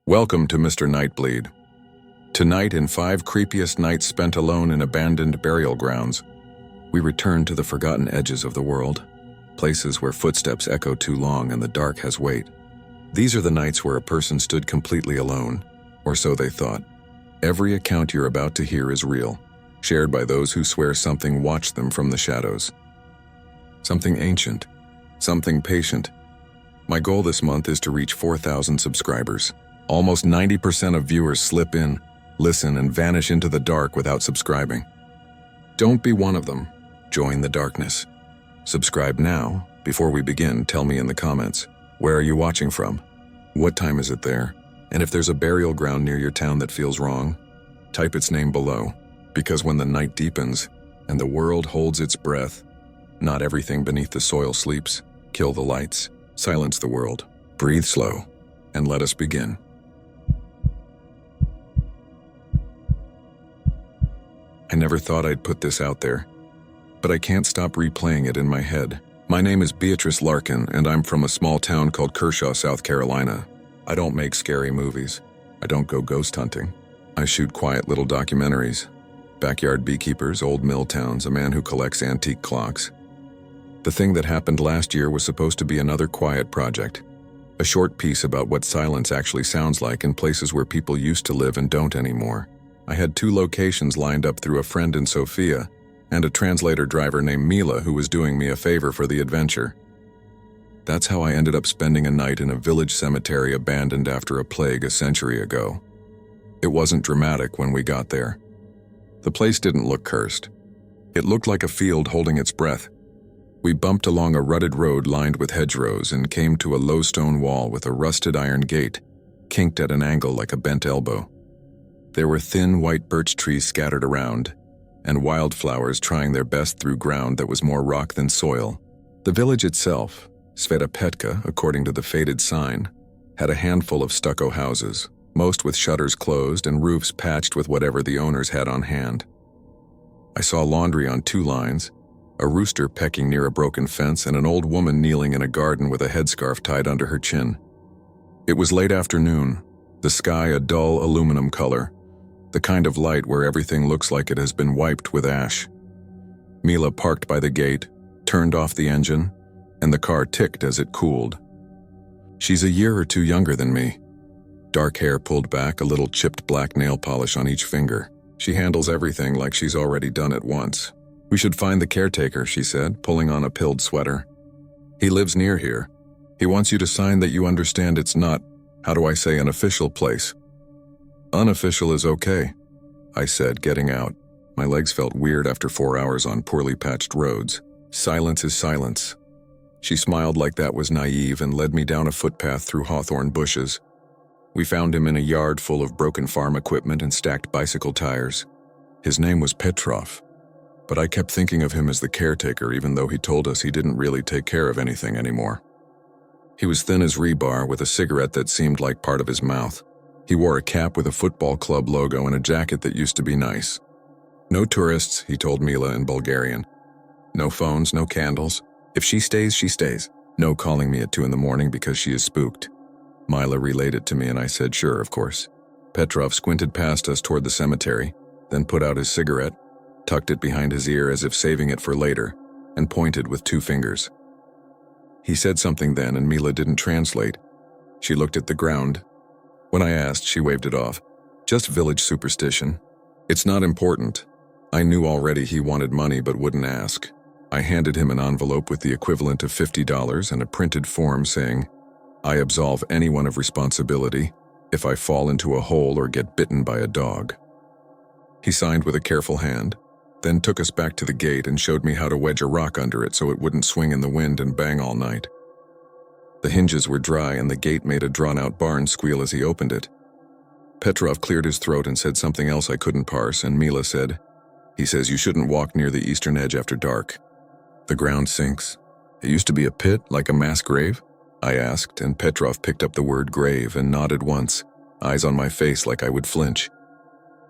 Welcome to Mr. Nightbleed. Tonight, in 5 creepiest nights spent alone in abandoned burial grounds, we return to the forgotten edges of the world, places where footsteps echo too long and the dark has weight. These are the nights where a person stood completely alone, or so they thought. Every account you're about to hear is real, shared by those who swear something watched them from the shadows. Something ancient, something patient. My goal this month is to reach 4,000 subscribers. Almost 90% of viewers slip in, listen, and vanish into the dark without subscribing. Don't be one of them. Join the darkness. Subscribe now. Before we begin, tell me in the comments, where are you watching from? What time is it there? And if there's a burial ground near your town that feels wrong, type its name below. Because when the night deepens and the world holds its breath, not everything beneath the soil sleeps. Kill the lights, silence the world, breathe slow, and let us begin. I never thought I'd put this out there, but I can't stop replaying it in my head. My name is Beatrice Larkin, and I'm from a small town called Kershaw, South Carolina. I don't make scary movies. I don't go ghost hunting. I shoot quiet little documentaries. Backyard beekeepers, old mill towns, a man who collects antique clocks. The thing that happened last year was supposed to be another quiet project. A short piece about what silence actually sounds like in places where people used to live and don't anymore. I had 2 locations lined up through a friend in Sofia and a translator driver named Mila who was doing me a favor for the adventure. That's how I ended up spending a night in a village cemetery abandoned after a plague a century ago. It wasn't dramatic when we got there. The place didn't look cursed. It looked like a field holding its breath. We bumped along a rutted road lined with hedgerows and came to a low stone wall with a rusted iron gate, kinked at an angle like a bent elbow. There were thin white birch trees scattered around, and wildflowers trying their best through ground that was more rock than soil. The village itself, Svetopetka, according to the faded sign, had a handful of stucco houses, most with shutters closed and roofs patched with whatever the owners had on hand. I saw laundry on 2 lines, a rooster pecking near a broken fence, and an old woman kneeling in a garden with a headscarf tied under her chin. It was late afternoon, the sky a dull aluminum color, the kind of light where everything looks like it has been wiped with ash. Mila parked by the gate, turned off the engine, and the car ticked as it cooled. She's a year or 2 younger than me. Dark hair pulled back, a little chipped black nail polish on each finger. She handles everything like she's already done it once. We should find the caretaker, she said, pulling on a pilled sweater. He lives near here. He wants you to sign that you understand it's not, how do I say, an official place. Unofficial is okay, I said, getting out. My legs felt weird after 4 hours on poorly patched roads. Silence is silence. She smiled like that was naive and led me down a footpath through hawthorn bushes. We found him in a yard full of broken farm equipment and stacked bicycle tires. His name was Petrov, but I kept thinking of him as the caretaker even though he told us he didn't really take care of anything anymore. He was thin as rebar with a cigarette that seemed like part of his mouth. He wore a cap with a football club logo and a jacket that used to be nice. No tourists, he told Mila in Bulgarian. No phones, no candles. If she stays, she stays. No calling me at 2 in the morning because she is spooked. Mila relayed it to me and I said sure, of course. Petrov squinted past us toward the cemetery, then put out his cigarette, tucked it behind his ear as if saving it for later, and pointed with 2 fingers. He said something then and Mila didn't translate. She looked at the ground. When I asked, she waved it off. Just village superstition. It's not important. I knew already he wanted money but wouldn't ask. I handed him an envelope with the equivalent of $50 and a printed form saying, I absolve anyone of responsibility if I fall into a hole or get bitten by a dog. He signed with a careful hand, then took us back to the gate and showed me how to wedge a rock under it so it wouldn't swing in the wind and bang all night. The hinges were dry and the gate made a drawn-out barn squeal as he opened it. Petrov cleared his throat and said something else I couldn't parse, and Mila said, he says you shouldn't walk near the eastern edge after dark. The ground sinks. It used to be a pit, like a mass grave? I asked, and Petrov picked up the word grave and nodded once, eyes on my face like I would flinch.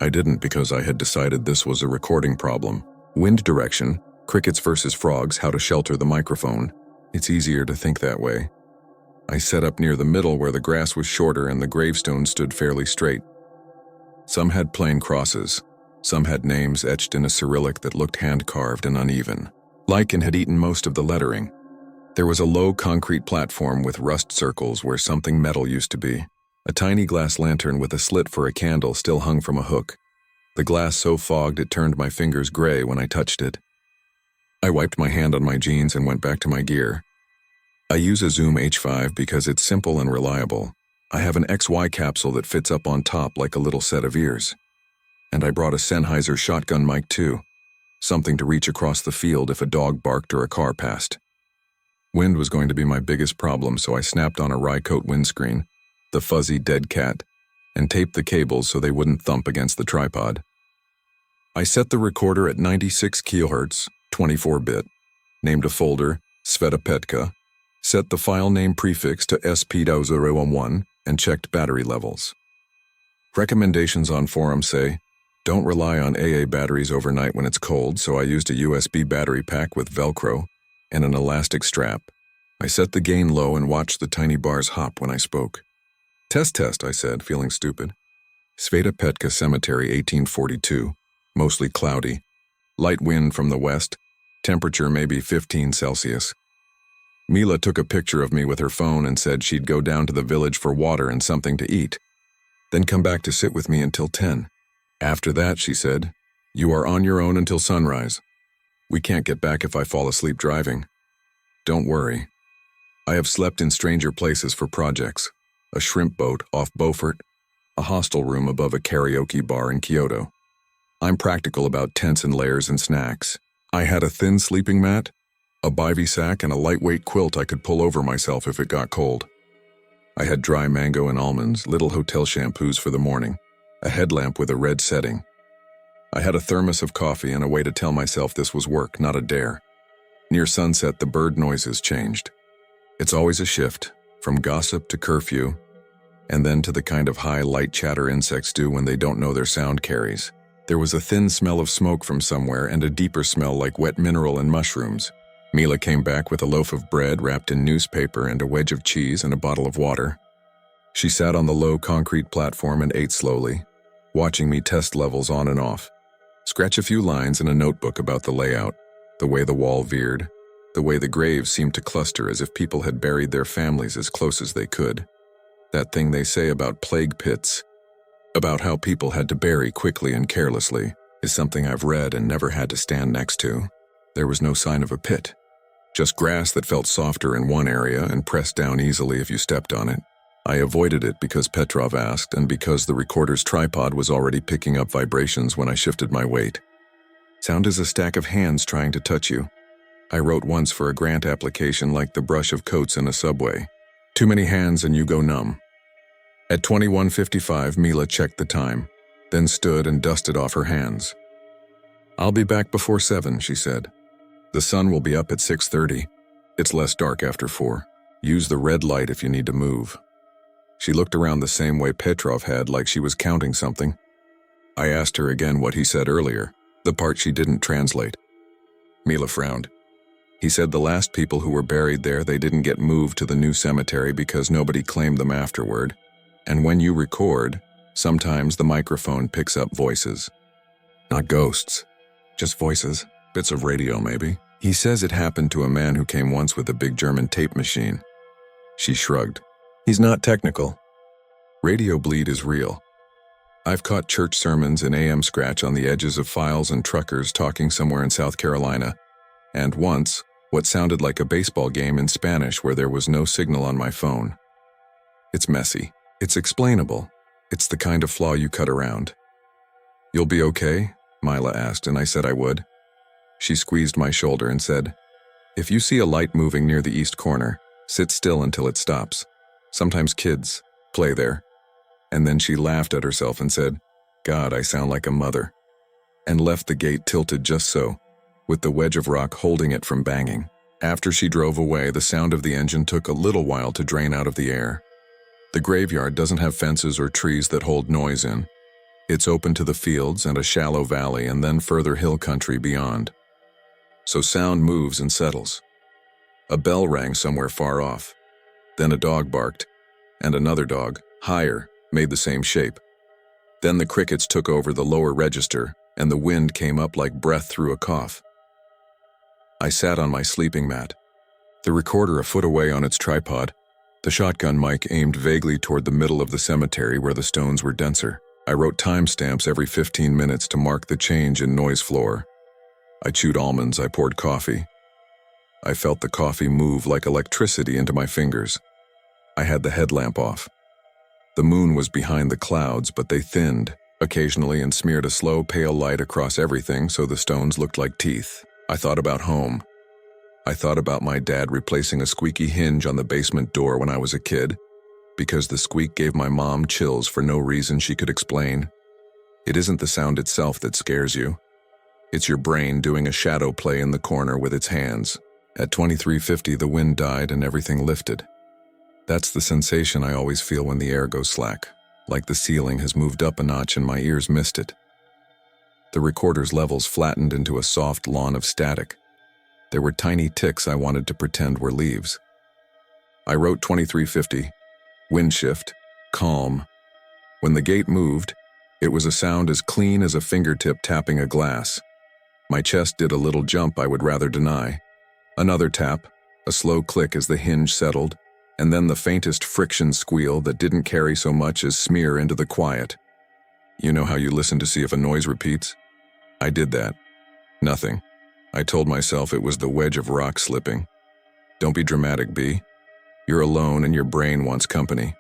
I didn't because I had decided this was a recording problem. Wind direction, crickets versus frogs, how to shelter the microphone. It's easier to think that way. I set up near the middle where the grass was shorter and the gravestones stood fairly straight. Some had plain crosses. Some had names etched in a Cyrillic that looked hand-carved and uneven. Lichen had eaten most of the lettering. There was a low concrete platform with rust circles where something metal used to be. A tiny glass lantern with a slit for a candle still hung from a hook. The glass so fogged it turned my fingers gray when I touched it. I wiped my hand on my jeans and went back to my gear. I use a Zoom H5 because it's simple and reliable. I have an XY capsule that fits up on top like a little set of ears. And I brought a Sennheiser shotgun mic too, something to reach across the field if a dog barked or a car passed. Wind was going to be my biggest problem, so I snapped on a Rycoat windscreen, the fuzzy dead cat, and taped the cables so they wouldn't thump against the tripod. I set the recorder at 96 kHz, 24-bit, named a folder, Svetopetka, set the file name prefix to SP011, and checked battery levels. Recommendations on forums say, don't rely on AA batteries overnight when it's cold, so I used a USB battery pack with Velcro and an elastic strap. I set the gain low and watched the tiny bars hop when I spoke. Test, I said, feeling stupid. Svetopetka Cemetery, 1842. Mostly cloudy. Light wind from the west. Temperature maybe 15 Celsius. Mila took a picture of me with her phone and said she'd go down to the village for water and something to eat. Then come back to sit with me until 10. After that, she said, you are on your own until sunrise. We can't get back if I fall asleep driving. Don't worry. I have slept in stranger places for projects. A shrimp boat off Beaufort, a hostel room above a karaoke bar in Kyoto. I'm practical about tents and layers and snacks. I had a thin sleeping mat, a bivy sack, and a lightweight quilt I could pull over myself if it got cold. I had dry mango and almonds, little hotel shampoos for the morning, a headlamp with a red setting. I had a thermos of coffee and a way to tell myself this was work, not a dare. Near sunset, the bird noises changed. It's always a shift, from gossip to curfew, and then to the kind of high light chatter insects do when they don't know their sound carries. There was a thin smell of smoke from somewhere and a deeper smell like wet mineral and mushrooms. Mila came back with a loaf of bread wrapped in newspaper and a wedge of cheese and a bottle of water. She sat on the low concrete platform and ate slowly, watching me test levels on and off. Scratch a few lines in a notebook about the layout, the way the wall veered, the way the graves seemed to cluster as if people had buried their families as close as they could. That thing they say about plague pits, about how people had to bury quickly and carelessly, is something I've read and never had to stand next to. There was no sign of a pit, just grass that felt softer in one area and pressed down easily if you stepped on it. I avoided it because Petrov asked and because the recorder's tripod was already picking up vibrations when I shifted my weight. Sound is a stack of hands trying to touch you. I wrote once for a grant application like the brush of coats in a subway. Too many hands and you go numb. At 21:55, Mila checked the time, then stood and dusted off her hands. I'll be back before 7, she said. The sun will be up at 6:30. It's less dark after 4. Use the red light if you need to move. She looked around the same way Petrov had, like she was counting something. I asked her again what he said earlier, the part she didn't translate. Mila frowned. He said the last people who were buried there, they didn't get moved to the new cemetery because nobody claimed them afterward. And when you record, sometimes the microphone picks up voices. Not ghosts, just voices, bits of radio maybe. He says it happened to a man who came once with a big German tape machine. She shrugged. He's not technical. Radio bleed is real. I've caught church sermons in AM scratch on the edges of files and truckers talking somewhere in South Carolina, and once, what sounded like a baseball game in Spanish where there was no signal on my phone. It's messy. It's explainable. It's the kind of flaw you cut around. You'll be okay? Mila asked, and I said I would. She squeezed my shoulder and said, if you see a light moving near the east corner, sit still until it stops. Sometimes kids play there. And then she laughed at herself and said, God, I sound like a mother. And left the gate tilted just so, with the wedge of rock holding it from banging. After she drove away, the sound of the engine took a little while to drain out of the air. The graveyard doesn't have fences or trees that hold noise in. It's open to the fields and a shallow valley and then further hill country beyond. So sound moves and settles. A bell rang somewhere far off. Then a dog barked, and another dog, higher, made the same shape. Then the crickets took over the lower register, and the wind came up like breath through a cough. I sat on my sleeping mat, the recorder a foot away on its tripod, the shotgun mic aimed vaguely toward the middle of the cemetery where the stones were denser. I wrote timestamps every 15 minutes to mark the change in noise floor. I chewed almonds, I poured coffee. I felt the coffee move like electricity into my fingers. I had the headlamp off. The moon was behind the clouds, but they thinned occasionally and smeared a slow, pale light across everything so the stones looked like teeth. I thought about home. I thought about my dad replacing a squeaky hinge on the basement door when I was a kid, because the squeak gave my mom chills for no reason she could explain. It isn't the sound itself that scares you. It's your brain doing a shadow play in the corner with its hands. At 2350, the wind died and everything lifted. That's the sensation I always feel when the air goes slack, like the ceiling has moved up a notch and my ears missed it. The recorder's levels flattened into a soft lawn of static. There were tiny ticks I wanted to pretend were leaves. I wrote 2350, wind shift, calm. When the gate moved, it was a sound as clean as a fingertip tapping a glass. My chest did a little jump I would rather deny. Another tap, a slow click as the hinge settled, and then the faintest friction squeal that didn't carry so much as smear into the quiet. You know how you listen to see if a noise repeats? I did that. Nothing. I told myself it was the wedge of rock slipping. Don't be dramatic, B. You're alone and your brain wants company.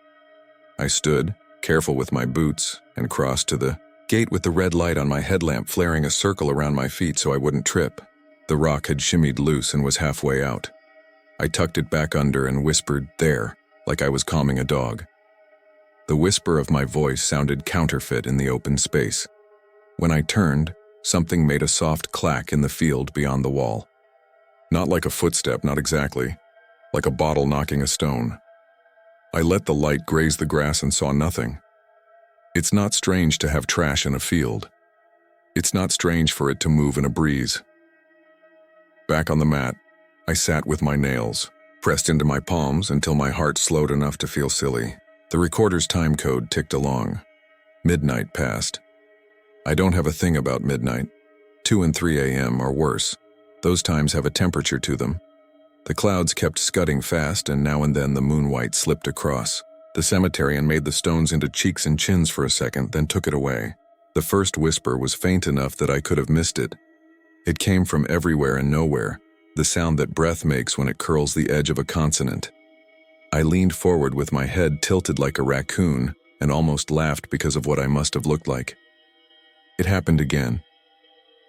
I stood, careful with my boots, and crossed to the gate with the red light on my headlamp flaring a circle around my feet so I wouldn't trip. The rock had shimmied loose and was halfway out. I tucked it back under and whispered, "There," like I was calming a dog. The whisper of my voice sounded counterfeit in the open space. When I turned, something made a soft clack in the field beyond the wall. Not like a footstep, not exactly. Like a bottle knocking a stone. I let the light graze the grass and saw nothing. It's not strange to have trash in a field. It's not strange for it to move in a breeze. Back on the mat, I sat with my nails, pressed into my palms until my heart slowed enough to feel silly. The recorder's time code ticked along. Midnight passed. I don't have a thing about midnight. 2 and 3 a.m. or worse. Those times have a temperature to them. The clouds kept scudding fast, and now and then the moonlight slipped across the cemetery and made the stones into cheeks and chins for a second, then took it away. The first whisper was faint enough that I could have missed it. It came from everywhere and nowhere, the sound that breath makes when it curls the edge of a consonant. I leaned forward with my head tilted like a raccoon and almost laughed because of what I must have looked like. It happened again.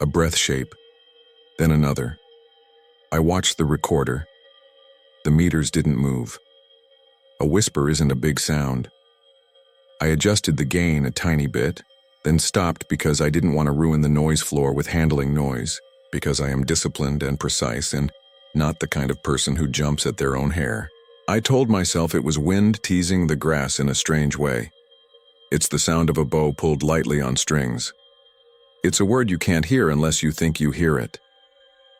A breath shape, then another. I watched the recorder. The meters didn't move. A whisper isn't a big sound. I adjusted the gain a tiny bit, then stopped because I didn't want to ruin the noise floor with handling noise, because I am disciplined and precise and not the kind of person who jumps at their own hair. I told myself it was wind teasing the grass in a strange way. It's the sound of a bow pulled lightly on strings. It's a word you can't hear unless you think you hear it.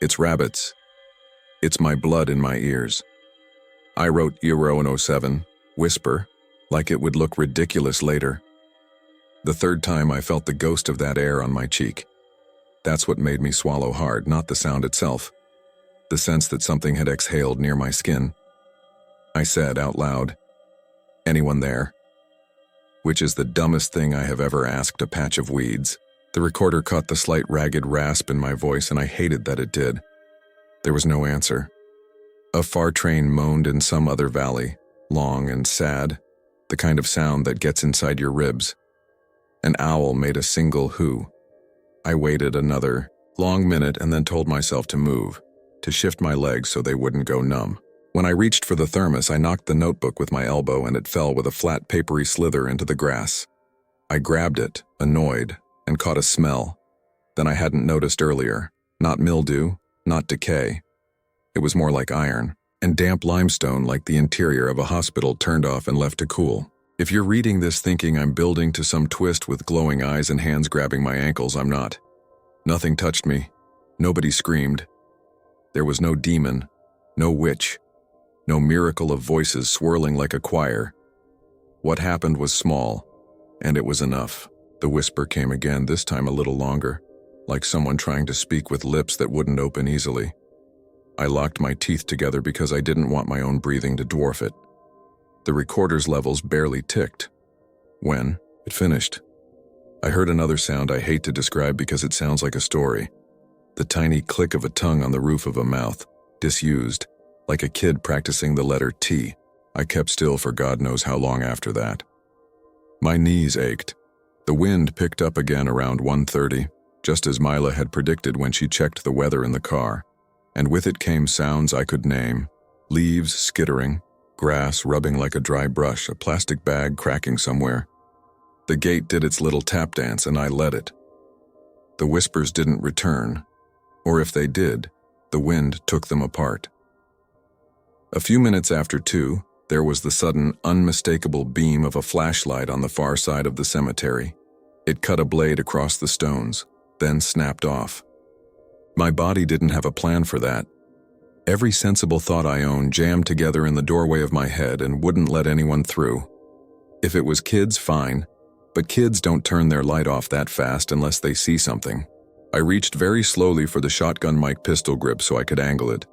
It's rabbits. It's my blood in my ears. I wrote Euro in 07, whisper, like it would look ridiculous later. The third time I felt the ghost of that air on my cheek. That's what made me swallow hard, not the sound itself. The sense that something had exhaled near my skin. I said out loud, "Anyone there?" Which is the dumbest thing I have ever asked a patch of weeds. The recorder caught the slight ragged rasp in my voice, and I hated that it did. There was no answer. A far train moaned in some other valley, long and sad, the kind of sound that gets inside your ribs. An owl made a single hoo. I waited another long minute and then told myself to move, to shift my legs so they wouldn't go numb. When I reached for the thermos, I knocked the notebook with my elbow and it fell with a flat papery slither into the grass. I grabbed it, annoyed, and caught a smell that I hadn't noticed earlier. Not mildew, not decay. It was more like iron, and damp limestone like the interior of a hospital turned off and left to cool. If you're reading this thinking I'm building to some twist with glowing eyes and hands grabbing my ankles, I'm not. Nothing touched me. Nobody screamed. There was no demon, no witch, No miracle of voices swirling like a choir. What happened was small, and it was enough. The whisper came again, this time a little longer, like someone trying to speak with lips that wouldn't open easily. I locked my teeth together because I didn't want my own breathing to dwarf it. The recorder's levels barely ticked. When it finished, I heard another sound I hate to describe because it sounds like a story. The tiny click of a tongue on the roof of a mouth, disused, like a kid practicing the letter T. I kept still for God knows how long after that. My knees ached. The wind picked up again around 1:30, just as Mila had predicted when she checked the weather in the car, and with it came sounds I could name: leaves skittering, grass rubbing like a dry brush, a plastic bag cracking somewhere. The gate did its little tap dance and I let it. The whispers didn't return, or if they did, the wind took them apart. A few minutes after 2, there was the sudden, unmistakable beam of a flashlight on the far side of the cemetery. It cut a blade across the stones, then snapped off. My body didn't have a plan for that. Every sensible thought I owned jammed together in the doorway of my head and wouldn't let anyone through. If it was kids, fine, but kids don't turn their light off that fast unless they see something. I reached very slowly for the shotgun mic pistol grip so I could angle it,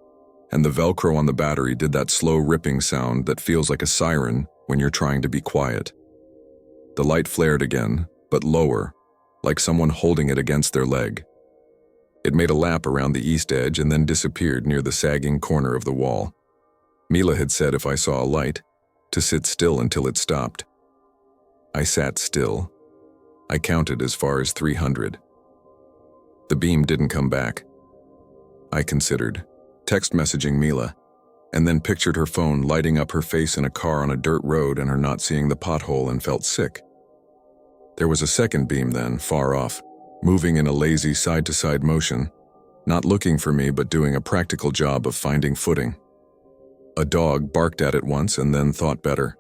and the Velcro on the battery did that slow ripping sound that feels like a siren when you're trying to be quiet. The light flared again, but lower, like someone holding it against their leg. It made a lap around the east edge and then disappeared near the sagging corner of the wall. Mila had said if I saw a light, to sit still until it stopped. I sat still. I counted as far as 300. The beam didn't come back. I considered text messaging Mila, and then pictured her phone lighting up her face in a car on a dirt road and her not seeing the pothole and felt sick. There was a second beam then, far off, moving in a lazy side-to-side motion, not looking for me but doing a practical job of finding footing. A dog barked at it once and then thought better.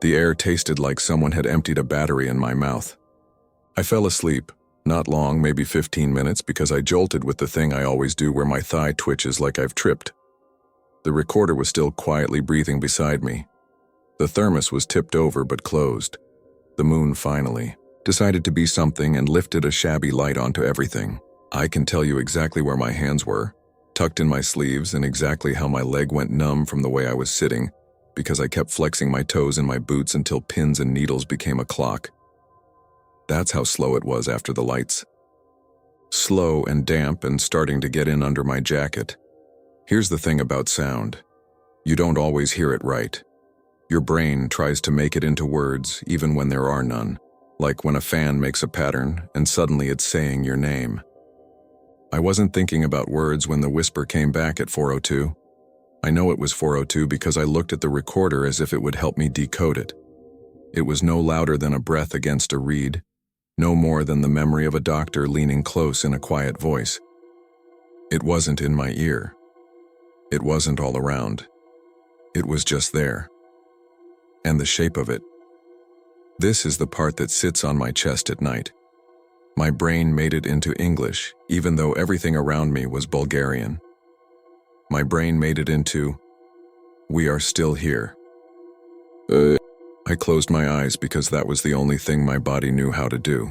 The air tasted like someone had emptied a battery in my mouth. I fell asleep, not long, maybe 15 minutes, because I jolted with the thing I always do where my thigh twitches like I've tripped. The recorder was still quietly breathing beside me. The thermos was tipped over but closed. The moon finally decided to be something and lifted a shabby light onto everything. I can tell you exactly where my hands were, tucked in my sleeves, and exactly how my leg went numb from the way I was sitting, because I kept flexing my toes in my boots until pins and needles became a clock. That's how slow it was after the lights. Slow and damp and starting to get in under my jacket. Here's the thing about sound. You don't always hear it right. Your brain tries to make it into words even when there are none, like when a fan makes a pattern and suddenly it's saying your name. I wasn't thinking about words when the whisper came back at 4:02. I know it was 4:02 because I looked at the recorder as if it would help me decode it. It was no louder than a breath against a reed, no more than the memory of a doctor leaning close in a quiet voice. It wasn't in my ear. It wasn't all around. It was just there. And the shape of it. This is the part that sits on my chest at night. My brain made it into English, even though everything around me was Bulgarian. My brain made it into, "We are still here." I closed my eyes because that was the only thing my body knew how to do.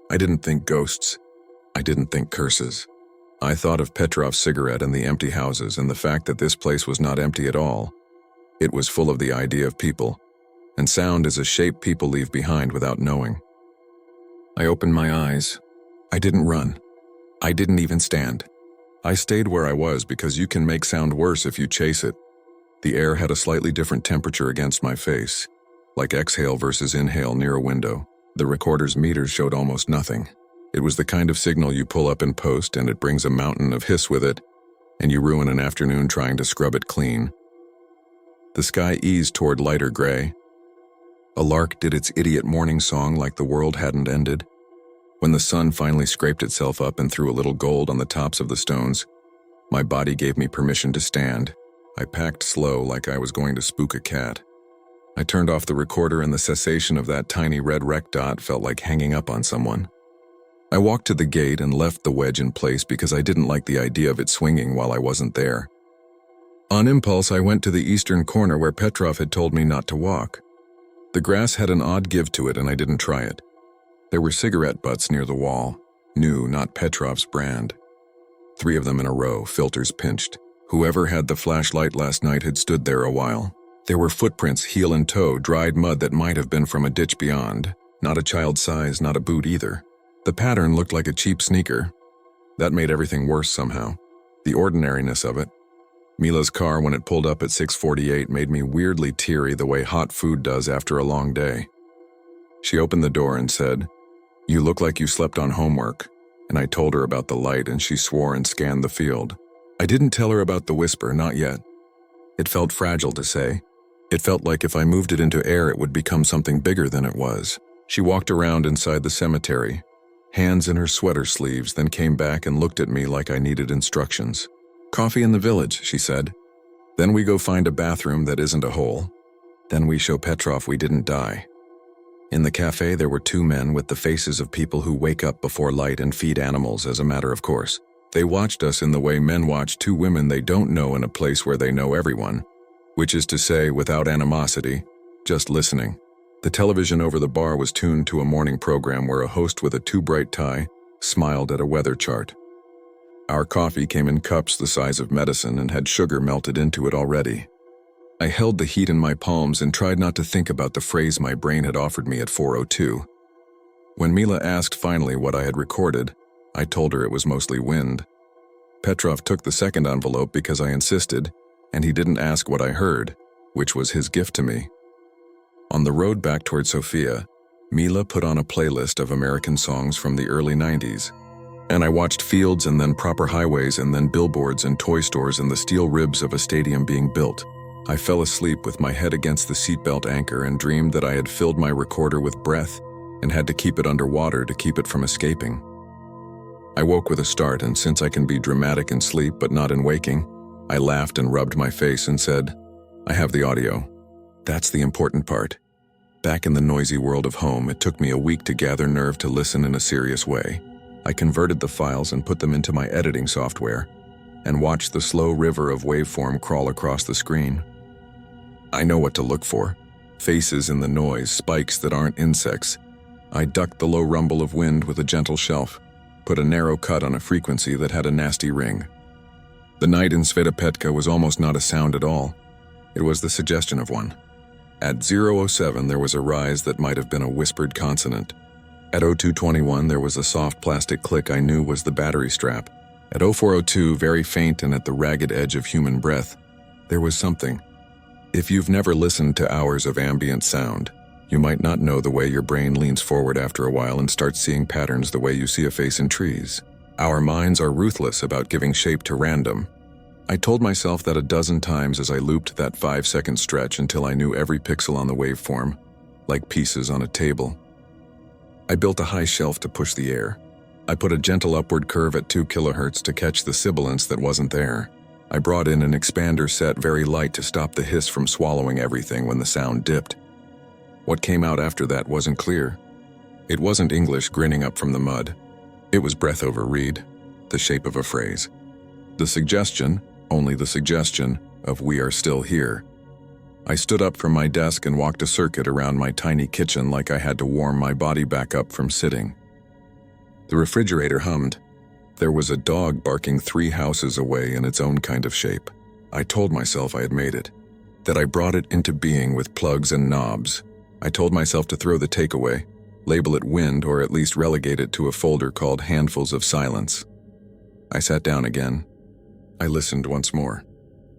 I didn't think ghosts. I didn't think curses. I thought of Petrov's cigarette and the empty houses and the fact that this place was not empty at all. It was full of the idea of people, and sound is a shape people leave behind without knowing. I opened my eyes. I didn't run. I didn't even stand. I stayed where I was because you can make sound worse if you chase it. The air had a slightly different temperature against my face, like exhale versus inhale near a window. The recorder's meters showed almost nothing. It was the kind of signal you pull up in post and it brings a mountain of hiss with it, and you ruin an afternoon trying to scrub it clean. The sky eased toward lighter gray. A lark did its idiot morning song like the world hadn't ended. When the sun finally scraped itself up and threw a little gold on the tops of the stones, my body gave me permission to stand. I packed slow like I was going to spook a cat. I turned off the recorder and the cessation of that tiny red rec dot felt like hanging up on someone. I walked to the gate and left the wedge in place because I didn't like the idea of it swinging while I wasn't there. On impulse, I went to the eastern corner where Petrov had told me not to walk. The grass had an odd give to it and I didn't try it. There were cigarette butts near the wall. New, not Petrov's brand. 3 of them in a row, filters pinched. Whoever had the flashlight last night had stood there a while. There were footprints, heel and toe, dried mud that might have been from a ditch beyond. Not a child's size, not a boot either. The pattern looked like a cheap sneaker. That made everything worse somehow. The ordinariness of it. Mila's car, when it pulled up at 6:48, made me weirdly teary the way hot food does after a long day. She opened the door and said, "You look like you slept on homework." And I told her about the light and she swore and scanned the field. I didn't tell her about the whisper, not yet. It felt fragile to say. It felt like if I moved it into air, it would become something bigger than it was. She walked around inside the cemetery, hands in her sweater sleeves, then came back and looked at me like I needed instructions. "Coffee in the village," she said. "Then we go find a bathroom that isn't a hole. Then we show Petrov we didn't die." In the cafe, there were 2 men with the faces of people who wake up before light and feed animals as a matter of course. They watched us in the way men watch 2 women they don't know in a place where they know everyone, which is to say, without animosity, just listening. The television over the bar was tuned to a morning program where a host with a too bright tie smiled at a weather chart. Our coffee came in cups the size of medicine and had sugar melted into it already. I held the heat in my palms and tried not to think about the phrase my brain had offered me at 4:02. When Mila asked finally what I had recorded, I told her it was mostly wind. Petrov took the second envelope because I insisted, and he didn't ask what I heard, which was his gift to me. On the road back toward Sofia, Mila put on a playlist of American songs from the early 90s, and I watched fields and then proper highways and then billboards and toy stores and the steel ribs of a stadium being built. I fell asleep with my head against the seatbelt anchor and dreamed that I had filled my recorder with breath and had to keep it underwater to keep it from escaping. I woke with a start, and since I can be dramatic in sleep but not in waking, I laughed and rubbed my face and said, "I have the audio. That's the important part." Back in the noisy world of home, it took me a week to gather nerve to listen in a serious way. I converted the files and put them into my editing software, and watched the slow river of waveform crawl across the screen. I know what to look for. Faces in the noise, spikes that aren't insects. I ducked the low rumble of wind with a gentle shelf, put a narrow cut on a frequency that had a nasty ring. The night in Svetopetka was almost not a sound at all. It was the suggestion of one. At 0:07 there was a rise that might have been a whispered consonant. At 02:21 there was a soft plastic click I knew was the battery strap. At 04:02, very faint and at the ragged edge of human breath, there was something. If you've never listened to hours of ambient sound, you might not know the way your brain leans forward after a while and starts seeing patterns the way you see a face in trees. Our minds are ruthless about giving shape to random. I told myself that a dozen times as I looped that 5-second stretch until I knew every pixel on the waveform, like pieces on a table. I built a high shelf to push the air. I put a gentle upward curve at 2 kHz to catch the sibilance that wasn't there. I brought in an expander set very light to stop the hiss from swallowing everything when the sound dipped. What came out after that wasn't clear. It wasn't English grinning up from the mud. It was breath over reed, the shape of a phrase. The suggestion, only the suggestion, of "we are still here." I stood up from my desk and walked a circuit around my tiny kitchen like I had to warm my body back up from sitting. The refrigerator hummed. There was a dog barking 3 houses away in its own kind of shape. I told myself I had made it, that I brought it into being with plugs and knobs. I told myself to throw the takeaway, label it wind, or at least relegate it to a folder called Handfuls of Silence. I sat down again. I listened once more.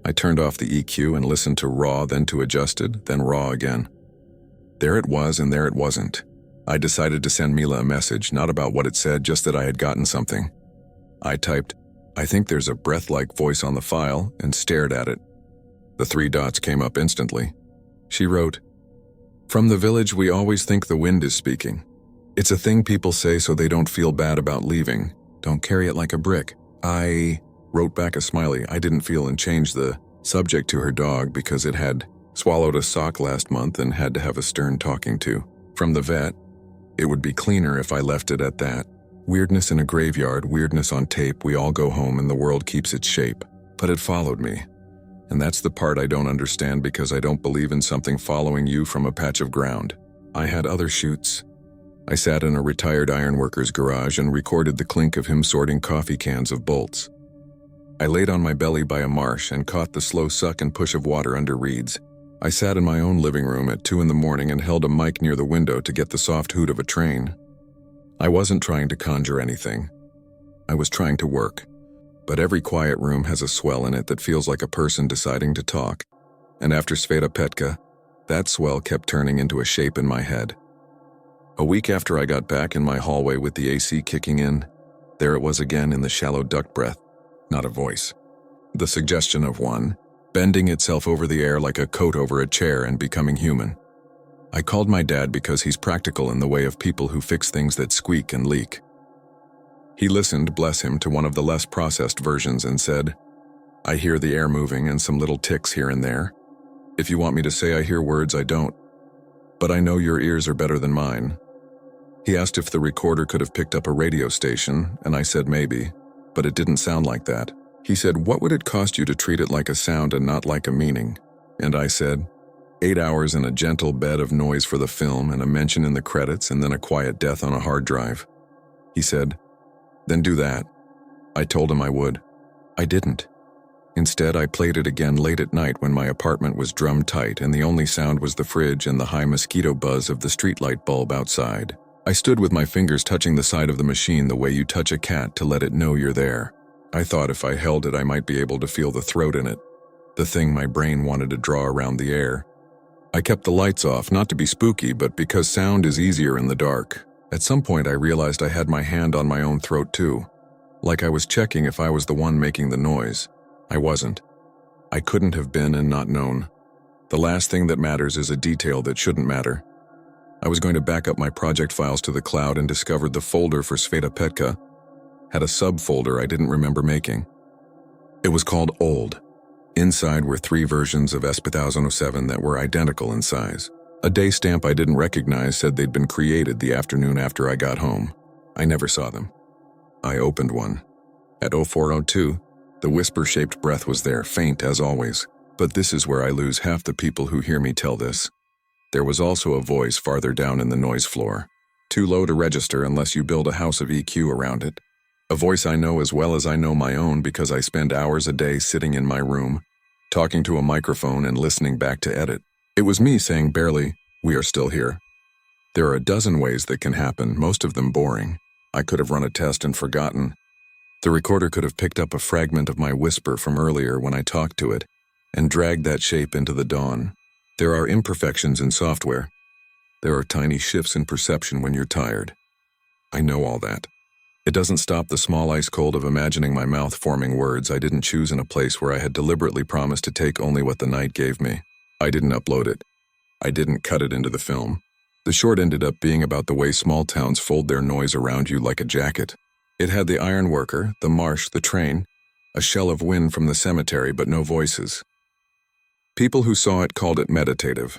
I turned off the EQ and listened to raw, then to adjusted, then raw again. There it was and there it wasn't. I decided to send Mila a message, not about what it said, just that I had gotten something. I typed, "I think there's a breath-like voice on the file," and stared at it. The 3 dots came up instantly. She wrote, "From the village we always think the wind is speaking. It's a thing people say so they don't feel bad about leaving. Don't carry it like a brick." I wrote back a smiley. I didn't feel, and changed the subject to her dog because it had swallowed a sock last month and had to have a stern talking to. From the vet. It would be cleaner if I left it at that. Weirdness in a graveyard, weirdness on tape, we all go home and the world keeps its shape. But it followed me. And that's the part I don't understand because I don't believe in something following you from a patch of ground. I had other shoots. I sat in a retired ironworker's garage and recorded the clink of him sorting coffee cans of bolts. I laid on my belly by a marsh and caught the slow suck and push of water under reeds. I sat in my own living room at 2 a.m. and held a mic near the window to get the soft hoot of a train. I wasn't trying to conjure anything. I was trying to work. But every quiet room has a swell in it that feels like a person deciding to talk. And after Sveta Petka, that swell kept turning into a shape in my head. A week after I got back in my hallway with the AC kicking in, there it was again in the shallow duck breath. Not a voice. The suggestion of one, bending itself over the air like a coat over a chair and becoming human. I called my dad because he's practical in the way of people who fix things that squeak and leak. He listened, bless him, to one of the less processed versions and said, "I hear the air moving and some little ticks here and there. If you want me to say I hear words, I don't. But I know your ears are better than mine." He asked if the recorder could have picked up a radio station, and I said maybe, but it didn't sound like that. He said, "What would it cost you to treat it like a sound and not like a meaning?" And I said, 8 hours in a gentle bed of noise for the film and a mention in the credits and then a quiet death on a hard drive. He said, "Then do that." I told him I would. I didn't. Instead, I played it again late at night when my apartment was drum tight and the only sound was the fridge and the high mosquito buzz of the streetlight bulb outside. I stood with my fingers touching the side of the machine the way you touch a cat to let it know you're there. I thought if I held it I might be able to feel the throat in it, the thing my brain wanted to draw around the air. I kept the lights off, not to be spooky, but because sound is easier in the dark. At some point I realized I had my hand on my own throat too, like I was checking if I was the one making the noise. I wasn't. I couldn't have been and not known. The last thing that matters is a detail that shouldn't matter. I was going to back up my project files to the cloud and discovered the folder for Sveta Petka had a subfolder I didn't remember making. It was called Old. Inside were 3 versions of S2007 that were identical in size. A day stamp I didn't recognize said they'd been created the afternoon after I got home. I never saw them. I opened one. At 04:02, the whisper-shaped breath was there, faint as always. But this is where I lose half the people who hear me tell this. There was also a voice farther down in the noise floor. Too low to register unless you build a house of EQ around it. A voice I know as well as I know my own because I spend hours a day sitting in my room, talking to a microphone and listening back to edit. It was me saying barely, "We are still here." There are a dozen ways that can happen, most of them boring. I could have run a test and forgotten. The recorder could have picked up a fragment of my whisper from earlier when I talked to it and dragged that shape into the dawn. There are imperfections in software. There are tiny shifts in perception when you're tired. I know all that. It doesn't stop the small ice cold of imagining my mouth forming words I didn't choose in a place where I had deliberately promised to take only what the night gave me. I didn't upload it. I didn't cut it into the film. The short ended up being about the way small towns fold their noise around you like a jacket. It had the ironworker, the marsh, the train, a shell of wind from the cemetery, but no voices. People who saw it called it meditative.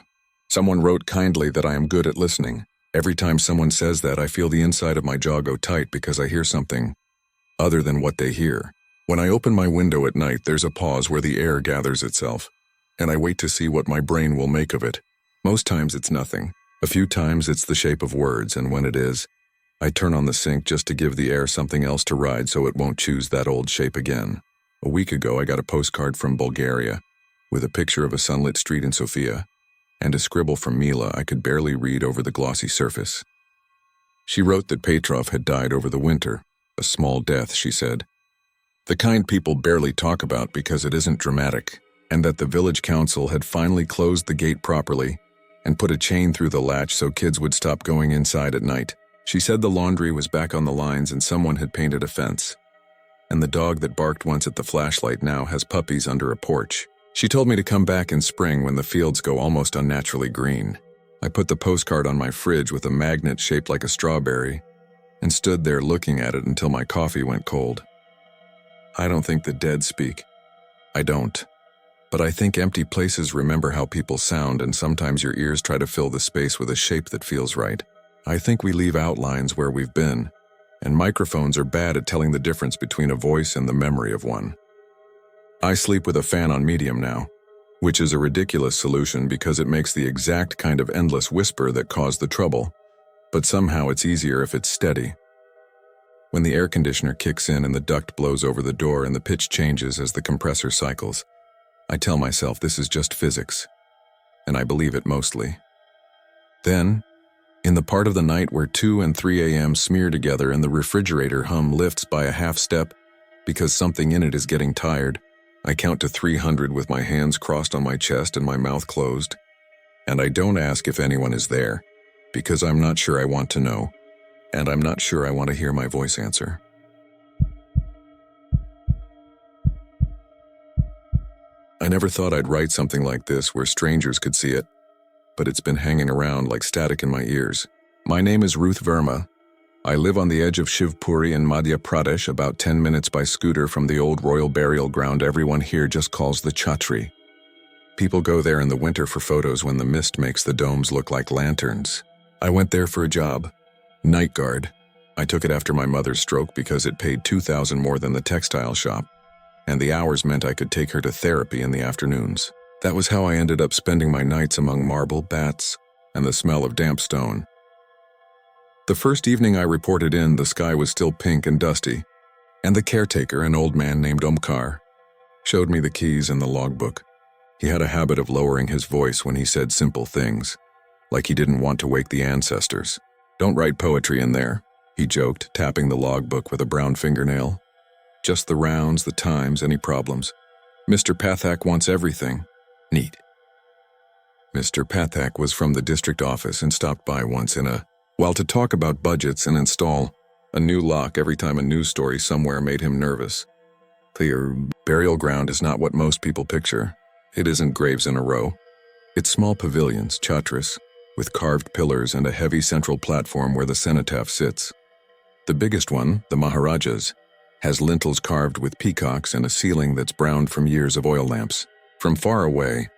Someone wrote kindly that I am good at listening. Every time someone says that, I feel the inside of my jaw go tight because I hear something other than what they hear. When I open my window at night, there's a pause where the air gathers itself, and I wait to see what my brain will make of it. Most times it's nothing. A few times it's the shape of words, and when it is, I turn on the sync just to give the air something else to ride so it won't choose that old shape again. A week ago, I got a postcard from Bulgaria with a picture of a sunlit street in Sofia, and a scribble from Mila I could barely read over the glossy surface. She wrote that Petrov had died over the winter, a small death, she said. The kind people barely talk about because it isn't dramatic, and that the village council had finally closed the gate properly and put a chain through the latch so kids would stop going inside at night. She said the laundry was back on the lines and someone had painted a fence, and the dog that barked once at the flashlight now has puppies under a porch. She told me to come back in spring when the fields go almost unnaturally green. I put the postcard on my fridge with a magnet shaped like a strawberry and stood there looking at it until my coffee went cold. I don't think the dead speak. I don't. But I think empty places remember how people sound, and sometimes your ears try to fill the space with a shape that feels right. I think we leave outlines where we've been, and microphones are bad at telling the difference between a voice and the memory of one. I sleep with a fan on medium now, which is a ridiculous solution because it makes the exact kind of endless whisper that caused the trouble, but somehow it's easier if it's steady. When the air conditioner kicks in and the duct blows over the door and the pitch changes as the compressor cycles, I tell myself this is just physics, and I believe it mostly. Then, in the part of the night where 2 and 3 a.m. smear together and the refrigerator hum lifts by a half step because something in it is getting tired, I count to 300 with my hands crossed on my chest and my mouth closed, and I don't ask if anyone is there, because I'm not sure I want to know, and I'm not sure I want to hear my voice answer. I never thought I'd write something like this where strangers could see it, but it's been hanging around like static in my ears. My name is Ruth Verma. I live on the edge of Shivpuri in Madhya Pradesh, about 10 minutes by scooter from the old royal burial ground everyone here just calls the Chhatri. People go there in the winter for photos when the mist makes the domes look like lanterns. I went there for a job. Night guard. I took it after my mother's stroke because it paid $2,000 more than the textile shop, and the hours meant I could take her to therapy in the afternoons. That was how I ended up spending my nights among marble, bats, and the smell of damp stone. The first evening I reported in, the sky was still pink and dusty, and the caretaker, an old man named Omkar, showed me the keys and the logbook. He had a habit of lowering his voice when he said simple things, like he didn't want to wake the ancestors. "Don't write poetry in there," he joked, tapping the logbook with a brown fingernail. "Just the rounds, the times, any problems. Mr. Pathak wants everything. Neat." Mr. Pathak was from the district office and stopped by once in a while to talk about budgets and install a new lock every time a news story somewhere made him nervous. The burial ground is not what most people picture. It isn't graves in a row. It's small pavilions, chatras, with carved pillars and a heavy central platform where the cenotaph sits. The biggest one, the Maharaja's, has lintels carved with peacocks and a ceiling that's browned from years of oil lamps. From far away,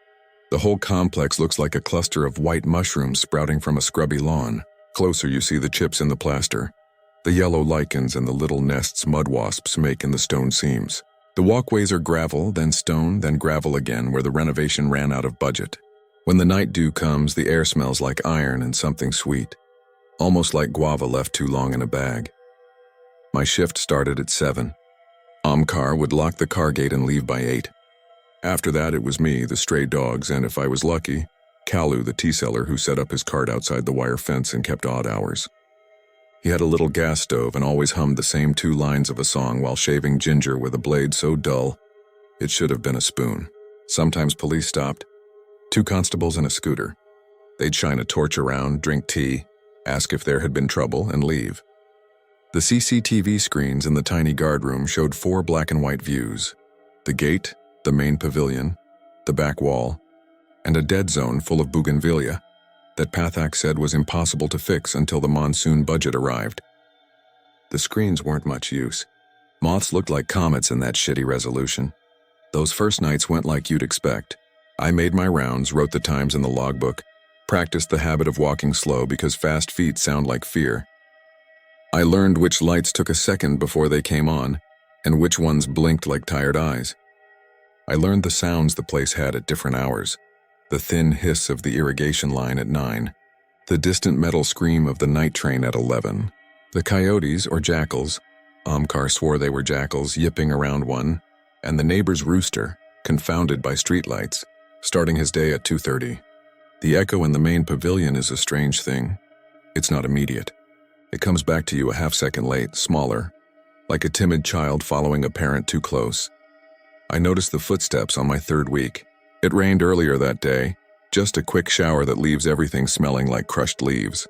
the whole complex looks like a cluster of white mushrooms sprouting from a scrubby lawn. Closer you see the chips in the plaster, the yellow lichens and the little nests mud wasps make in the stone seams. The walkways are gravel, then stone, then gravel again, where the renovation ran out of budget. When the night dew comes, the air smells like iron and something sweet, almost like guava left too long in a bag. My shift started at 7. Omkar would lock the car gate and leave by 8. After that, it was me, the stray dogs, and if I was lucky, Kalu, the tea seller who set up his cart outside the wire fence and kept odd hours. He had a little gas stove and always hummed the same 2 lines of a song while shaving ginger with a blade so dull it should have been a spoon. Sometimes police stopped. 2 constables and a scooter. They'd shine a torch around, drink tea, ask if there had been trouble, and leave. The CCTV screens in the tiny guard room showed 4 black and white views: the gate, the main pavilion, the back wall, and a dead zone full of bougainvillea that Pathak said was impossible to fix until the monsoon budget arrived. The screens weren't much use. Moths looked like comets in that shitty resolution. Those first nights went like you'd expect. I made my rounds, wrote the times in the logbook, practiced the habit of walking slow because fast feet sound like fear. I learned which lights took a second before they came on, and which ones blinked like tired eyes. I learned the sounds the place had at different hours: the thin hiss of the irrigation line at 9, the distant metal scream of the night train at 11, the coyotes or jackals, Omkar swore they were jackals, yipping around one, and the neighbor's rooster, confounded by streetlights, starting his day at 2:30. The echo in the main pavilion is a strange thing. It's not immediate. It comes back to you a half-second late, smaller, like a timid child following a parent too close. I noticed the footsteps on my 3rd week. It rained earlier that day, just a quick shower that leaves everything smelling like crushed leaves.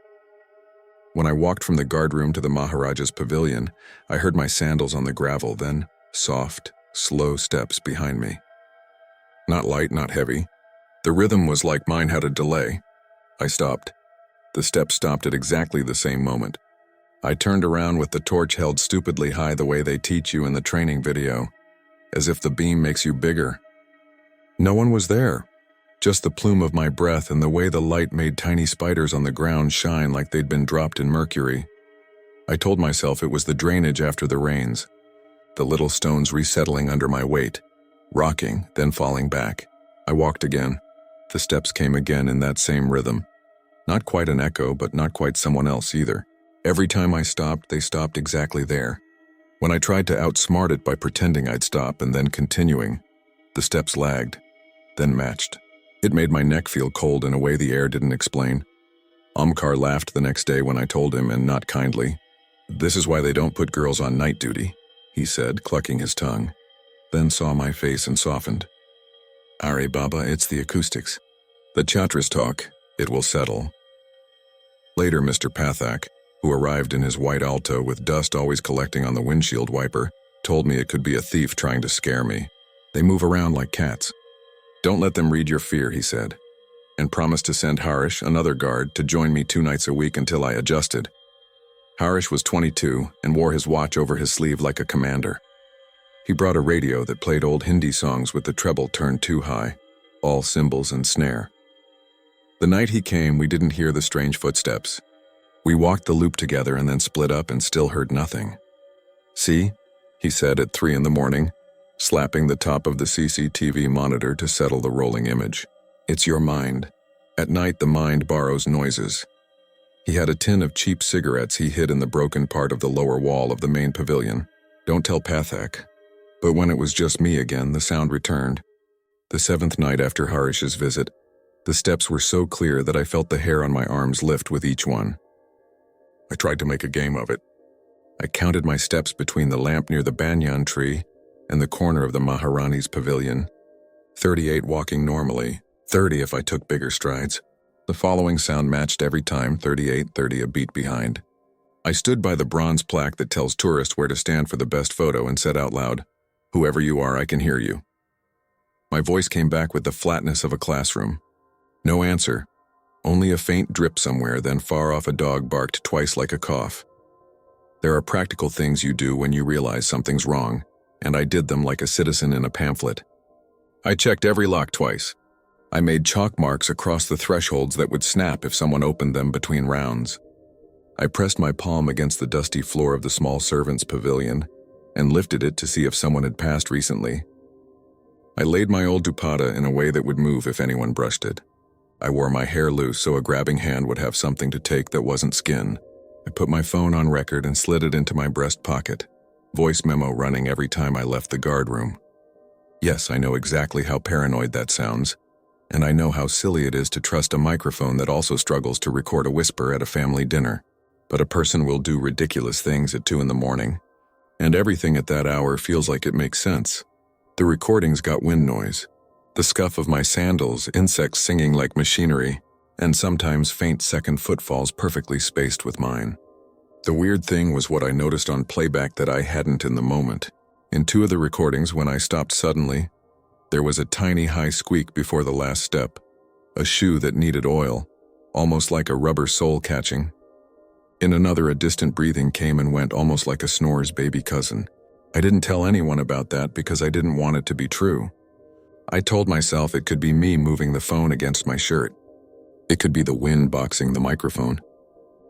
When I walked from the guardroom to the Maharaja's pavilion, I heard my sandals on the gravel, then soft, slow steps behind me. Not light, not heavy. The rhythm was like mine had a delay. I stopped. The steps stopped at exactly the same moment. I turned around with the torch held stupidly high the way they teach you in the training video, as if the beam makes you bigger. No one was there, just the plume of my breath and the way the light made tiny spiders on the ground shine like they'd been dropped in mercury. I told myself it was the drainage after the rains, the little stones resettling under my weight, rocking, then falling back. I walked again. The steps came again in that same rhythm. Not quite an echo, but not quite someone else either. Every time I stopped, they stopped exactly there. When I tried to outsmart it by pretending I'd stop and then continuing, the steps lagged, then matched. It made my neck feel cold in a way the air didn't explain. Omkar laughed the next day when I told him, and not kindly. "This is why they don't put girls on night duty," he said, clucking his tongue, then saw my face and softened. "Are Baba, it's the acoustics. The chatras talk, it will settle." Later, Mr. Pathak, who arrived in his white Alto with dust always collecting on the windshield wiper, told me it could be a thief trying to scare me. "They move around like cats. Don't let them read your fear," he said, and promised to send Harish, another guard, to join me 2 nights a week until I adjusted. Harish was 22 and wore his watch over his sleeve like a commander. He brought a radio that played old Hindi songs with the treble turned too high, all cymbals and snare. The night he came, we didn't hear the strange footsteps. We walked the loop together and then split up and still heard nothing. "See?" he said at 3 in the morning, slapping the top of the CCTV monitor to settle the rolling image. "It's your mind. At night, the mind borrows noises." He had a tin of cheap cigarettes he hid in the broken part of the lower wall of the main pavilion. "Don't tell Pathak." But when it was just me again, the sound returned. The 7th night after Harish's visit, the steps were so clear that I felt the hair on my arms lift with each one. I tried to make a game of it. I counted my steps between the lamp near the banyan tree and the corner of the Maharani's pavilion. 38 walking normally, 30 if I took bigger strides. The following sound matched every time, 38, 30 a beat behind. I stood by the bronze plaque that tells tourists where to stand for the best photo and said out loud, "Whoever you are, I can hear you." My voice came back with the flatness of a classroom. No answer, only a faint drip somewhere, then far off a dog barked twice like a cough. There are practical things you do when you realize something's wrong, and I did them like a citizen in a pamphlet. I checked every lock twice. I made chalk marks across the thresholds that would snap if someone opened them between rounds. I pressed my palm against the dusty floor of the small servants' pavilion and lifted it to see if someone had passed recently. I laid my old dupatta in a way that would move if anyone brushed it. I wore my hair loose so a grabbing hand would have something to take that wasn't skin. I put my phone on record and slid it into my breast pocket, voice memo running every time I left the guard room. Yes, I know exactly how paranoid that sounds, and I know how silly it is to trust a microphone that also struggles to record a whisper at a family dinner. But a person will do ridiculous things at 2 in the morning, and everything at that hour feels like it makes sense. The recordings got wind noise, the scuff of my sandals, insects singing like machinery, and sometimes faint second footfalls perfectly spaced with mine. The weird thing was what I noticed on playback that I hadn't in the moment. In 2 of the recordings, when I stopped suddenly, there was a tiny high squeak before the last step, a shoe that needed oil, almost like a rubber sole catching. In another, a distant breathing came and went, almost like a snore's baby cousin. I didn't tell anyone about that because I didn't want it to be true. I told myself it could be me moving the phone against my shirt. It could be the wind boxing the microphone.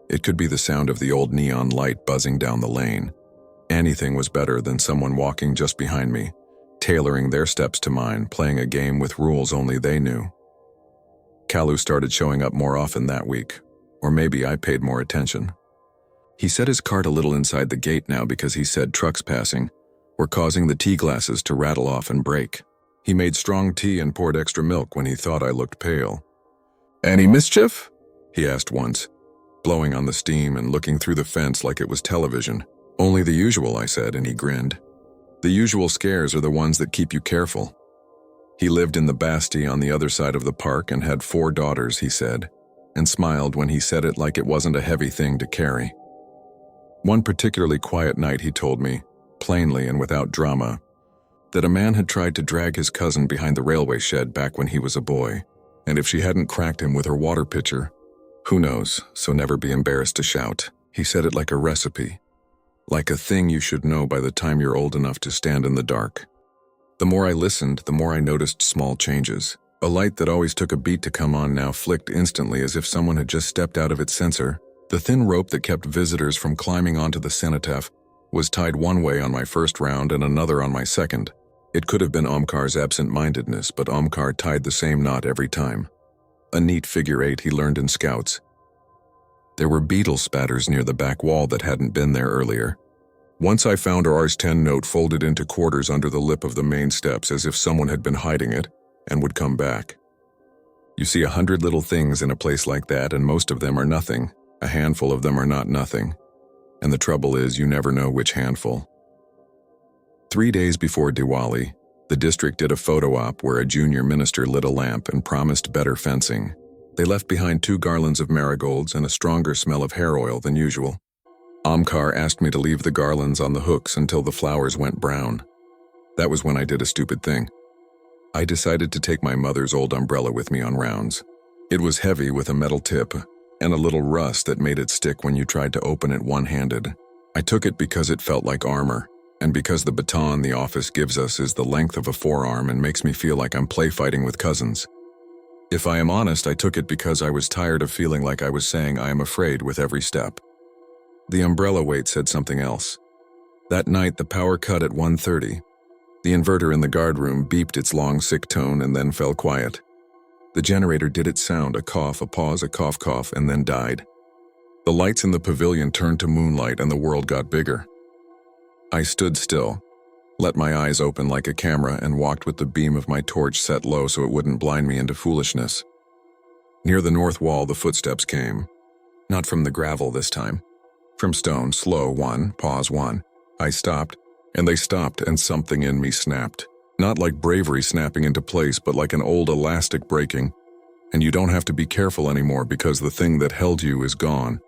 It could be the sound of the old neon light buzzing down the lane. Anything was better than someone walking just behind me, tailoring their steps to mine, playing a game with rules only they knew. Kalu started showing up more often that week, or maybe I paid more attention. He set his cart a little inside the gate now because he said trucks passing were causing the tea glasses to rattle off and break. He made strong tea and poured extra milk when he thought I looked pale. "Any mischief?" he asked once, blowing on the steam and looking through the fence like it was television. "Only the usual," I said, and he grinned. "The usual scares are the ones that keep you careful." He lived in the Basti on the other side of the park and had 4 daughters, he said, and smiled when he said it like it wasn't a heavy thing to carry. One particularly quiet night he told me, plainly and without drama, that a man had tried to drag his cousin behind the railway shed back when he was a boy, and if she hadn't cracked him with her water pitcher, who knows, so never be embarrassed to shout. He said it like a recipe, like a thing you should know by the time you're old enough to stand in the dark. The more I listened, the more I noticed small changes. A light that always took a beat to come on now flicked instantly as if someone had just stepped out of its sensor. The thin rope that kept visitors from climbing onto the cenotaph was tied one way on my first round and another on my second. It could have been Omkar's absent-mindedness, but Omkar tied the same knot every time. A neat figure eight he learned in Scouts. There were beetle spatters near the back wall that hadn't been there earlier. Once I found Rs 10 note folded into quarters under the lip of the main steps as if someone had been hiding it and would come back. You see 100 little things in a place like that, and most of them are nothing. A handful of them are not nothing. And the trouble is, you never know which handful. 3 days before Diwali, the district did a photo op where a junior minister lit a lamp and promised better fencing. They left behind 2 garlands of marigolds and a stronger smell of hair oil than usual. Omkar asked me to leave the garlands on the hooks until the flowers went brown. That was when I did a stupid thing. I decided to take my mother's old umbrella with me on rounds. It was heavy with a metal tip and a little rust that made it stick when you tried to open it one-handed. I took it because it felt like armor, and because the baton the office gives us is the length of a forearm and makes me feel like I'm play fighting with cousins. If I am honest, I took it because I was tired of feeling like I was saying I am afraid with every step. The umbrella weight said something else. That night, the power cut at 1:30. The inverter in the guard room beeped its long, sick tone and then fell quiet. The generator did its sound, a cough, a pause, a cough, cough, and then died. The lights in the pavilion turned to moonlight and the world got bigger. I stood still, let my eyes open like a camera, and walked with the beam of my torch set low so it wouldn't blind me into foolishness. Near the north wall, the footsteps came. Not from the gravel this time. From stone, slow, 1, pause, 1. I stopped, and they stopped, and something in me snapped. Not like bravery snapping into place, but like an old elastic breaking. And you don't have to be careful anymore because the thing that held you is gone.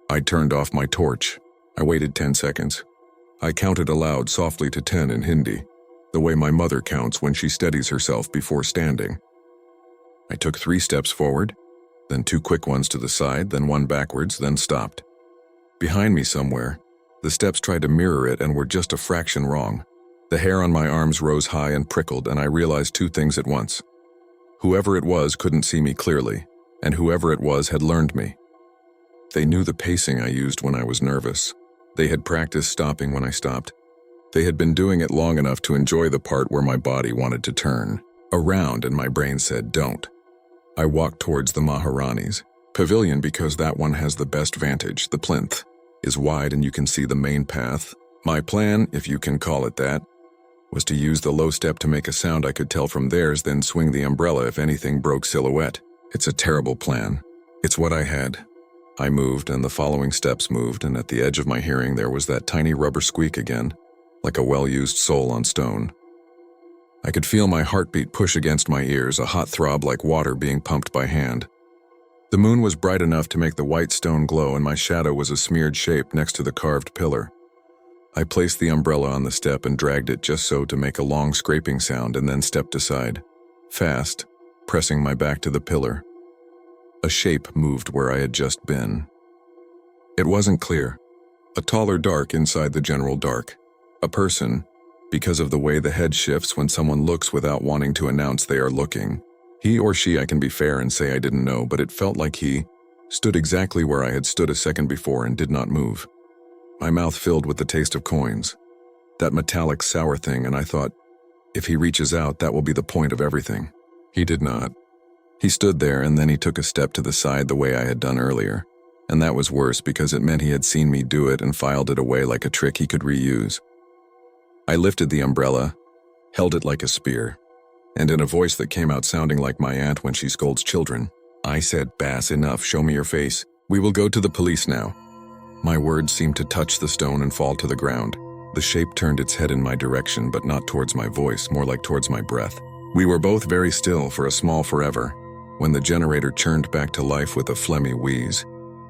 I turned off my torch. I waited 10 seconds. I counted aloud softly to 10 in Hindi, the way my mother counts when she steadies herself before standing. I took 3 steps forward, then 2 quick ones to the side, then 1 backwards, then stopped. Behind me somewhere, the steps tried to mirror it and were just a fraction wrong. The hair on my arms rose high and prickled, and I realized 2 things at once. Whoever it was couldn't see me clearly, and whoever it was had learned me. They knew the pacing I used when I was nervous. They had practiced stopping when I stopped. They had been doing it long enough to enjoy the part where my body wanted to turn around and my brain said, don't. I walked towards the Maharani's pavilion because that one has the best vantage. The plinth is wide and you can see the main path. My plan, if you can call it that, was to use the low step to make a sound I could tell from theirs, then swing the umbrella if anything broke silhouette. It's a terrible plan. It's what I had. I moved, and the following steps moved, and at the edge of my hearing there was that tiny rubber squeak again, like a well-used sole on stone. I could feel my heartbeat push against my ears, a hot throb like water being pumped by hand. The moon was bright enough to make the white stone glow, and my shadow was a smeared shape next to the carved pillar. I placed the umbrella on the step and dragged it just so to make a long scraping sound, and then stepped aside, fast, pressing my back to the pillar. A shape moved where I had just been. It wasn't clear. A taller dark inside the general dark. A person, because of the way the head shifts when someone looks without wanting to announce they are looking. He or she, I can be fair and say I didn't know, but it felt like he stood exactly where I had stood a second before and did not move. My mouth filled with the taste of coins. That metallic sour thing, and I thought, if he reaches out, that will be the point of everything. He did not. He stood there, and then he took a step to the side the way I had done earlier, and that was worse because it meant he had seen me do it and filed it away like a trick he could reuse. I lifted the umbrella, held it like a spear, and in a voice that came out sounding like my aunt when she scolds children, I said, "Bass, enough, show me your face. We will go to the police now." My words seemed to touch the stone and fall to the ground. The shape turned its head in my direction, but not towards my voice, more like towards my breath. We were both very still for a small forever, when the generator churned back to life with a phlegmy wheeze.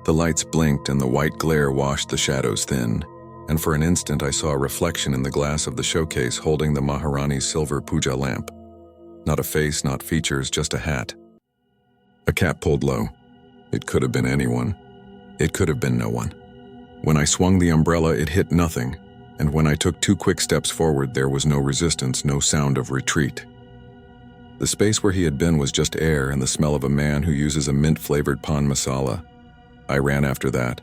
The lights blinked and the white glare washed the shadows thin, and for an instant I saw a reflection in the glass of the showcase holding the Maharani's silver puja lamp. Not a face, not features, just a hat. A cap pulled low. It could have been anyone. It could have been no one. When I swung the umbrella, it hit nothing, and when I took 2 quick steps forward, there was no resistance, no sound of retreat. The space where he had been was just air and the smell of a man who uses a mint-flavored pan masala. I ran after that,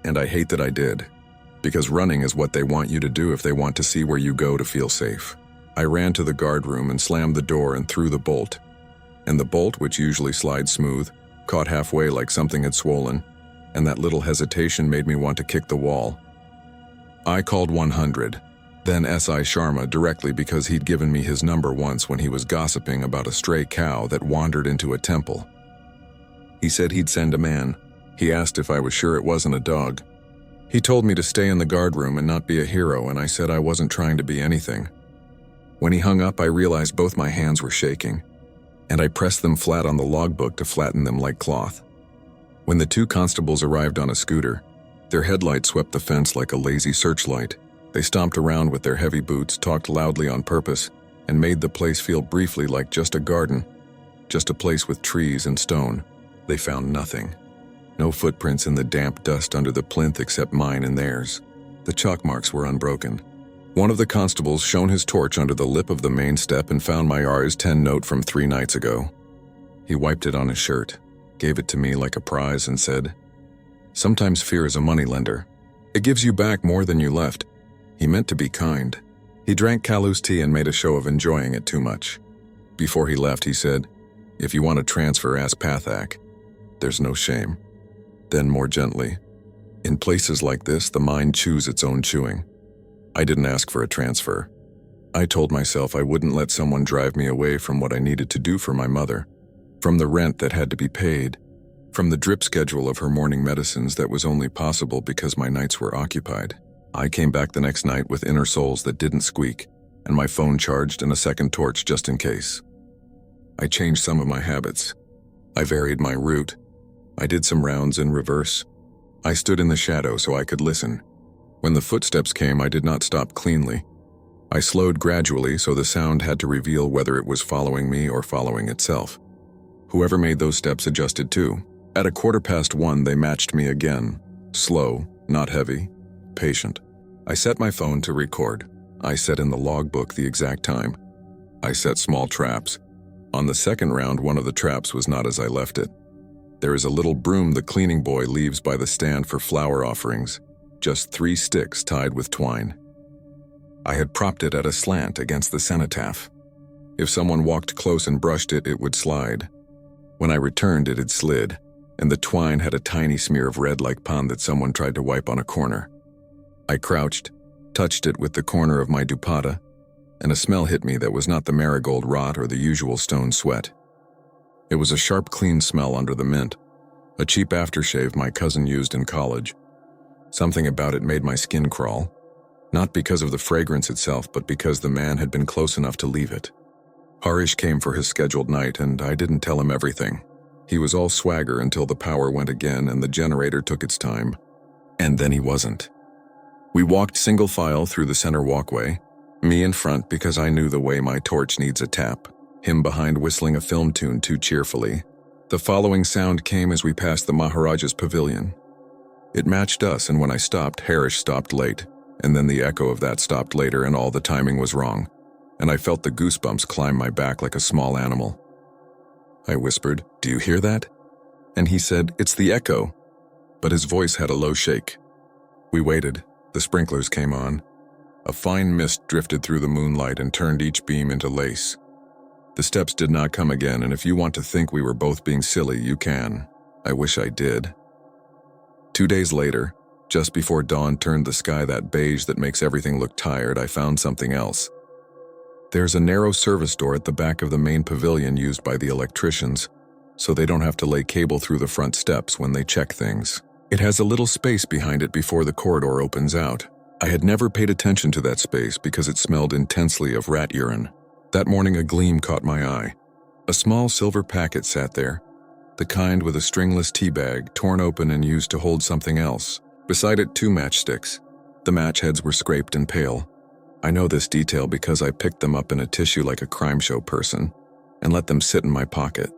and I hate that I did, because running is what they want you to do if they want to see where you go to feel safe. I ran to the guard room and slammed the door and threw the bolt. And the bolt, which usually slides smooth, caught halfway like something had swollen, and that little hesitation made me want to kick the wall. I called 100, then S.I. Sharma directly because he'd given me his number once when he was gossiping about a stray cow that wandered into a temple. He said he'd send a man. He asked if I was sure it wasn't a dog. He told me to stay in the guard room and not be a hero, and I said I wasn't trying to be anything. When he hung up, I realized both my hands were shaking, and I pressed them flat on the logbook to flatten them like cloth. When the two constables arrived on a scooter, their headlights swept the fence like a lazy searchlight. They stomped around with their heavy boots, talked loudly on purpose, and made the place feel briefly like just a garden, just a place with trees and stone. They found nothing. No footprints in the damp dust under the plinth except mine and theirs. The chalk marks were unbroken. One of the constables shone his torch under the lip of the main step and found my Rs 10 note from 3 nights ago. He wiped it on his shirt, gave it to me like a prize, and said, "Sometimes fear is a moneylender. It gives you back more than you left." He meant to be kind. He drank Kalu's tea and made a show of enjoying it too much. Before he left, he said, "If you want to transfer, ask Pathak. There's no shame." Then more gently, "In places like this, the mind chews its own chewing." I didn't ask for a transfer. I told myself I wouldn't let someone drive me away from what I needed to do for my mother, from the rent that had to be paid, from the drip schedule of her morning medicines that was only possible because my nights were occupied. I came back the next night with inner soles that didn't squeak, and my phone charged and a second torch just in case. I changed some of my habits. I varied my route. I did some rounds in reverse. I stood in the shadow so I could listen. When the footsteps came, I did not stop cleanly. I slowed gradually so the sound had to reveal whether it was following me or following itself. Whoever made those steps adjusted too. At 1:15, they matched me again. Slow, not heavy, patient. I set my phone to record. I set in the logbook the exact time. I set small traps. On the second round, one of the traps was not as I left it. There is a little broom the cleaning boy leaves by the stand for flower offerings, just 3 sticks tied with twine. I had propped it at a slant against the cenotaph. If someone walked close and brushed it, it would slide. When I returned, it had slid, and the twine had a tiny smear of red like pond that someone tried to wipe on a corner. I crouched, touched it with the corner of my dupatta, and a smell hit me that was not the marigold rot or the usual stone sweat. It was a sharp, clean smell under the mint, a cheap aftershave my cousin used in college. Something about it made my skin crawl, not because of the fragrance itself, but because the man had been close enough to leave it. Harish came for his scheduled night, and I didn't tell him everything. He was all swagger until the power went again and the generator took its time. And then he wasn't. We walked single file through the center walkway, me in front because I knew the way my torch needs a tap, him behind whistling a film tune too cheerfully. The following sound came as we passed the Maharaja's pavilion. It matched us, and when I stopped, Harish stopped late, and then the echo of that stopped later, and all the timing was wrong, and I felt the goosebumps climb my back like a small animal. I whispered, "Do you hear that?" And he said, "It's the echo," but his voice had a low shake. We waited. The sprinklers came on. A fine mist drifted through the moonlight and turned each beam into lace. The steps did not come again, and if you want to think we were both being silly, you can. I wish I did. 2 days later, just before dawn turned the sky that beige that makes everything look tired, I found something else. There's a narrow service door at the back of the main pavilion used by the electricians, so they don't have to lay cable through the front steps when they check things. It has a little space behind it before the corridor opens out. I had never paid attention to that space because it smelled intensely of rat urine. That morning a gleam caught my eye. A small silver packet sat there, the kind with a stringless tea bag torn open and used to hold something else. Beside it 2 matchsticks. The match heads were scraped and pale. I know this detail because I picked them up in a tissue like a crime show person and let them sit in my pocket,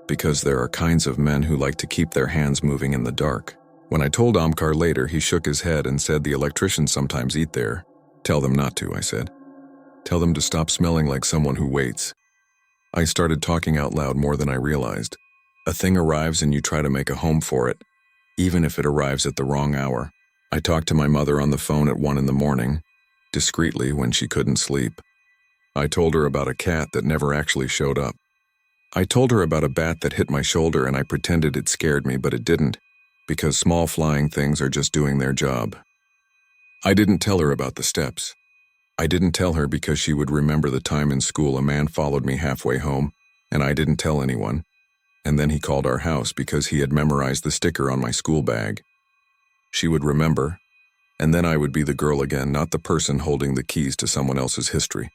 because there are kinds of men who like to keep their hands moving in the dark. When I told Amkar later, he shook his head and said the electricians sometimes eat there. "Tell them not to," I said. "Tell them to stop smelling like someone who waits." I started talking out loud more than I realized. A thing arrives and you try to make a home for it, even if it arrives at the wrong hour. I talked to my mother on the phone at 1 in the morning, discreetly when she couldn't sleep. I told her about a cat that never actually showed up. I told her about a bat that hit my shoulder and I pretended it scared me, but it didn't, because small flying things are just doing their job. I didn't tell her about the steps. I didn't tell her because she would remember the time in school a man followed me halfway home, and I didn't tell anyone, and then he called our house because he had memorized the sticker on my school bag. She would remember, and then I would be the girl again, not the person holding the keys to someone else's history.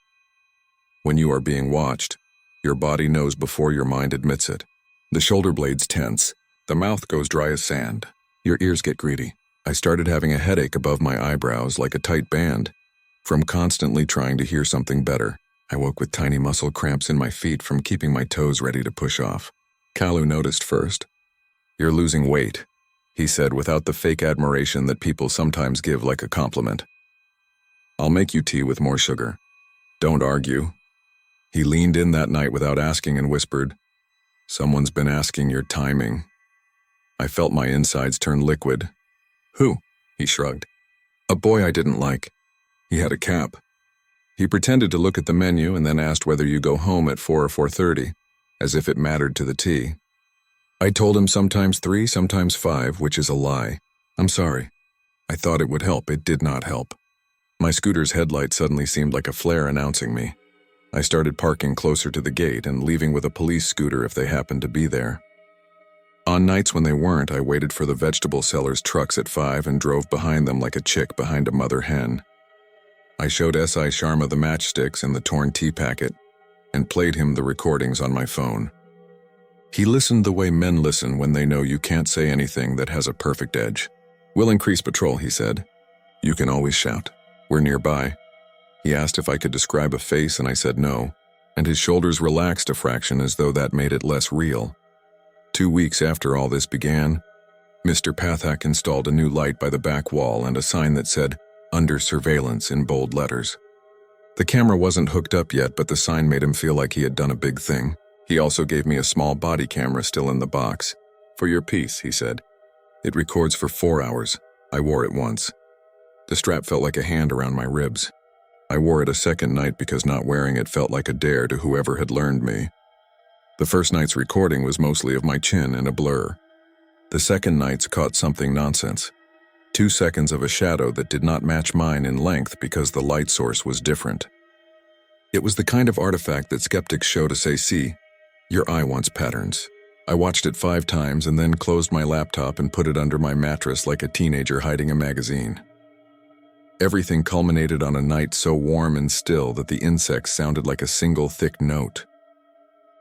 When you are being watched, your body knows before your mind admits it. The shoulder blades tense, the mouth goes dry as sand, your ears get greedy. I started having a headache above my eyebrows like a tight band, from constantly trying to hear something better. I woke with tiny muscle cramps in my feet from keeping my toes ready to push off. Kalu noticed first. "You're losing weight," he said without the fake admiration that people sometimes give like a compliment. "I'll make you tea with more sugar. Don't argue." He leaned in that night without asking and whispered, "Someone's been asking your timing." I felt my insides turn liquid. "Who?" he shrugged. "A boy I didn't like. He had a cap. He pretended to look at the menu and then asked whether you go home at 4 or 4:30, as if it mattered to the tea. I told him sometimes 3, sometimes 5, which is a lie. I'm sorry. I thought it would help. It did not help." My scooter's headlight suddenly seemed like a flare announcing me. I started parking closer to the gate and leaving with a police scooter if they happened to be there. On nights when they weren't, I waited for the vegetable seller's trucks at 5 and drove behind them like a chick behind a mother hen. I showed S.I. Sharma the matchsticks and the torn tea packet and played him the recordings on my phone. He listened the way men listen when they know you can't say anything that has a perfect edge. "We'll increase patrol," he said. "You can always shout. We're nearby." He asked if I could describe a face and I said no, and his shoulders relaxed a fraction as though that made it less real. 2 weeks after all this began, Mr. Pathak installed a new light by the back wall and a sign that said, "Under surveillance" in bold letters. The camera wasn't hooked up yet, but the sign made him feel like he had done a big thing. He also gave me a small body camera still in the box. "For your peace," he said. "It records for 4 hours. I wore it once." The strap felt like a hand around my ribs. I wore it a second night because not wearing it felt like a dare to whoever had learned me. The first night's recording was mostly of my chin in a blur. The second night's caught something nonsense. 2 seconds of a shadow that did not match mine in length because the light source was different. It was the kind of artifact that skeptics show to say, "See, your eye wants patterns." I watched it 5 times and then closed my laptop and put it under my mattress like a teenager hiding a magazine. Everything culminated on a night so warm and still that the insects sounded like a single thick note.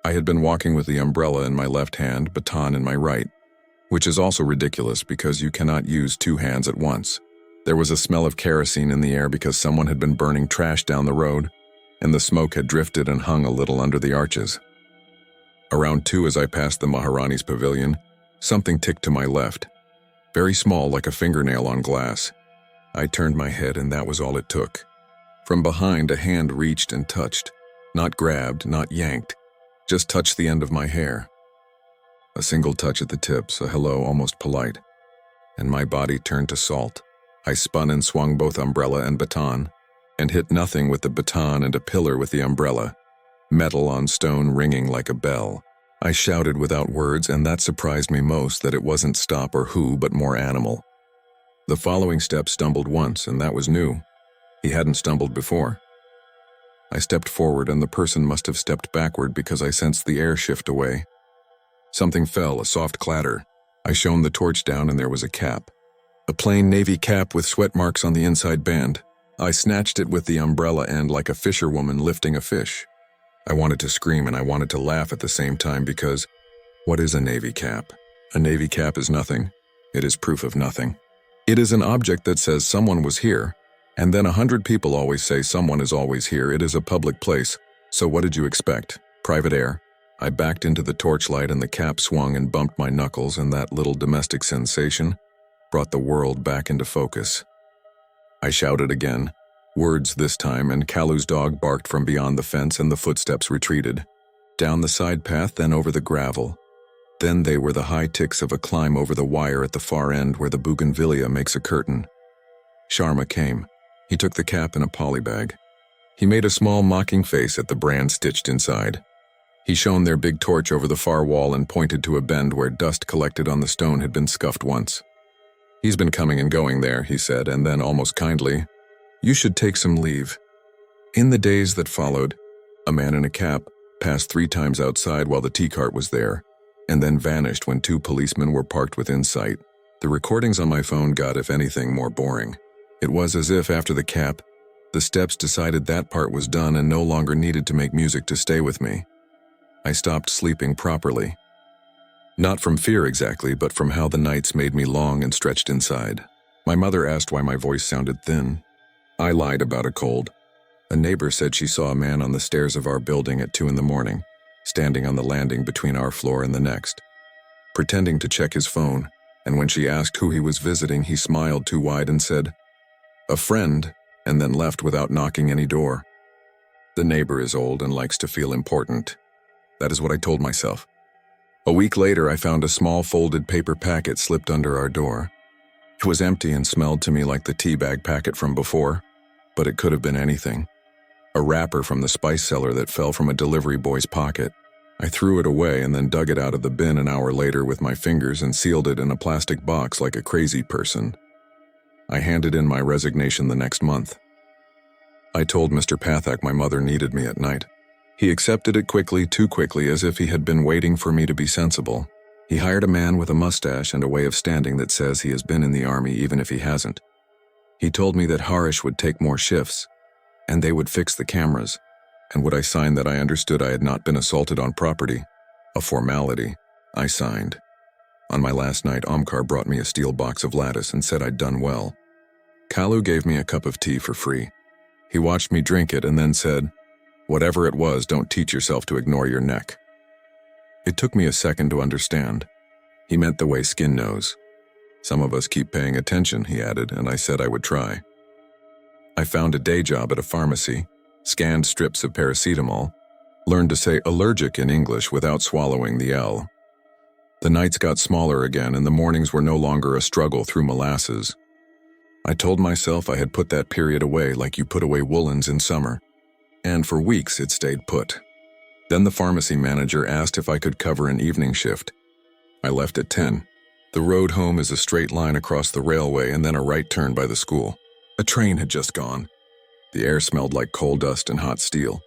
I had been walking with the umbrella in my left hand, baton in my right, which is also ridiculous because you cannot use 2 hands at once. There was a smell of kerosene in the air because someone had been burning trash down the road, and the smoke had drifted and hung a little under the arches. Around 2 as I passed the Maharani's pavilion, something ticked to my left, very small like a fingernail on glass. I turned my head and that was all it took. From behind, a hand reached and touched, not grabbed, not yanked, just touched the end of my hair. A single touch at the tips, a hello almost polite, and my body turned to salt. I spun and swung both umbrella and baton, and hit nothing with the baton and a pillar with the umbrella, metal on stone ringing like a bell. I shouted without words, and that surprised me most, that it wasn't stop or who, but more animal. The following step stumbled once, and that was new. He hadn't stumbled before. I stepped forward, and the person must have stepped backward because I sensed the air shift away. Something fell, a soft clatter. I shone the torch down, and there was a cap. A plain navy cap with sweat marks on the inside band. I snatched it with the umbrella end like a fisherwoman lifting a fish. I wanted to scream and I wanted to laugh at the same time because, what is a navy cap? A navy cap is nothing. It is proof of nothing. It is an object that says someone was here, and then 100 people always say someone is always here. It is a public place, so what did you expect? Private air? I backed into the torchlight and the cap swung and bumped my knuckles, and that little domestic sensation brought the world back into focus. I shouted again, words this time, and Kalu's dog barked from beyond the fence and the footsteps retreated. Down the side path, then over the gravel. Then they were the high ticks of a climb over the wire at the far end where the bougainvillea makes a curtain. Sharma came. He took the cap in a poly bag. He made a small mocking face at the brand stitched inside. He shone their big torch over the far wall and pointed to a bend where dust collected on the stone had been scuffed once. "He's been coming and going there," he said, and then almost kindly, "You should take some leave." In the days that followed, a man in a cap passed 3 times outside while the tea cart was there, and then vanished when 2 policemen were parked within sight. The recordings on my phone got, if anything, more boring. It was as if, after the cap, the steps decided that part was done and no longer needed to make music to stay with me. I stopped sleeping properly. Not from fear exactly, but from how the nights made me long and stretched inside. My mother asked why my voice sounded thin. I lied about a cold. A neighbor said she saw a man on the stairs of our building at 2 in the morning, standing on the landing between our floor and the next, pretending to check his phone, and when she asked who he was visiting, he smiled too wide and said, "A friend," and then left without knocking any door. The neighbor is old and likes to feel important. That is what I told myself. A week later, I found a small folded paper packet slipped under our door. It was empty and smelled to me like the tea bag packet from before, but it could have been anything. A wrapper from the spice cellar that fell from a delivery boy's pocket. I threw it away and then dug it out of the bin an hour later with my fingers and sealed it in a plastic box like a crazy person. I handed in my resignation the next month. I told Mr. Pathak my mother needed me at night. He accepted it quickly, too quickly, as if he had been waiting for me to be sensible. He hired a man with a mustache and a way of standing that says he has been in the army even if he hasn't. He told me that Harish would take more shifts, and they would fix the cameras, and would I sign that I understood I had not been assaulted on property? A formality. I signed. On my last night, Omkar brought me a steel box of lattice and said I'd done well. Kalu gave me a cup of tea for free. He watched me drink it and then said, "Whatever it was, don't teach yourself to ignore your neck." It took me a second to understand. He meant the way skin knows. "Some of us keep paying attention," he added, and I said I would try. I found a day job at a pharmacy, scanned strips of paracetamol, learned to say allergic in English without swallowing the L. The nights got smaller again and the mornings were no longer a struggle through molasses. I told myself I had put that period away like you put away woolens in summer, and for weeks it stayed put. Then the pharmacy manager asked if I could cover an evening shift. I left at 10. The road home is a straight line across the railway and then a right turn by the school. A train had just gone. The air smelled like coal dust and hot steel.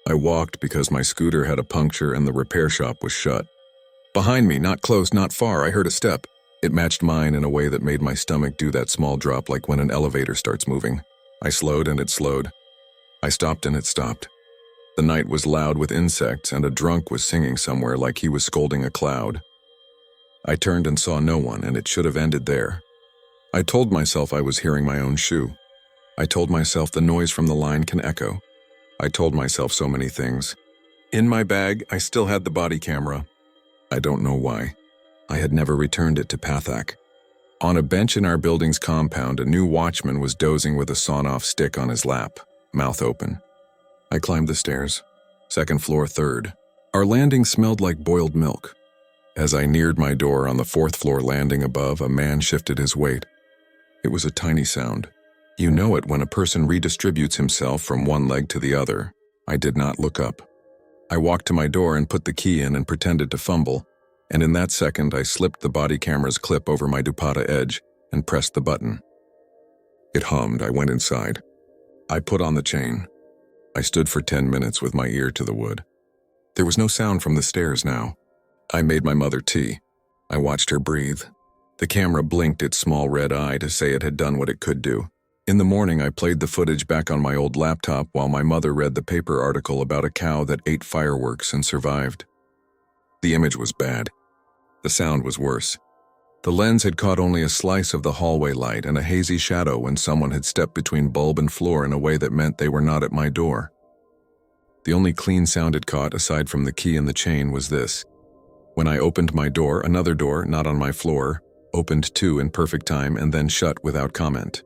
I walked because my scooter had a puncture and the repair shop was shut. Behind me, not close, not far, I heard a step. It matched mine in a way that made my stomach do that small drop like when an elevator starts moving. I slowed and it slowed. I stopped and it stopped. The night was loud with insects and a drunk was singing somewhere like he was scolding a cloud. I turned and saw no one, and it should have ended there. I told myself I was hearing my own shoe. I told myself the noise from the line can echo. I told myself so many things. In my bag, I still had the body camera. I don't know why. I had never returned it to Pathak. On a bench in our building's compound, a new watchman was dozing with a sawn-off stick on his lap, mouth open. I climbed the stairs. 2nd floor, 3rd. Our landing smelled like boiled milk. As I neared my door on the 4th floor landing above, a man shifted his weight. It was a tiny sound. You know it when a person redistributes himself from one leg to the other. I did not look up. I walked to my door and put the key in and pretended to fumble, and in that second I slipped the body camera's clip over my dupatta edge and pressed the button. It hummed. I went inside. I put on the chain. I stood for 10 minutes with my ear to the wood. There was no sound from the stairs now. I made my mother tea. I watched her breathe. The camera blinked its small red eye to say it had done what it could do. In the morning, I played the footage back on my old laptop while my mother read the paper article about a cow that ate fireworks and survived. The image was bad. The sound was worse. The lens had caught only a slice of the hallway light and a hazy shadow when someone had stepped between bulb and floor in a way that meant they were not at my door. The only clean sound it caught, aside from the key and the chain, was this. When I opened my door, another door, not on my floor, opened too in perfect time and then shut without comment.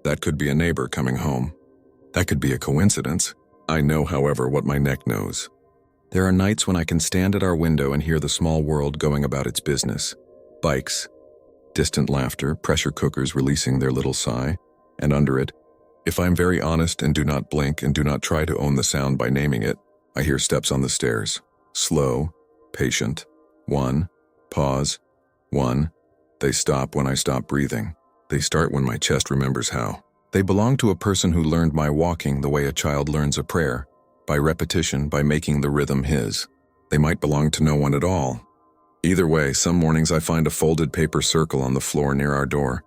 That could be a neighbor coming home. That could be a coincidence. I know, however, what my neck knows. There are nights when I can stand at our window and hear the small world going about its business. Bikes, distant laughter, pressure cookers releasing their little sigh, and under it, If I'm very honest and do not blink and do not try to own the sound by naming it, I hear steps on the stairs. Slow, patient. 1, pause. 1. They stop when I stop breathing. They start when my chest remembers how. They belong to a person who learned my walking the way a child learns a prayer, by repetition, by making the rhythm his. They might belong to no one at all. Either way, some mornings I find a folded paper circle on the floor near our door,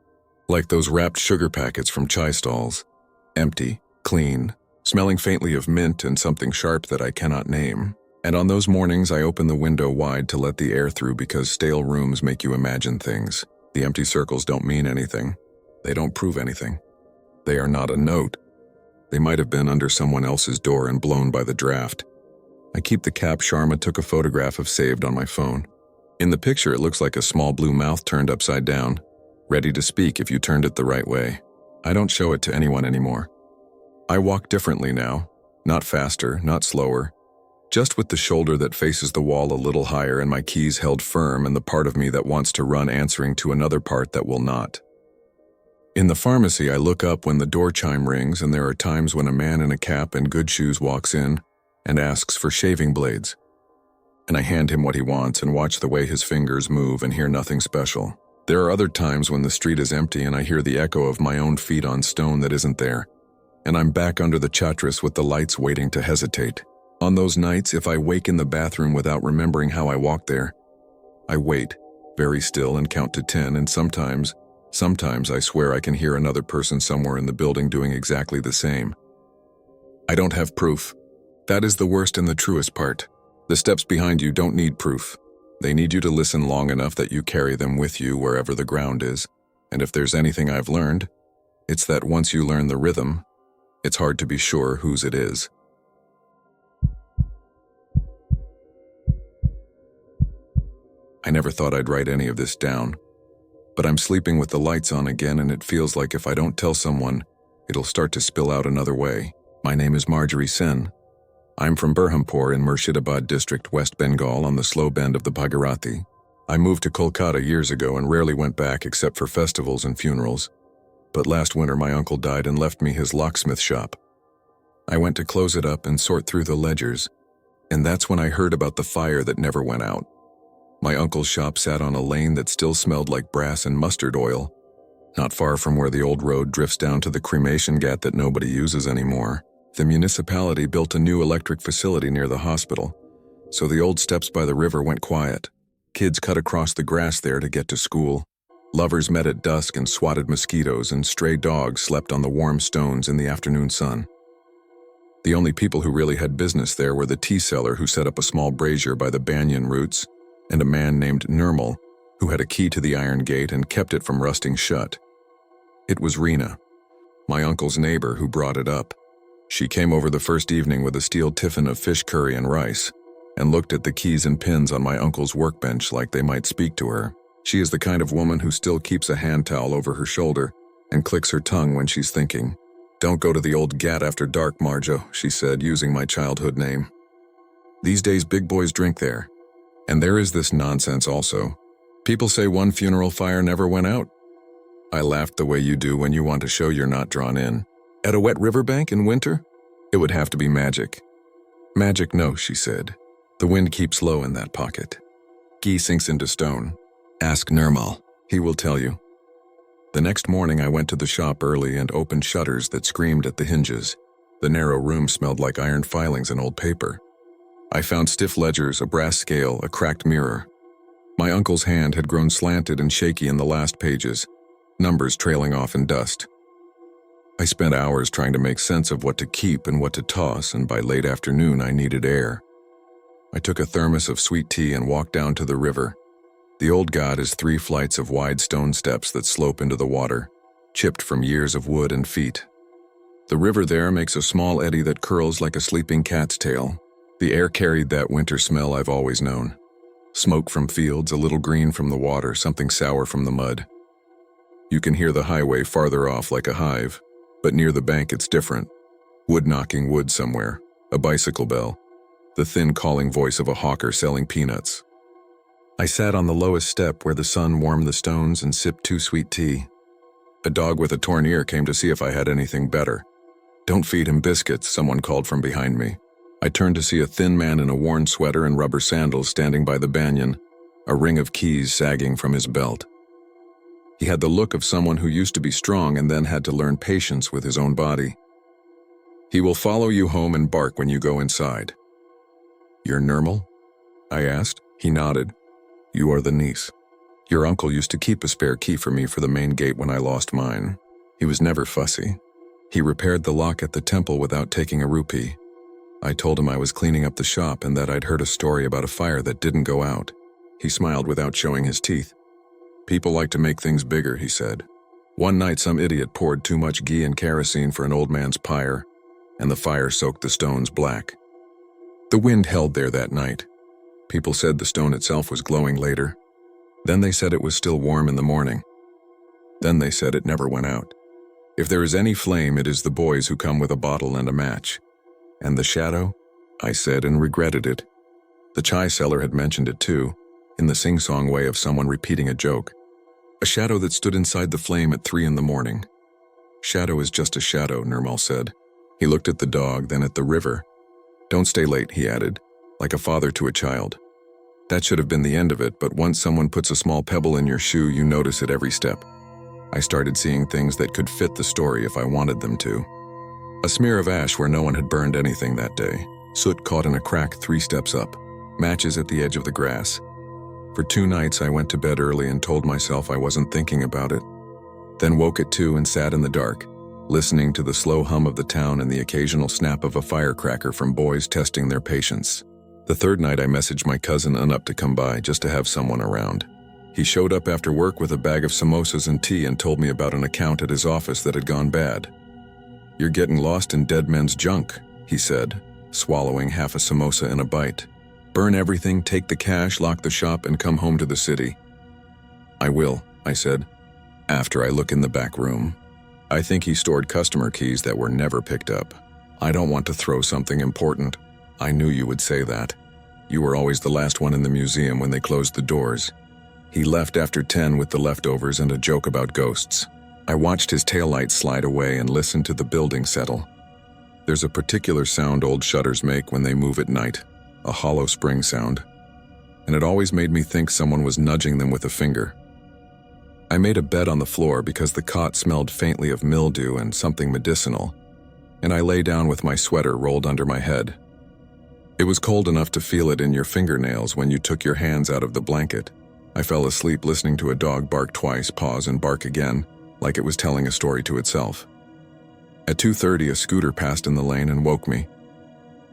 like those wrapped sugar packets from chai stalls. Empty, clean, smelling faintly of mint and something sharp that I cannot name. And on those mornings I open the window wide to let the air through because stale rooms make you imagine things. The empty circles don't mean anything. They don't prove anything. They are not a note. They might have been under someone else's door and blown by the draft. I keep the cap Sharma took a photograph of saved on my phone. In the picture it looks like a small blue mouth turned upside down, ready to speak if you turned it the right way. I don't show it to anyone anymore. I walk differently now, not faster, not slower, just with the shoulder that faces the wall a little higher and my keys held firm and the part of me that wants to run answering to another part that will not. In the pharmacy, I look up when the door chime rings, and there are times when a man in a cap and good shoes walks in and asks for shaving blades. And I hand him what he wants and watch the way his fingers move and hear nothing special. There are other times when the street is empty and I hear the echo of my own feet on stone that isn't there, and I'm back under the chatras with the lights waiting to hesitate. On those nights, if I wake in the bathroom without remembering how I walked there, I wait, very still, and count to 10, and sometimes I swear I can hear another person somewhere in the building doing exactly the same. I don't have proof. That is the worst and the truest part. The steps behind you don't need proof. They need you to listen long enough that you carry them with you wherever the ground is, and if there's anything I've learned, it's that once you learn the rhythm, it's hard to be sure whose it is. I never thought I'd write any of this down, but I'm sleeping with the lights on again, and it feels like if I don't tell someone, it'll start to spill out another way. My name is Marjorie Sen. I'm from Berhampur in Murshidabad district, West Bengal, on the slow bend of the Bhagirathi. I moved to Kolkata years ago and rarely went back except for festivals and funerals. But last winter my uncle died and left me his locksmith shop. I went to close it up and sort through the ledgers, and that's when I heard about the fire that never went out. My uncle's shop sat on a lane that still smelled like brass and mustard oil, not far from where the old road drifts down to the cremation ghat that nobody uses anymore. The municipality built a new electric facility near the hospital, so the old steps by the river went quiet. Kids cut across the grass there to get to school. Lovers met at dusk and swatted mosquitoes, and stray dogs slept on the warm stones in the afternoon sun. The only people who really had business there were the tea seller who set up a small brazier by the banyan roots, and a man named Nirmal, who had a key to the iron gate and kept it from rusting shut. It was Reena, my uncle's neighbor, who brought it up. She came over the first evening with a steel tiffin of fish curry and rice, and looked at the keys and pins on my uncle's workbench like they might speak to her. She is the kind of woman who still keeps a hand towel over her shoulder and clicks her tongue when she's thinking. "Don't go to the old ghat after dark, Marjo," she said, using my childhood name. "These days big boys drink there. And there is this nonsense also. People say one funeral fire never went out." I laughed the way you do when you want to show you're not drawn in. "At a wet riverbank in winter? It would have to be magic." "Magic, no," she said. "The wind keeps low in that pocket. Ghee sinks into stone. Ask Nirmal. He will tell you." The next morning I went to the shop early and opened shutters that screamed at the hinges. The narrow room smelled like iron filings and old paper. I found stiff ledgers, a brass scale, a cracked mirror. My uncle's hand had grown slanted and shaky in the last pages, numbers trailing off in dust. I spent hours trying to make sense of what to keep and what to toss, and by late afternoon I needed air. I took a thermos of sweet tea and walked down to the river. The old ghat is 3 flights of wide stone steps that slope into the water, chipped from years of wood and feet. The river there makes a small eddy that curls like a sleeping cat's tail. The air carried that winter smell I've always known. Smoke from fields, a little green from the water, something sour from the mud. You can hear the highway farther off like a hive, but near the bank it's different. Wood knocking wood somewhere, a bicycle bell, the thin calling voice of a hawker selling peanuts. I sat on the lowest step where the sun warmed the stones and sipped 2 sweet tea. A dog with a torn ear came to see if I had anything better. "Don't feed him biscuits," someone called from behind me. I turned to see a thin man in a worn sweater and rubber sandals standing by the banyan, a ring of keys sagging from his belt. He had the look of someone who used to be strong and then had to learn patience with his own body. "He will follow you home and bark when you go inside." "You're Nirmal?" I asked. He nodded. "You are the niece. Your uncle used to keep a spare key for me for the main gate when I lost mine. He was never fussy. He repaired the lock at the temple without taking a rupee. I told him I was cleaning up the shop and that I'd heard a story about a fire that didn't go out. He smiled without showing his teeth. "People like to make things bigger," he said. "One night some idiot poured too much ghee and kerosene for an old man's pyre, and the fire soaked the stones black. The wind held there that night. People said the stone itself was glowing later. Then they said it was still warm in the morning. Then they said it never went out. If there is any flame, it is the boys who come with a bottle and a match." "And the shadow?" I said, and regretted it. The chai seller had mentioned it too, in the sing-song way of someone repeating a joke. "A shadow that stood inside the flame at 3 in the morning. "Shadow is just a shadow," Nirmal said. He looked at the dog, then at the river. "Don't stay late," he added, like a father to a child. That should have been the end of it, but once someone puts a small pebble in your shoe, you notice it every step. I started seeing things that could fit the story if I wanted them to. A smear of ash where no one had burned anything that day. Soot caught in a crack 3 steps up. Matches at the edge of the grass. For 2 nights I went to bed early and told myself I wasn't thinking about it. Then woke at 2 and sat in the dark, listening to the slow hum of the town and the occasional snap of a firecracker from boys testing their patience. The 3rd night I messaged my cousin Anup to come by just to have someone around. He showed up after work with a bag of samosas and tea and told me about an account at his office that had gone bad. "You're getting lost in dead men's junk," he said, swallowing half a samosa in a bite. "Burn everything, take the cash, lock the shop, and come home to the city." "I will," I said, "after I look in the back room. I think he stored customer keys that were never picked up. I don't want to throw something important." "I knew you would say that. You were always the last one in the museum when they closed the doors." He left after 10 with the leftovers and a joke about ghosts. I watched his taillight slide away and listened to the building settle. There's a particular sound old shutters make when they move at night, a hollow spring sound. And it always made me think someone was nudging them with a finger. I made a bed on the floor because the cot smelled faintly of mildew and something medicinal, and I lay down with my sweater rolled under my head. It was cold enough to feel it in your fingernails when you took your hands out of the blanket. I fell asleep listening to a dog bark twice, pause, and bark again, like it was telling a story to itself. At 2:30, a scooter passed in the lane and woke me.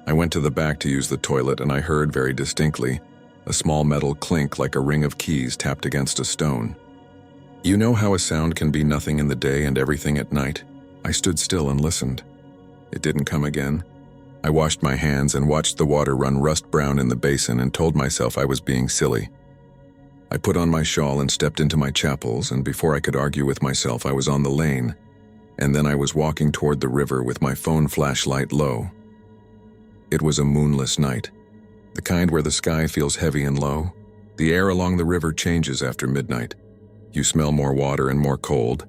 I went to the back to use the toilet, and I heard very distinctly a small metal clink like a ring of keys tapped against a stone. You know how a sound can be nothing in the day and everything at night? I stood still and listened. It didn't come again. I washed my hands and watched the water run rust-brown in the basin and told myself I was being silly. I put on my shawl and stepped into my chapels, and before I could argue with myself, I was on the lane, and then I was walking toward the river with my phone flashlight low. It was a moonless night, the kind where the sky feels heavy and low. The air along the river changes after midnight. You smell more water and more cold,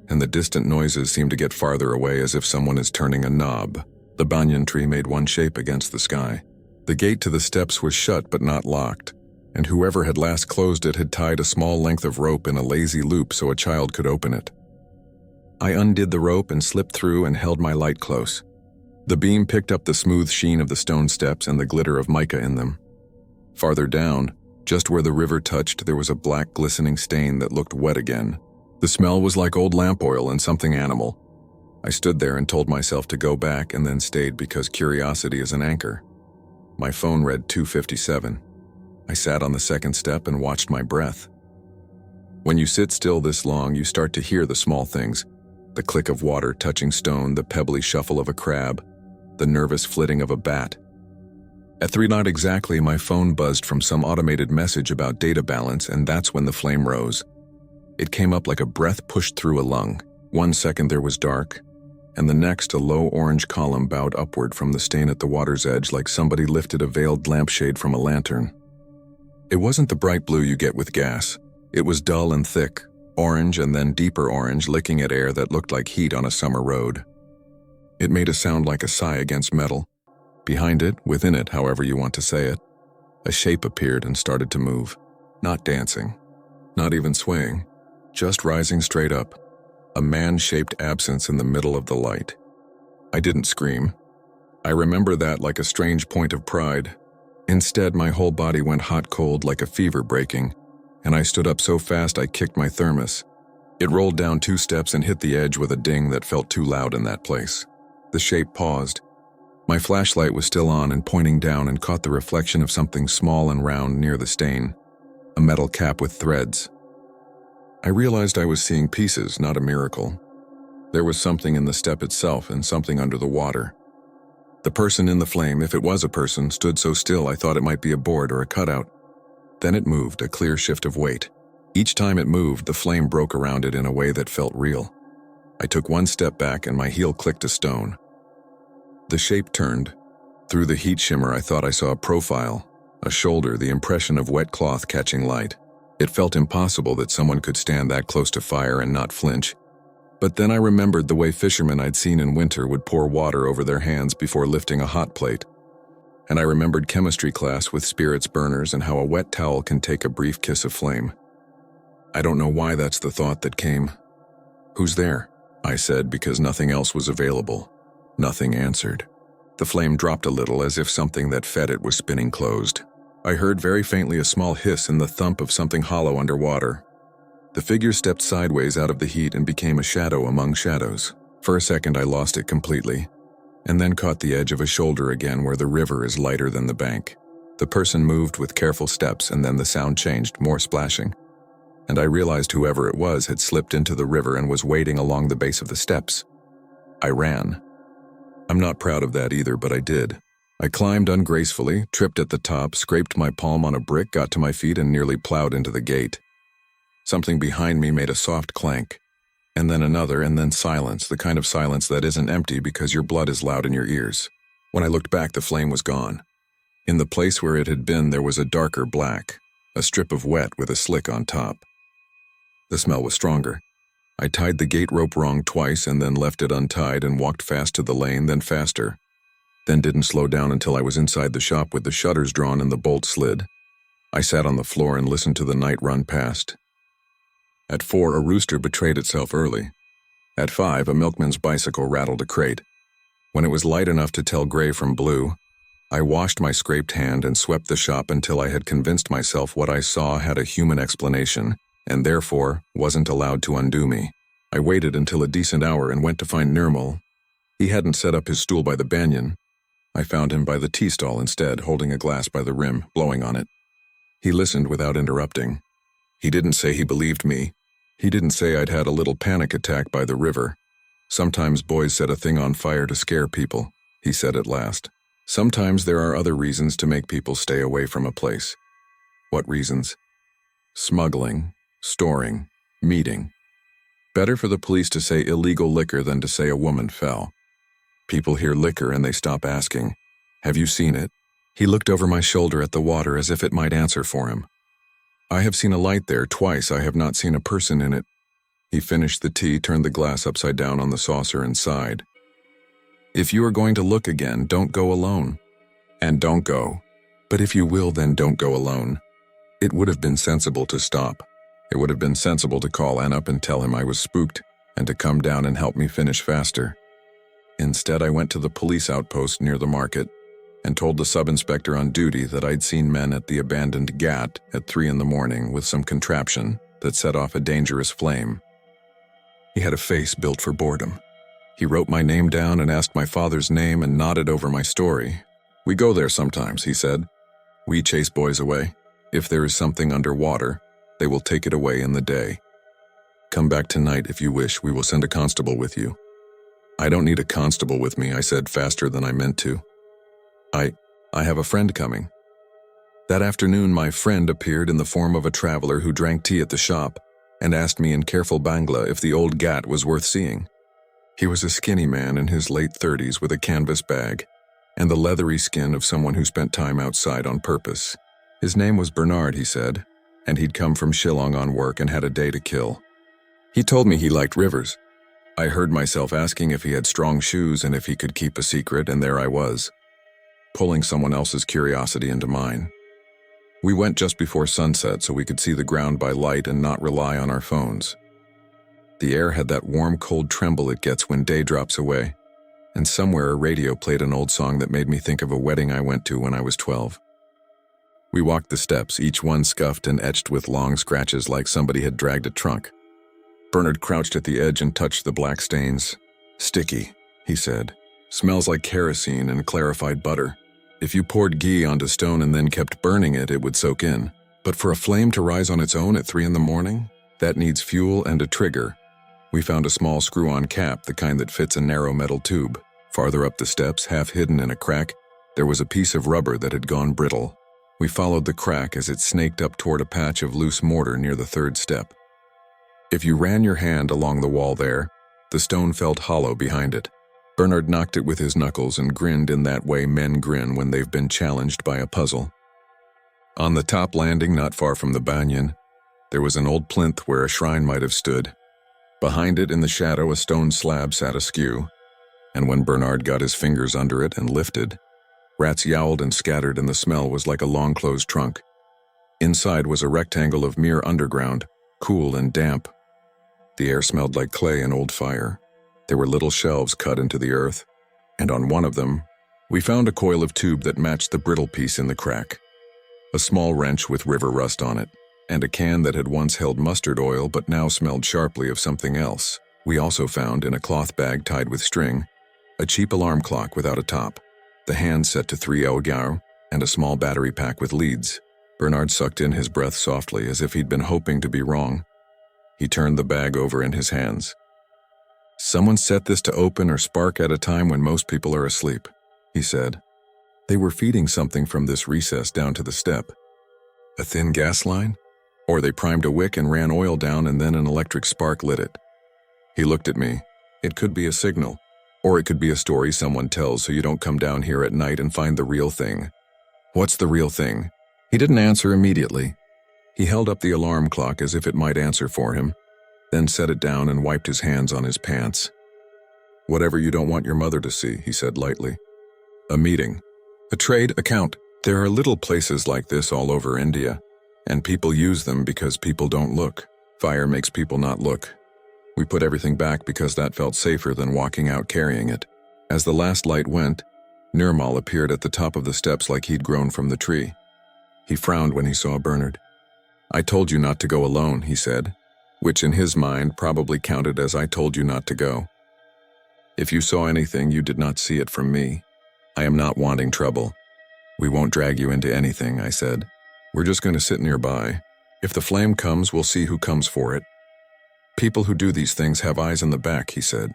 and the distant noises seem to get farther away as if someone is turning a knob. The banyan tree made one shape against the sky. The gate to the steps was shut but not locked, and whoever had last closed it had tied a small length of rope in a lazy loop so a child could open it. I undid the rope and slipped through and held my light close. The beam picked up the smooth sheen of the stone steps and the glitter of mica in them. Farther down, just where the river touched, there was a black glistening stain that looked wet again. The smell was like old lamp oil and something animal. I stood there and told myself to go back and then stayed because curiosity is an anchor. My phone read 2:57. I sat on the second step and watched my breath. When you sit still this long, you start to hear the small things. The click of water touching stone, the pebbly shuffle of a crab, the nervous flitting of a bat. At 3 not exactly, my phone buzzed from some automated message about data balance, and that's when the flame rose. It came up like a breath pushed through a lung. 1 second there was dark, and the next a low orange column bowed upward from the stain at the water's edge like somebody lifted a veiled lampshade from a lantern. It wasn't the bright blue you get with gas. It was dull and thick, orange and then deeper orange, licking at air that looked like heat on a summer road. It made a sound like a sigh against metal. Behind it, within it, however you want to say it, a shape appeared and started to move. Not dancing, not even swaying, just rising straight up. A man-shaped absence in the middle of the light. I didn't scream. I remember that like a strange point of pride. Instead, my whole body went hot-cold like a fever breaking, and I stood up so fast I kicked my thermos. It rolled down 2 steps and hit the edge with a ding that felt too loud in that place. The shape paused. My flashlight was still on and pointing down and caught the reflection of something small and round near the stain. A metal cap with threads. I realized I was seeing pieces, not a miracle. There was something in the step itself and something under the water. The person in the flame, if it was a person, stood so still I thought it might be a board or a cutout. Then it moved, a clear shift of weight. Each time it moved, the flame broke around it in a way that felt real. I took 1 step back and my heel clicked a stone. The shape turned. Through the heat shimmer I thought I saw a profile, a shoulder, the impression of wet cloth catching light. It felt impossible that someone could stand that close to fire and not flinch. But then I remembered the way fishermen I'd seen in winter would pour water over their hands before lifting a hot plate. And I remembered chemistry class with spirits burners and how a wet towel can take a brief kiss of flame. I don't know why that's the thought that came. "Who's there?" I said, because nothing else was available. Nothing answered. The flame dropped a little as if something that fed it was spinning closed. I heard very faintly a small hiss and the thump of something hollow underwater. The figure stepped sideways out of the heat and became a shadow among shadows. For a second I lost it completely, and then caught the edge of a shoulder again where the river is lighter than the bank. The person moved with careful steps and then the sound changed, more splashing. And I realized whoever it was had slipped into the river and was wading along the base of the steps. I ran. I'm not proud of that either, but I did. I climbed ungracefully, tripped at the top, scraped my palm on a brick, got to my feet and nearly plowed into the gate. Something behind me made a soft clank, and then another, and then silence, the kind of silence that isn't empty because your blood is loud in your ears. When I looked back, the flame was gone. In the place where it had been, there was a darker black, a strip of wet with a slick on top. The smell was stronger. I tied the gate rope wrong twice and then left it untied and walked fast to the lane, then faster. Then didn't slow down until I was inside the shop with the shutters drawn and the bolt slid. I sat on the floor and listened to the night run past. At 4, a rooster betrayed itself early. At 5, a milkman's bicycle rattled a crate. When it was light enough to tell gray from blue, I washed my scraped hand and swept the shop until I had convinced myself what I saw had a human explanation, and therefore wasn't allowed to undo me. I waited until a decent hour and went to find Nirmal. He hadn't set up his stool by the banyan. I found him by the tea stall instead, holding a glass by the rim, blowing on it. He listened without interrupting. He didn't say he believed me. He didn't say I'd had a little panic attack by the river. Sometimes boys set a thing on fire to scare people, he said at last. Sometimes there are other reasons to make people stay away from a place. What reasons? Smuggling, storing, meeting. Better for the police to say illegal liquor than to say a woman fell. People hear liquor and they stop asking, "Have you seen it?" He looked over my shoulder at the water as if it might answer for him. "I have seen a light there twice. I have not seen a person in it." He finished the tea, turned the glass upside down on the saucer and sighed. "If you are going to look again, don't go alone. And don't go. But if you will, then don't go alone." It would have been sensible to stop. It would have been sensible to call Ann up and tell him I was spooked and to come down and help me finish faster. Instead, I went to the police outpost near the market and told the sub-inspector on duty that I'd seen men at the abandoned GAT at 3 in the morning with some contraption that set off a dangerous flame. He had a face built for boredom. He wrote my name down and asked my father's name and nodded over my story. "We go there sometimes," he said. "We chase boys away. If there is something underwater, they will take it away in the day. Come back tonight if you wish. We will send a constable with you." "I don't need a constable with me," I said faster than I meant to. I have a friend coming." That afternoon, my friend appeared in the form of a traveler who drank tea at the shop and asked me in careful Bangla if the old GAT was worth seeing. He was a skinny man in his late 30s with a canvas bag and the leathery skin of someone who spent time outside on purpose. His name was Bernard, he said, and he'd come from Shillong on work and had a day to kill. He told me he liked rivers. I heard myself asking if he had strong shoes and if he could keep a secret, and there I was, pulling someone else's curiosity into mine. We went just before sunset so we could see the ground by light and not rely on our phones. The air had that warm, cold tremble it gets when day drops away, and somewhere a radio played an old song that made me think of a wedding I went to when I was 12. We walked the steps, each one scuffed and etched with long scratches like somebody had dragged a trunk. Bernard crouched at the edge and touched the black stains. "Sticky," he said. "Smells like kerosene and clarified butter. If you poured ghee onto stone and then kept burning it, it would soak in. But for a flame to rise on its own at 3 a.m, that needs fuel and a trigger." We found a small screw-on cap, the kind that fits a narrow metal tube. Farther up the steps, half hidden in a crack, there was a piece of rubber that had gone brittle. We followed the crack as it snaked up toward a patch of loose mortar near the 3rd step. If you ran your hand along the wall there, the stone felt hollow behind it. Bernard knocked it with his knuckles and grinned in that way men grin when they've been challenged by a puzzle. On the top landing, not far from the banyan, there was an old plinth where a shrine might have stood. Behind it, in the shadow, a stone slab sat askew, and when Bernard got his fingers under it and lifted, rats yowled and scattered and the smell was like a long-closed trunk. Inside was a rectangle of mere underground, cool and damp. The air smelled like clay and old fire. There were little shelves cut into the earth, and on one of them, we found a coil of tube that matched the brittle piece in the crack, a small wrench with river rust on it, and a can that had once held mustard oil but now smelled sharply of something else. We also found, in a cloth bag tied with string, a cheap alarm clock without a top, the hand set to 3 Elgao, and a small battery pack with leads. Bernard sucked in his breath softly as if he'd been hoping to be wrong. He turned the bag over in his hands. "Someone set this to open or spark at a time when most people are asleep," he said. "They were feeding something from this recess down to the step. A thin gas line? Or they primed a wick and ran oil down and then an electric spark lit it." He looked at me. "It could be a signal, or it could be a story someone tells so you don't come down here at night and find the real thing." "What's the real thing?" He didn't answer immediately. He held up the alarm clock as if it might answer for him, then set it down and wiped his hands on his pants. "Whatever you don't want your mother to see," he said lightly. "A meeting. A trade account. There are little places like this all over India, and people use them because people don't look. Fire makes people not look. We put everything back because that felt safer than walking out carrying it." As the last light went, Nirmal appeared at the top of the steps like he'd grown from the tree. He frowned when he saw Bernard. "I told you not to go alone," he said, which in his mind probably counted as "I told you not to go. If you saw anything, you did not see it from me. I am not wanting trouble. We won't drag you into anything," I said. "We're just going to sit nearby. If the flame comes, we'll see who comes for it. People who do these things have eyes in the back," he said.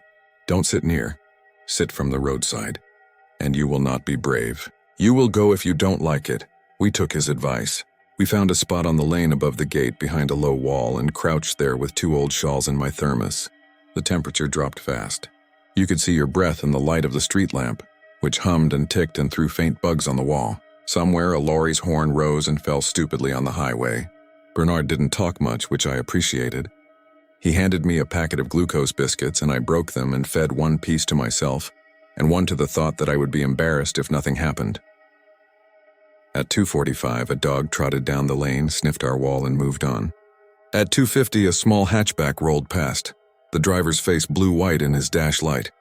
"Don't sit near. Sit from the roadside. And you will not be brave. You will go if you don't like it." We took his advice. We found a spot on the lane above the gate behind a low wall and crouched there with 2 old shawls in my thermos. The temperature dropped fast. You could see your breath in the light of the street lamp, which hummed and ticked and threw faint bugs on the wall. Somewhere a lorry's horn rose and fell stupidly on the highway. Bernard didn't talk much, which I appreciated. He handed me a packet of glucose biscuits and I broke them and fed 1 piece to myself and 1 to the thought that I would be embarrassed if nothing happened. At 2:45, a dog trotted down the lane, sniffed our wall, and moved on. At 2:50, a small hatchback rolled past. The driver's face blew white in his dash light.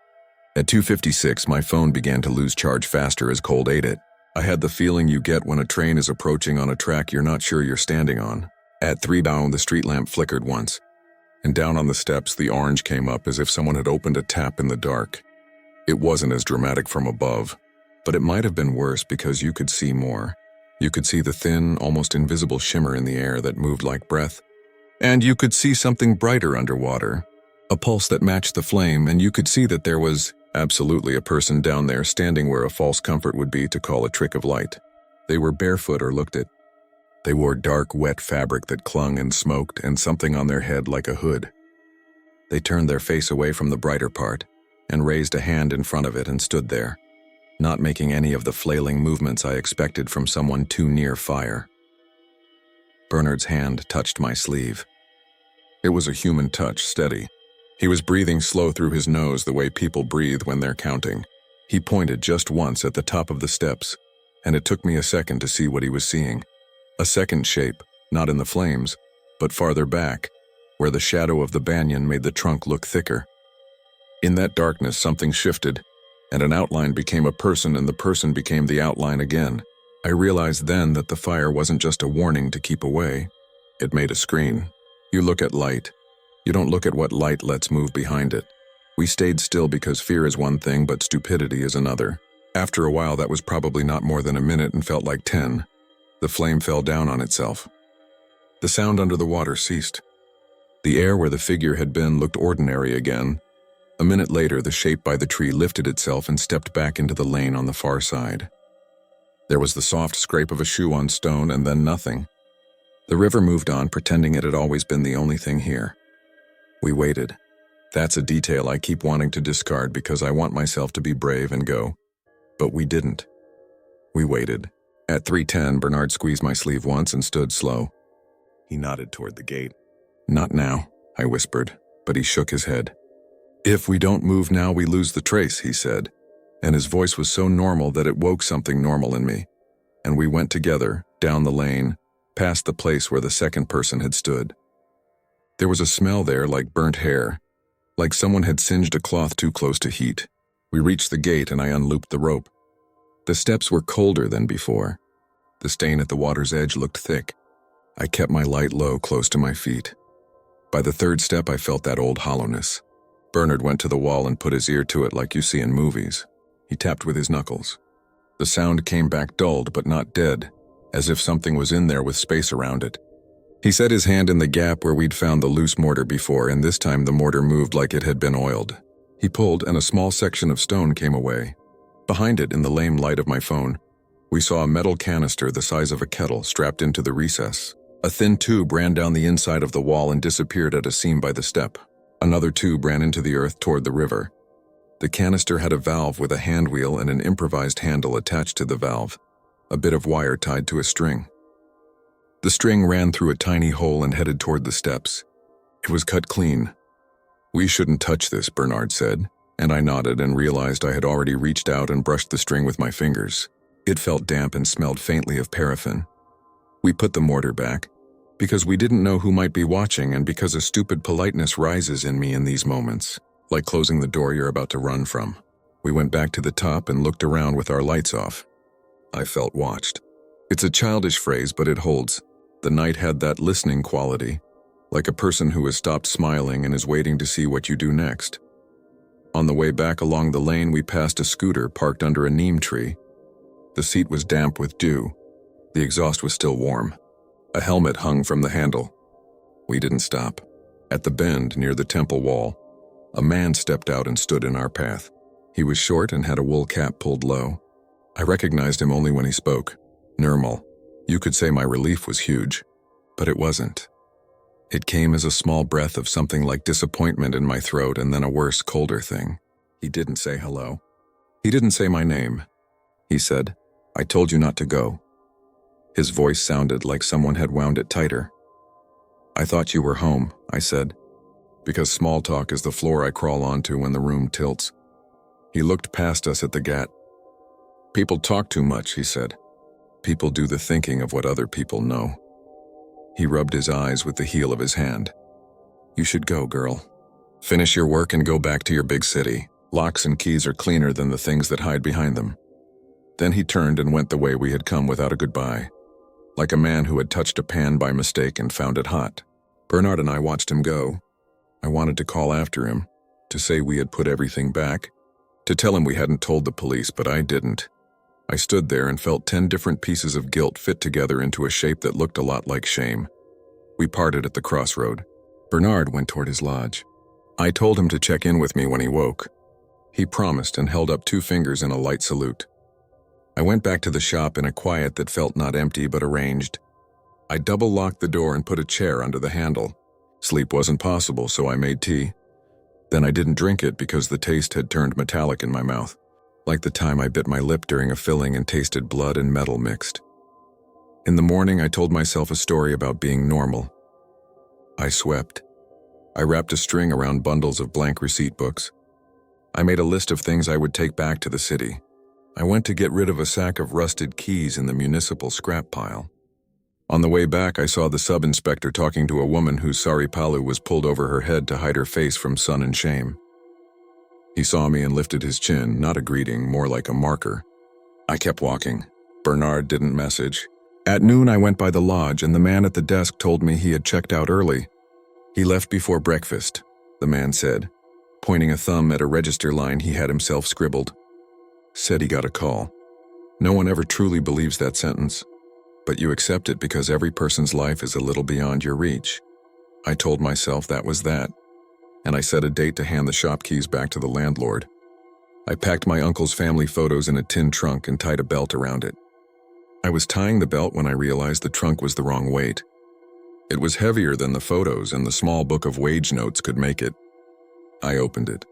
At 2:56, my phone began to lose charge faster as cold ate it. I had the feeling you get when a train is approaching on a track you're not sure you're standing on. At 3 down, the street lamp flickered once, and down on the steps, the orange came up as if someone had opened a tap in the dark. It wasn't as dramatic from above, but it might have been worse because you could see more. You could see the thin, almost invisible shimmer in the air that moved like breath. And you could see something brighter underwater, a pulse that matched the flame, and you could see that there was absolutely a person down there standing where a false comfort would be to call a trick of light. They were barefoot or looked it. They wore dark, wet fabric that clung and smoked and something on their head like a hood. They turned their face away from the brighter part and raised a hand in front of it and stood there, not making any of the flailing movements I expected from someone too near fire. Bernard's hand touched my sleeve. It was a human touch, steady. He was breathing slow through his nose the way people breathe when they're counting. He pointed just once at the top of the steps, and it took me a second to see what he was seeing. A second shape, not in the flames, but farther back, where the shadow of the banyan made the trunk look thicker. In that darkness, something shifted, and an outline became a person, and the person became the outline again. I realized then that the fire wasn't just a warning to keep away. It made a screen. You look at light. You don't look at what light lets move behind it. We stayed still because fear is one thing, but stupidity is another. After a while, that was probably not more than a minute and felt like 10. The flame fell down on itself. The sound under the water ceased. The air where the figure had been looked ordinary again. A minute later, the shape by the tree lifted itself and stepped back into the lane on the far side. There was the soft scrape of a shoe on stone, and then nothing. The river moved on, pretending it had always been the only thing here. We waited. That's a detail I keep wanting to discard because I want myself to be brave and go. But we didn't. We waited. At 3:10, Bernard squeezed my sleeve once and stood slow. He nodded toward the gate. "Not now," I whispered, but he shook his head. "If we don't move now, we lose the trace," he said, and his voice was so normal that it woke something normal in me. And we went together, down the lane, past the place where the second person had stood. There was a smell there like burnt hair, like someone had singed a cloth too close to heat. We reached the gate and I unlooped the rope. The steps were colder than before. The stain at the water's edge looked thick. I kept my light low, close to my feet. By the third step, I felt that old hollowness. Bernard went to the wall and put his ear to it like you see in movies. He tapped with his knuckles. The sound came back dulled but not dead, as if something was in there with space around it. He set his hand in the gap where we'd found the loose mortar before, and this time the mortar moved like it had been oiled. He pulled, and a small section of stone came away. Behind it, in the lame light of my phone, we saw a metal canister the size of a kettle strapped into the recess. A thin tube ran down the inside of the wall and disappeared at a seam by the step. Another tube ran into the earth toward the river. The canister had a valve with a hand wheel and an improvised handle attached to the valve, a bit of wire tied to a string. The string ran through a tiny hole and headed toward the steps. It was cut clean. "We shouldn't touch this," Bernard said, and I nodded and realized I had already reached out and brushed the string with my fingers. It felt damp and smelled faintly of paraffin. We put the mortar back, because we didn't know who might be watching and because a stupid politeness rises in me in these moments, like closing the door you're about to run from. We went back to the top and looked around with our lights off. I felt watched. It's a childish phrase, but it holds. The night had that listening quality, like a person who has stopped smiling and is waiting to see what you do next. On the way back along the lane, we passed a scooter parked under a neem tree. The seat was damp with dew. The exhaust was still warm. A helmet hung from the handle. We didn't stop. At the bend near the temple wall, a man stepped out and stood in our path. He was short and had a wool cap pulled low. I recognized him only when he spoke. Nirmal. You could say my relief was huge, but it wasn't. It came as a small breath of something like disappointment in my throat and then a worse, colder thing. He didn't say hello. He didn't say my name. He said, "I told you not to go." His voice sounded like someone had wound it tighter. "I thought you were home," I said, because small talk is the floor I crawl onto when the room tilts. He looked past us at the gat. "People talk too much," he said. "People do the thinking of what other people know." He rubbed his eyes with the heel of his hand. "You should go, girl. Finish your work and go back to your big city. Locks and keys are cleaner than the things that hide behind them." Then he turned and went the way we had come without a goodbye, like a man who had touched a pan by mistake and found it hot. Bernard and I watched him go. I wanted to call after him, to say we had put everything back, to tell him we hadn't told the police, but I didn't. I stood there and felt 10 different pieces of guilt fit together into a shape that looked a lot like shame. We parted at the crossroad. Bernard went toward his lodge. I told him to check in with me when he woke. He promised and held up 2 fingers in a light salute. I went back to the shop in a quiet that felt not empty but arranged. I double-locked the door and put a chair under the handle. Sleep wasn't possible, so I made tea. Then I didn't drink it because the taste had turned metallic in my mouth, like the time I bit my lip during a filling and tasted blood and metal mixed. In the morning, I told myself a story about being normal. I swept. I wrapped a string around bundles of blank receipt books. I made a list of things I would take back to the city. I went to get rid of a sack of rusted keys in the municipal scrap pile. On the way back, I saw the sub-inspector talking to a woman whose sari palu was pulled over her head to hide her face from sun and shame. He saw me and lifted his chin, not a greeting, more like a marker. I kept walking. Bernard didn't message. At noon, I went by the lodge, and the man at the desk told me he had checked out early. He left before breakfast, the man said, pointing a thumb at a register line he had himself scribbled. Said he got a call. No one ever truly believes that sentence, but you accept it because every person's life is a little beyond your reach. I told myself that was that, and I set a date to hand the shop keys back to the landlord. I packed my uncle's family photos in a tin trunk and tied a belt around it. I was tying the belt when I realized the trunk was the wrong weight. It was heavier than the photos, and the small book of wage notes could make it. I opened it.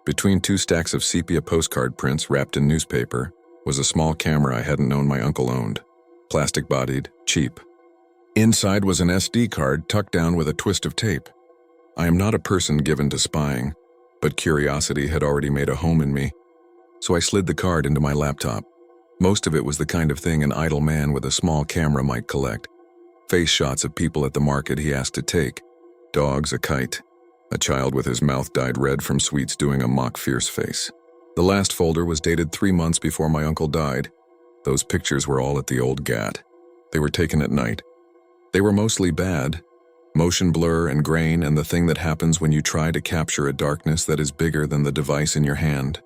Between 2 stacks of sepia postcard prints wrapped in newspaper was a small camera I hadn't known my uncle owned. Plastic-bodied, cheap. Inside was an SD card tucked down with a twist of tape. I am not a person given to spying, but curiosity had already made a home in me, so I slid the card into my laptop. Most of it was the kind of thing an idle man with a small camera might collect. Face shots of people at the market he asked to take. Dogs, a kite. A child with his mouth dyed red from sweets doing a mock fierce face. The last folder was dated 3 months before my uncle died. Those pictures were all at the old GAT. They were taken at night. They were mostly bad. Motion blur and grain and the thing that happens when you try to capture a darkness that is bigger than the device in your hand.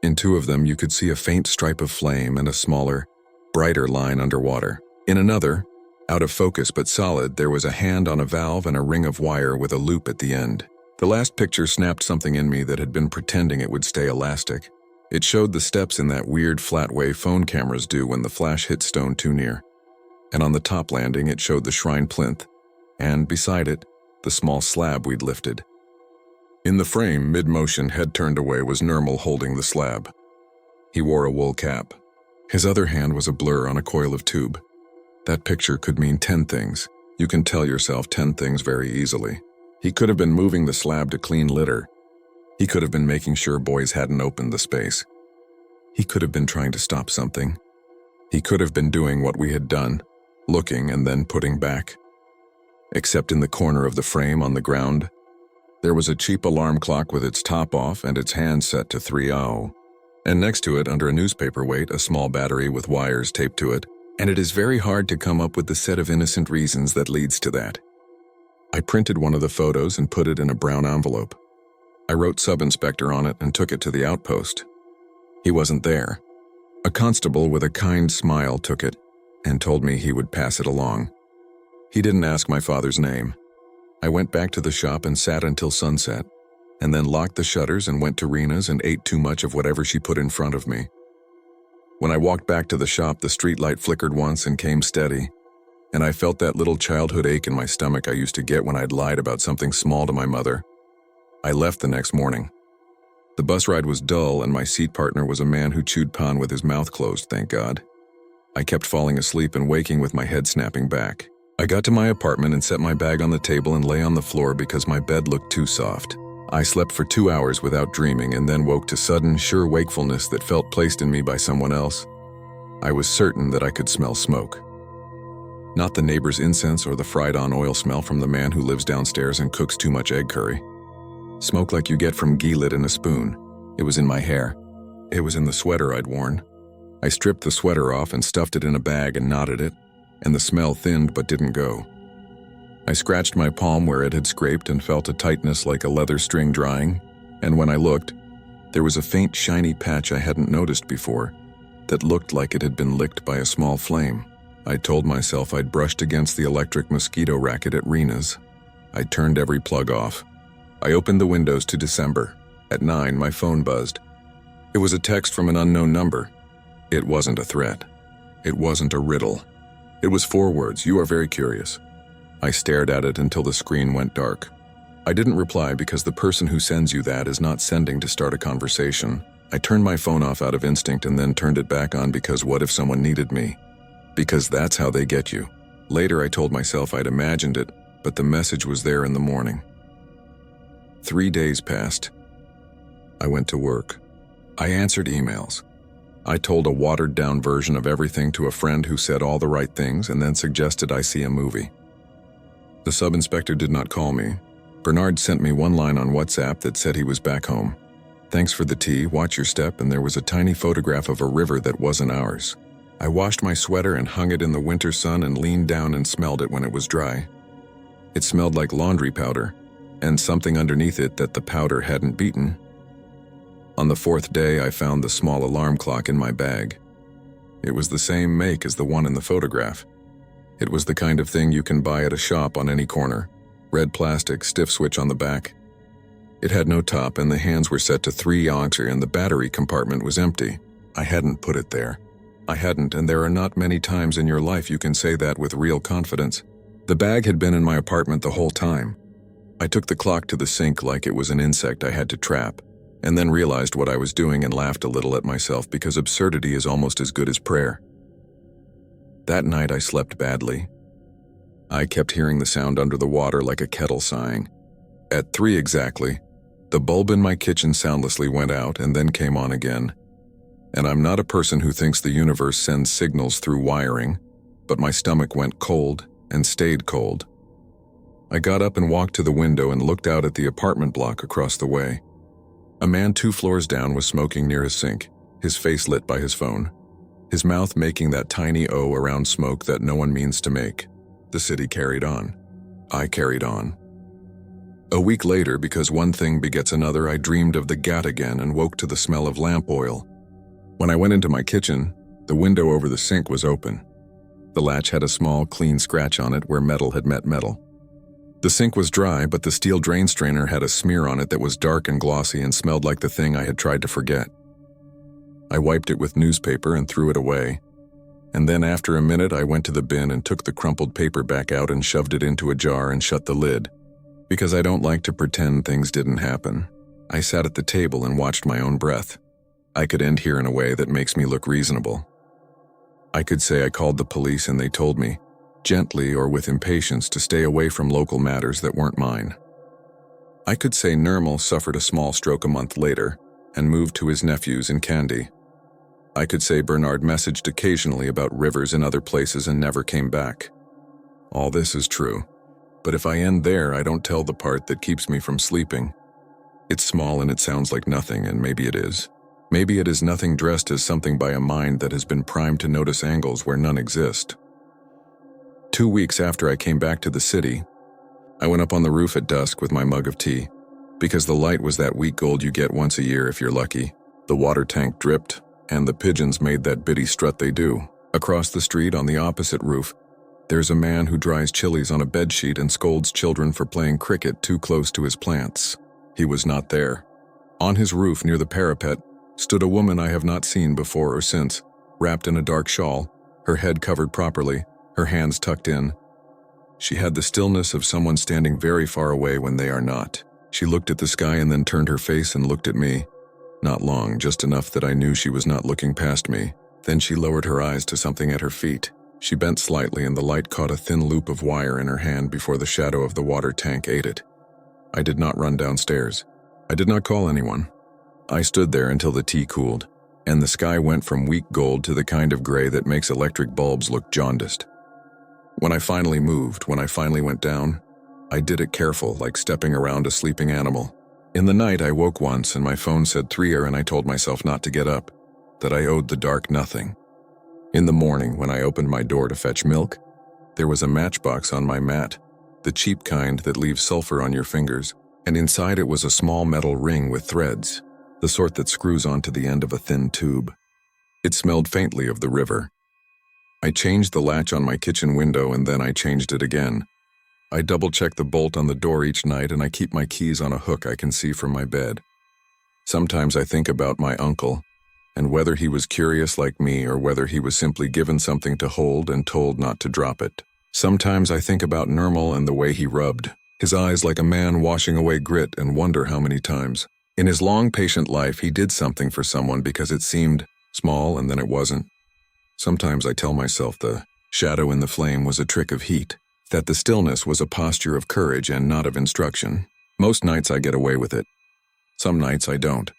In 2 of them, you could see a faint stripe of flame and a smaller, brighter line underwater. In another, out of focus but solid, there was a hand on a valve and a ring of wire with a loop at the end. The last picture snapped something in me that had been pretending it would stay elastic. It showed the steps in that weird flat way phone cameras do when the flash hits stone too near. And on the top landing, it showed the shrine plinth, and beside it, the small slab we'd lifted. In the frame, mid-motion, head turned away, was Nirmal holding the slab. He wore a wool cap. His other hand was a blur on a coil of tube. That picture could mean 10 things. You can tell yourself 10 things very easily. He could have been moving the slab to clean litter. He could have been making sure boys hadn't opened the space. He could have been trying to stop something. He could have been doing what we had done, looking and then putting back. Except in the corner of the frame on the ground, there was a cheap alarm clock with its top off and its hand set to 3:00. And next to it, under a newspaper weight, a small battery with wires taped to it. And it is very hard to come up with the set of innocent reasons that leads to that. I printed one of the photos and put it in a brown envelope. I wrote sub-inspector on it and took it to the outpost. He wasn't there. A constable with a kind smile took it and told me he would pass it along. He didn't ask my father's name. I went back to the shop and sat until sunset, and then locked the shutters and went to Rena's and ate too much of whatever she put in front of me. When I walked back to the shop, the streetlight flickered once and came steady, and I felt that little childhood ache in my stomach I used to get when I'd lied about something small to my mother. I left the next morning. The bus ride was dull, and my seat partner was a man who chewed pan with his mouth closed, thank God. I kept falling asleep and waking with my head snapping back. I got to my apartment and set my bag on the table and lay on the floor because my bed looked too soft. I slept for 2 hours without dreaming and then woke to sudden, sure wakefulness that felt placed in me by someone else. I was certain that I could smell smoke. Not the neighbor's incense or the fried-on oil smell from the man who lives downstairs and cooks too much egg curry. Smoke like you get from ghee lit in a spoon. It was in my hair. It was in the sweater I'd worn. I stripped the sweater off and stuffed it in a bag and knotted it, and the smell thinned but didn't go. I scratched my palm where it had scraped and felt a tightness like a leather string drying, and when I looked, there was a faint shiny patch I hadn't noticed before that looked like it had been licked by a small flame. I told myself I'd brushed against the electric mosquito racket at Rena's. I turned every plug off. I opened the windows to December. At 9, my phone buzzed. It was a text from an unknown number. It wasn't a threat. It wasn't a riddle. It was 4 words, "You are very curious." I stared at it until the screen went dark. I didn't reply because the person who sends you that is not sending to start a conversation. I turned my phone off out of instinct and then turned it back on because what if someone needed me? Because that's how they get you. Later I told myself I'd imagined it, but the message was there in the morning. 3 days passed. I went to work. I answered emails. I told a watered-down version of everything to a friend who said all the right things and then suggested I see a movie. The sub-inspector did not call me. Bernard sent me one line on WhatsApp that said he was back home. Thanks for the tea, watch your step, and there was a tiny photograph of a river that wasn't ours. I washed my sweater and hung it in the winter sun and leaned down and smelled it when it was dry. It smelled like laundry powder, and something underneath it that the powder hadn't beaten. On the 4th day, I found the small alarm clock in my bag. It was the same make as the one in the photograph. It was the kind of thing you can buy at a shop on any corner. Red plastic, stiff switch on the back. It had no top and the hands were set to 3 auxiliary and the battery compartment was empty. I hadn't put it there. I hadn't, and there are not many times in your life you can say that with real confidence. The bag had been in my apartment the whole time. I took the clock to the sink like it was an insect I had to trap, and then realized what I was doing and laughed a little at myself because absurdity is almost as good as prayer. That night I slept badly. I kept hearing the sound under the water like a kettle sighing. At 3 exactly, the bulb in my kitchen soundlessly went out and then came on again. And I'm not a person who thinks the universe sends signals through wiring, but my stomach went cold and stayed cold. I got up and walked to the window and looked out at the apartment block across the way. A man 2 floors down was smoking near his sink, his face lit by his phone, his mouth making that tiny O around smoke that no one means to make. The city carried on. I carried on. A week later, because one thing begets another, I dreamed of the gat again and woke to the smell of lamp oil. When I went into my kitchen, the window over the sink was open. The latch had a small, clean scratch on it where metal had met metal. The sink was dry, but the steel drain strainer had a smear on it that was dark and glossy and smelled like the thing I had tried to forget. I wiped it with newspaper and threw it away, and then after a minute I went to the bin and took the crumpled paper back out and shoved it into a jar and shut the lid, because I don't like to pretend things didn't happen. I sat at the table and watched my own breath. I could end here in a way that makes me look reasonable. I could say I called the police and they told me, gently or with impatience, to stay away from local matters that weren't mine. I could say Nirmal suffered a small stroke a month later and moved to his nephews in Kandy. I could say Bernard messaged occasionally about rivers in other places and never came back. All this is true, but if I end there, I don't tell the part that keeps me from sleeping. It's small and it sounds like nothing, and maybe it is. Maybe it is nothing dressed as something by a mind that has been primed to notice angles where none exist. 2 weeks after I came back to the city, I went up on the roof at dusk with my mug of tea, because the light was that weak gold you get once a year if you're lucky. The water tank dripped, and the pigeons made that bitty strut they do. Across the street on the opposite roof, there's a man who dries chilies on a bedsheet and scolds children for playing cricket too close to his plants. He was not there. On his roof near the parapet stood a woman I have not seen before or since, wrapped in a dark shawl, her head covered properly, her hands tucked in. She had the stillness of someone standing very far away when they are not. She looked at the sky and then turned her face and looked at me. Not long, just enough that I knew she was not looking past me. Then she lowered her eyes to something at her feet. She bent slightly and the light caught a thin loop of wire in her hand before the shadow of the water tank ate it. I did not run downstairs. I did not call anyone. I stood there until the tea cooled, and the sky went from weak gold to the kind of gray that makes electric bulbs look jaundiced. When I finally moved, when I finally went down, I did it careful, like stepping around a sleeping animal. In the night, I woke once and my phone said 3 and I told myself not to get up, that I owed the dark nothing. In the morning, when I opened my door to fetch milk, there was a matchbox on my mat, the cheap kind that leaves sulfur on your fingers, and inside it was a small metal ring with threads, the sort that screws onto the end of a thin tube. It smelled faintly of the river. I changed the latch on my kitchen window and then I changed it again. I double-check the bolt on the door each night and I keep my keys on a hook I can see from my bed. Sometimes I think about my uncle and whether he was curious like me or whether he was simply given something to hold and told not to drop it. Sometimes I think about Nirmal and the way he rubbed, his eyes like a man washing away grit, and wonder how many times. In his long, patient life, he did something for someone because it seemed small and then it wasn't. Sometimes I tell myself the shadow in the flame was a trick of heat, that the stillness was a posture of courage and not of instruction. Most nights I get away with it. Some nights I don't.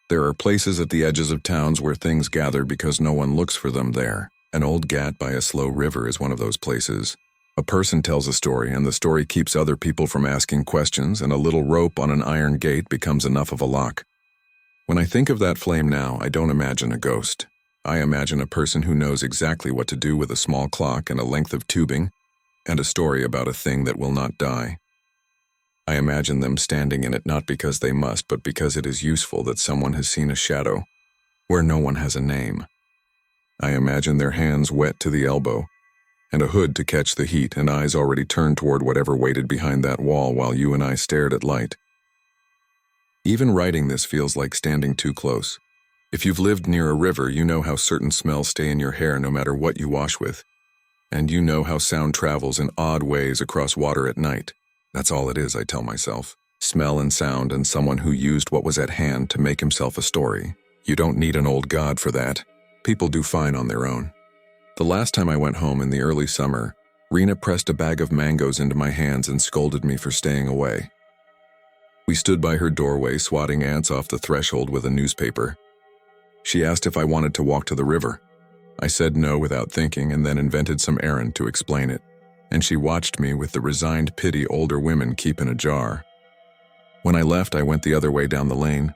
There are places at the edges of towns where things gather because no one looks for them there. An old gat by a slow river is one of those places. A person tells a story, and the story keeps other people from asking questions, and a little rope on an iron gate becomes enough of a lock. When I think of that flame now, I don't imagine a ghost. I imagine a person who knows exactly what to do with a small clock and a length of tubing, and a story about a thing that will not die. I imagine them standing in it not because they must, but because it is useful that someone has seen a shadow, where no one has a name. I imagine their hands wet to the elbow, and a hood to catch the heat, and eyes already turned toward whatever waited behind that wall while you and I stared at light. Even writing this feels like standing too close. If you've lived near a river, you know how certain smells stay in your hair no matter what you wash with. And you know how sound travels in odd ways across water at night. That's all it is, I tell myself. Smell and sound, and someone who used what was at hand to make himself a story. You don't need an old god for that. People do fine on their own. The last time I went home in the early summer, Rena pressed a bag of mangoes into my hands and scolded me for staying away. We stood by her doorway, swatting ants off the threshold with a newspaper. She asked if I wanted to walk to the river. I said no without thinking, and then invented some errand to explain it. And she watched me with the resigned pity older women keep in a jar. When I left, I went the other way down the lane,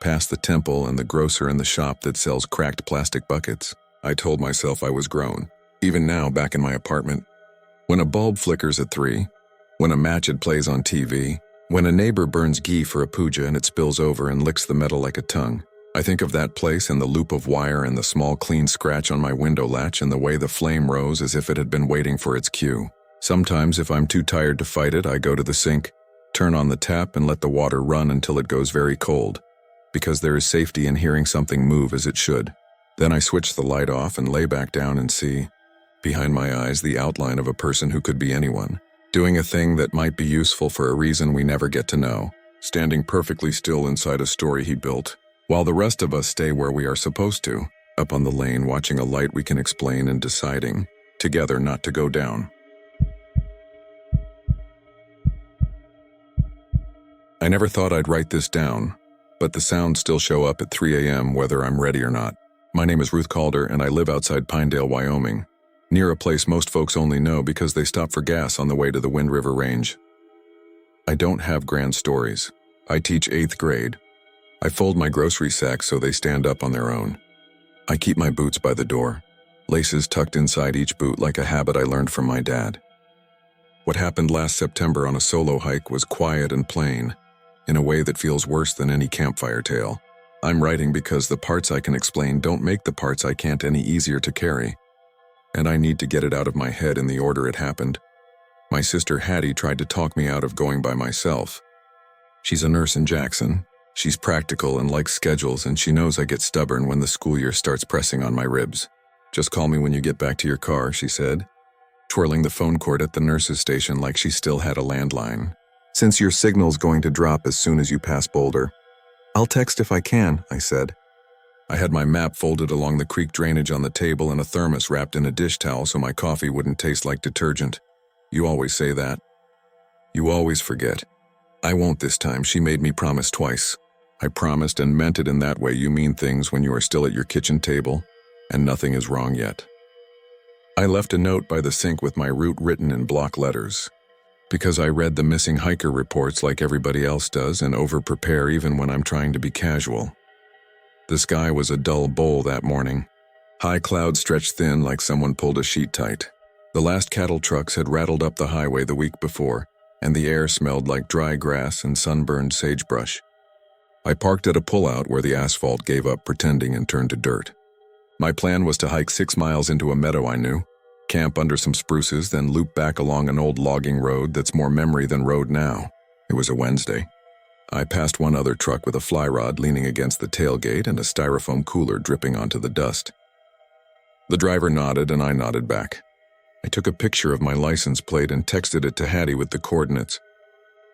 past the temple and the grocer and the shop that sells cracked plastic buckets. I told myself I was grown, even now back in my apartment. When a bulb flickers at 3, when a match plays on TV, when a neighbor burns ghee for a puja and it spills over and licks the metal like a tongue, I think of that place and the loop of wire and the small clean scratch on my window latch and the way the flame rose as if it had been waiting for its cue. Sometimes, if I'm too tired to fight it, I go to the sink, turn on the tap, and let the water run until it goes very cold, because there is safety in hearing something move as it should. Then I switch the light off and lay back down and see, behind my eyes, the outline of a person who could be anyone, doing a thing that might be useful for a reason we never get to know, standing perfectly still inside a story he built, while the rest of us stay where we are supposed to, up on the lane watching a light we can explain and deciding, together, not to go down. I never thought I'd write this down, but the sounds still show up at 3 a.m. whether I'm ready or not. My name is Ruth Calder, and I live outside Pinedale, Wyoming, near a place most folks only know because they stop for gas on the way to the Wind River Range. I don't have grand stories. I teach 8th grade. I fold my grocery sacks so they stand up on their own. I keep my boots by the door, laces tucked inside each boot like a habit I learned from my dad. What happened last September on a solo hike was quiet and plain, in a way that feels worse than any campfire tale. I'm writing because the parts I can explain don't make the parts I can't any easier to carry, and I need to get it out of my head in the order it happened. My sister Hattie tried to talk me out of going by myself. She's a nurse in Jackson. She's practical and likes schedules, and she knows I get stubborn when the school year starts pressing on my ribs. "Just call me when you get back to your car," she said, twirling the phone cord at the nurse's station like she still had a landline. "Since your signal's going to drop as soon as you pass Boulder." "I'll text if I can," I said. I had my map folded along the creek drainage on the table and a thermos wrapped in a dish towel so my coffee wouldn't taste like detergent. You always say that. You always forget. I won't this time. She made me promise twice. I promised and meant it in that way you mean things when you are still at your kitchen table, and nothing is wrong yet. I left a note by the sink with my route written in block letters, because I read the missing hiker reports like everybody else does and over-prepare even when I'm trying to be casual. The sky was a dull bowl that morning. High clouds stretched thin like someone pulled a sheet tight. The last cattle trucks had rattled up the highway the week before, and the air smelled like dry grass and sunburned sagebrush. I parked at a pullout where the asphalt gave up pretending and turned to dirt. My plan was to hike 6 miles into a meadow I knew, camp under some spruces, then loop back along an old logging road that's more memory than road now. It was a Wednesday. I passed one other truck with a fly rod leaning against the tailgate and a styrofoam cooler dripping onto the dust. The driver nodded and I nodded back. I took a picture of my license plate and texted it to Hattie with the coordinates.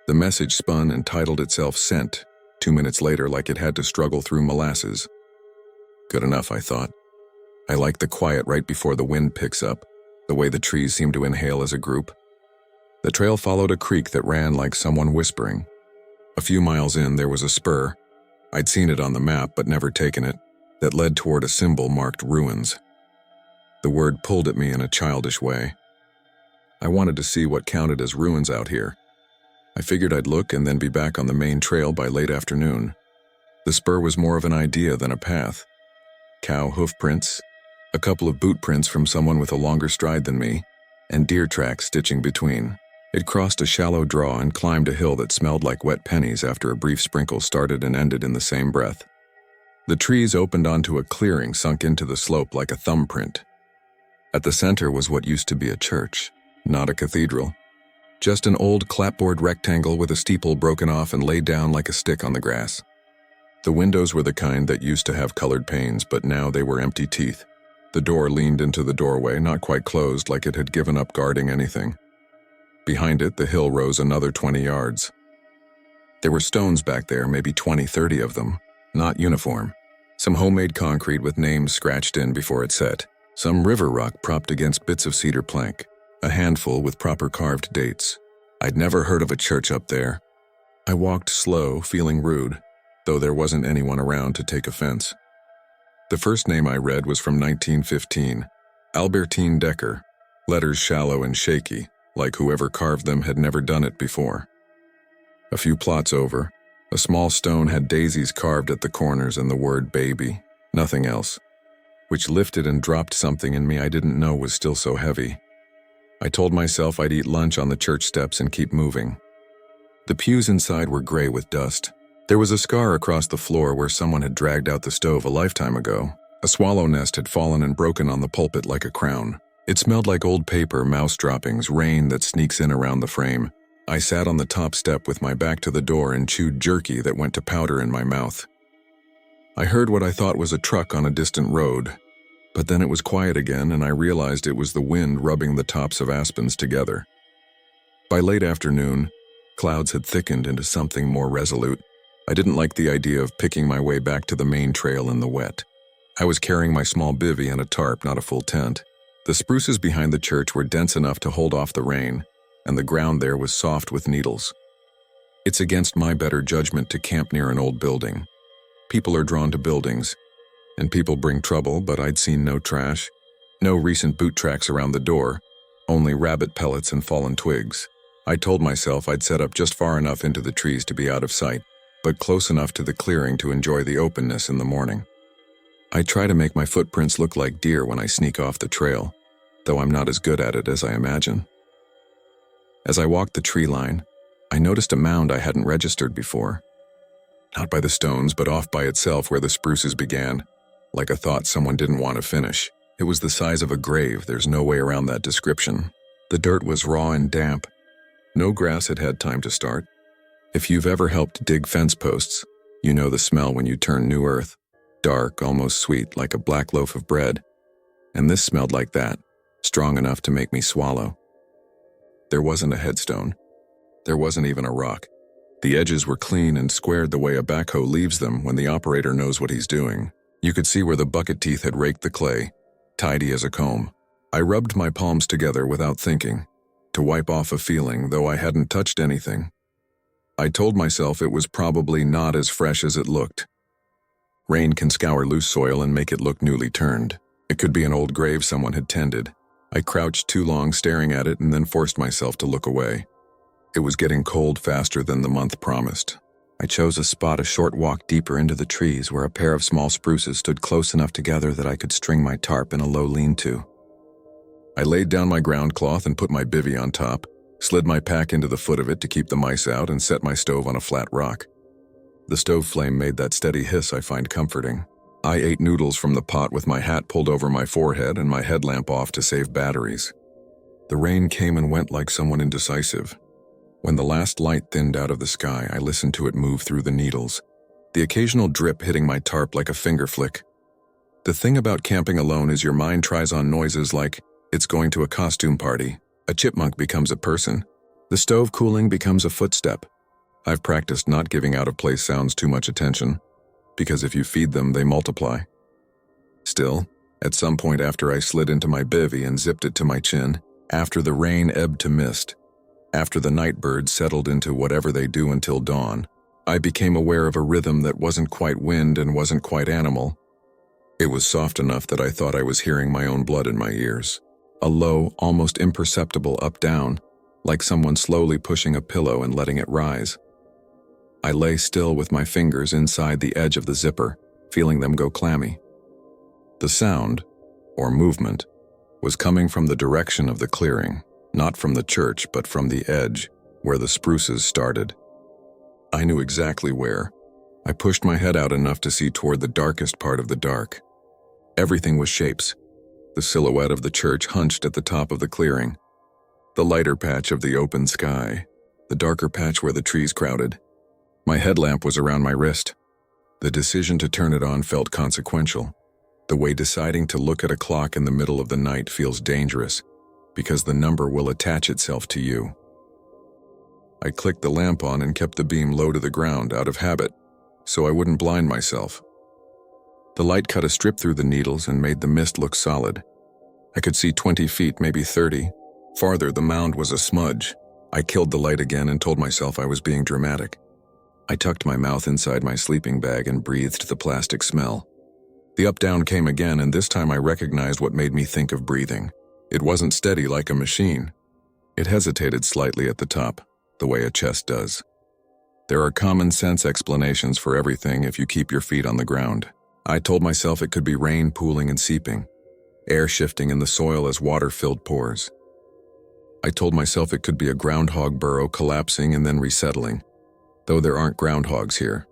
The message spun and titled itself "Sent," 2 minutes later like it had to struggle through molasses. Good enough, I thought. I like the quiet right before the wind picks up, the way the trees seem to inhale as a group. The trail followed a creek that ran like someone whispering, A few miles in, there was a spur. I'd seen it on the map but never taken it, that led toward a symbol marked ruins. The word pulled at me in a childish way. I wanted to see what counted as ruins out here. I figured I'd look and then be back on the main trail by late afternoon. The spur was more of an idea than a path. Cow hoof prints, a couple of boot prints from someone with a longer stride than me, and deer tracks stitching between. It crossed a shallow draw and climbed a hill that smelled like wet pennies after a brief sprinkle started and ended in the same breath. The trees opened onto a clearing sunk into the slope like a thumbprint. At the center was what used to be a church, not a cathedral. Just an old clapboard rectangle with a steeple broken off and laid down like a stick on the grass. The windows were the kind that used to have colored panes, but now they were empty teeth. The door leaned into the doorway, not quite closed, like it had given up guarding anything. Behind it, the hill rose another 20 yards. There were stones back there, maybe 20, 30 of them, not uniform. Some homemade concrete with names scratched in before it set. Some river rock propped against bits of cedar plank. A handful with proper carved dates. I'd never heard of a church up there. I walked slow, feeling rude, though there wasn't anyone around to take offense. The first name I read was from 1915, Albertine Decker, letters shallow and shaky, like whoever carved them had never done it before. A few plots over, a small stone had daisies carved at the corners and the word baby, nothing else, which lifted and dropped something in me I didn't know was still so heavy. I told myself I'd eat lunch on the church steps and keep moving. The pews inside were gray with dust. There was a scar across the floor where someone had dragged out the stove a lifetime ago. A swallow nest had fallen and broken on the pulpit like a crown. It smelled like old paper, mouse droppings, rain that sneaks in around the frame. I sat on the top step with my back to the door and chewed jerky that went to powder in my mouth. I heard what I thought was a truck on a distant road, but then it was quiet again and I realized it was the wind rubbing the tops of aspens together. By late afternoon, clouds had thickened into something more resolute. I didn't like the idea of picking my way back to the main trail in the wet. I was carrying my small bivvy and a tarp, not a full tent. The spruces behind the church were dense enough to hold off the rain, and the ground there was soft with needles. It's against my better judgment to camp near an old building. People are drawn to buildings, and people bring trouble, but I'd seen no trash, no recent boot tracks around the door, only rabbit pellets and fallen twigs. I told myself I'd set up just far enough into the trees to be out of sight, but close enough to the clearing to enjoy the openness in the morning. I try to make my footprints look like deer when I sneak off the trail, though I'm not as good at it as I imagine. As I walked the tree line, I noticed a mound I hadn't registered before. Not by the stones, but off by itself where the spruces began, like a thought someone didn't want to finish. It was the size of a grave, there's no way around that description. The dirt was raw and damp. No grass had had time to start. If you've ever helped dig fence posts, you know the smell when you turn new earth. Dark, almost sweet, like a black loaf of bread. And this smelled like that, strong enough to make me swallow. There wasn't a headstone. There wasn't even a rock. The edges were clean and squared the way a backhoe leaves them when the operator knows what he's doing. You could see where the bucket teeth had raked the clay, tidy as a comb. I rubbed my palms together without thinking, to wipe off a feeling, though I hadn't touched anything. I told myself it was probably not as fresh as it looked. Rain can scour loose soil and make it look newly turned. It could be an old grave someone had tended. I crouched too long staring at it and then forced myself to look away. It was getting cold faster than the month promised. I chose a spot a short walk deeper into the trees where a pair of small spruces stood close enough together that I could string my tarp in a low lean-to. I laid down my ground cloth and put my bivvy on top, slid my pack into the foot of it to keep the mice out, and set my stove on a flat rock. The stove flame made that steady hiss I find comforting. I ate noodles from the pot with my hat pulled over my forehead and my headlamp off to save batteries. The rain came and went like someone indecisive. When the last light thinned out of the sky, I listened to it move through the needles, the occasional drip hitting my tarp like a finger flick. The thing about camping alone is your mind tries on noises like it's going to a costume party, a chipmunk becomes a person, the stove cooling becomes a footstep. I've practiced not giving out-of-place sounds too much attention, because if you feed them, they multiply. Still, at some point after I slid into my bivvy and zipped it to my chin, after the rain ebbed to mist, after the night birds settled into whatever they do until dawn, I became aware of a rhythm that wasn't quite wind and wasn't quite animal. It was soft enough that I thought I was hearing my own blood in my ears. A low, almost imperceptible up-down, like someone slowly pushing a pillow and letting it rise. I lay still with my fingers inside the edge of the zipper, feeling them go clammy. The sound, or movement, was coming from the direction of the clearing, not from the church but from the edge, where the spruces started. I knew exactly where. I pushed my head out enough to see toward the darkest part of the dark. Everything was shapes. The silhouette of the church hunched at the top of the clearing. The lighter patch of the open sky. The darker patch where the trees crowded. My headlamp was around my wrist. The decision to turn it on felt consequential. The way deciding to look at a clock in the middle of the night feels dangerous, because the number will attach itself to you. I clicked the lamp on and kept the beam low to the ground out of habit, so I wouldn't blind myself. The light cut a strip through the needles and made the mist look solid. I could see 20 feet, maybe 30. Farther, the mound was a smudge. I killed the light again and told myself I was being dramatic. I tucked my mouth inside my sleeping bag and breathed the plastic smell. The up-down came again, and this time I recognized what made me think of breathing. It wasn't steady like a machine. It hesitated slightly at the top, the way a chest does. There are common-sense explanations for everything if you keep your feet on the ground. I told myself it could be rain pooling and seeping, air shifting in the soil as water filled pores. I told myself it could be a groundhog burrow collapsing and then resettling, though there aren't groundhogs here.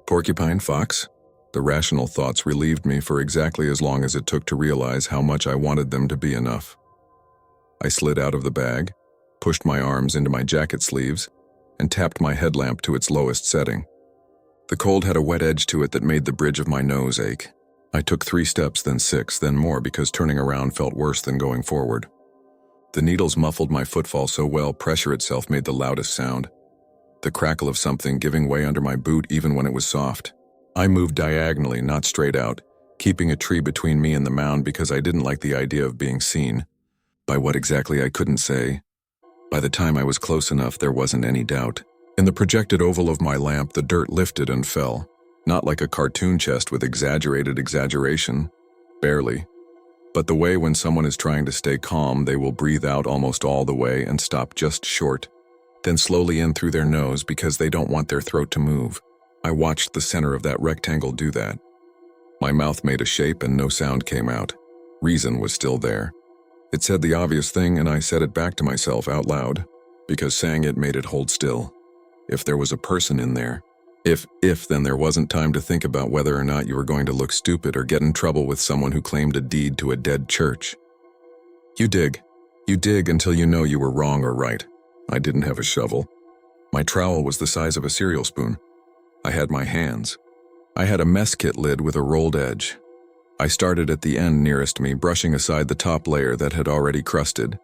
Porcupine, fox? The rational thoughts relieved me for exactly as long as it took to realize how much I wanted them to be enough. I slid out of the bag, pushed my arms into my jacket sleeves, and tapped my headlamp to its lowest setting. The cold had a wet edge to it that made the bridge of my nose ache. I took 3 steps, then 6, then more, because turning around felt worse than going forward. The needles muffled my footfall so well, pressure itself made the loudest sound. The crackle of something giving way under my boot even when it was soft. I moved diagonally, not straight out, keeping a tree between me and the mound because I didn't like the idea of being seen. By what exactly I couldn't say. By the time I was close enough, there wasn't any doubt. In the projected oval of my lamp, the dirt lifted and fell. Not like a cartoon chest with exaggerated exaggeration. Barely. But the way when someone is trying to stay calm, they will breathe out almost all the way and stop just short, then slowly in through their nose because they don't want their throat to move. I watched the center of that rectangle do that. My mouth made a shape and no sound came out. Reason was still there. It said the obvious thing and I said it back to myself out loud, because saying it made it hold still. If there was a person in there. If then there wasn't time to think about whether or not you were going to look stupid or get in trouble with someone who claimed a deed to a dead church. You dig. You dig until you know you were wrong or right. I didn't have a shovel. My trowel was the size of a cereal spoon. I had my hands. I had a mess kit lid with a rolled edge. I started at the end nearest me, brushing aside the top layer that had already crusted.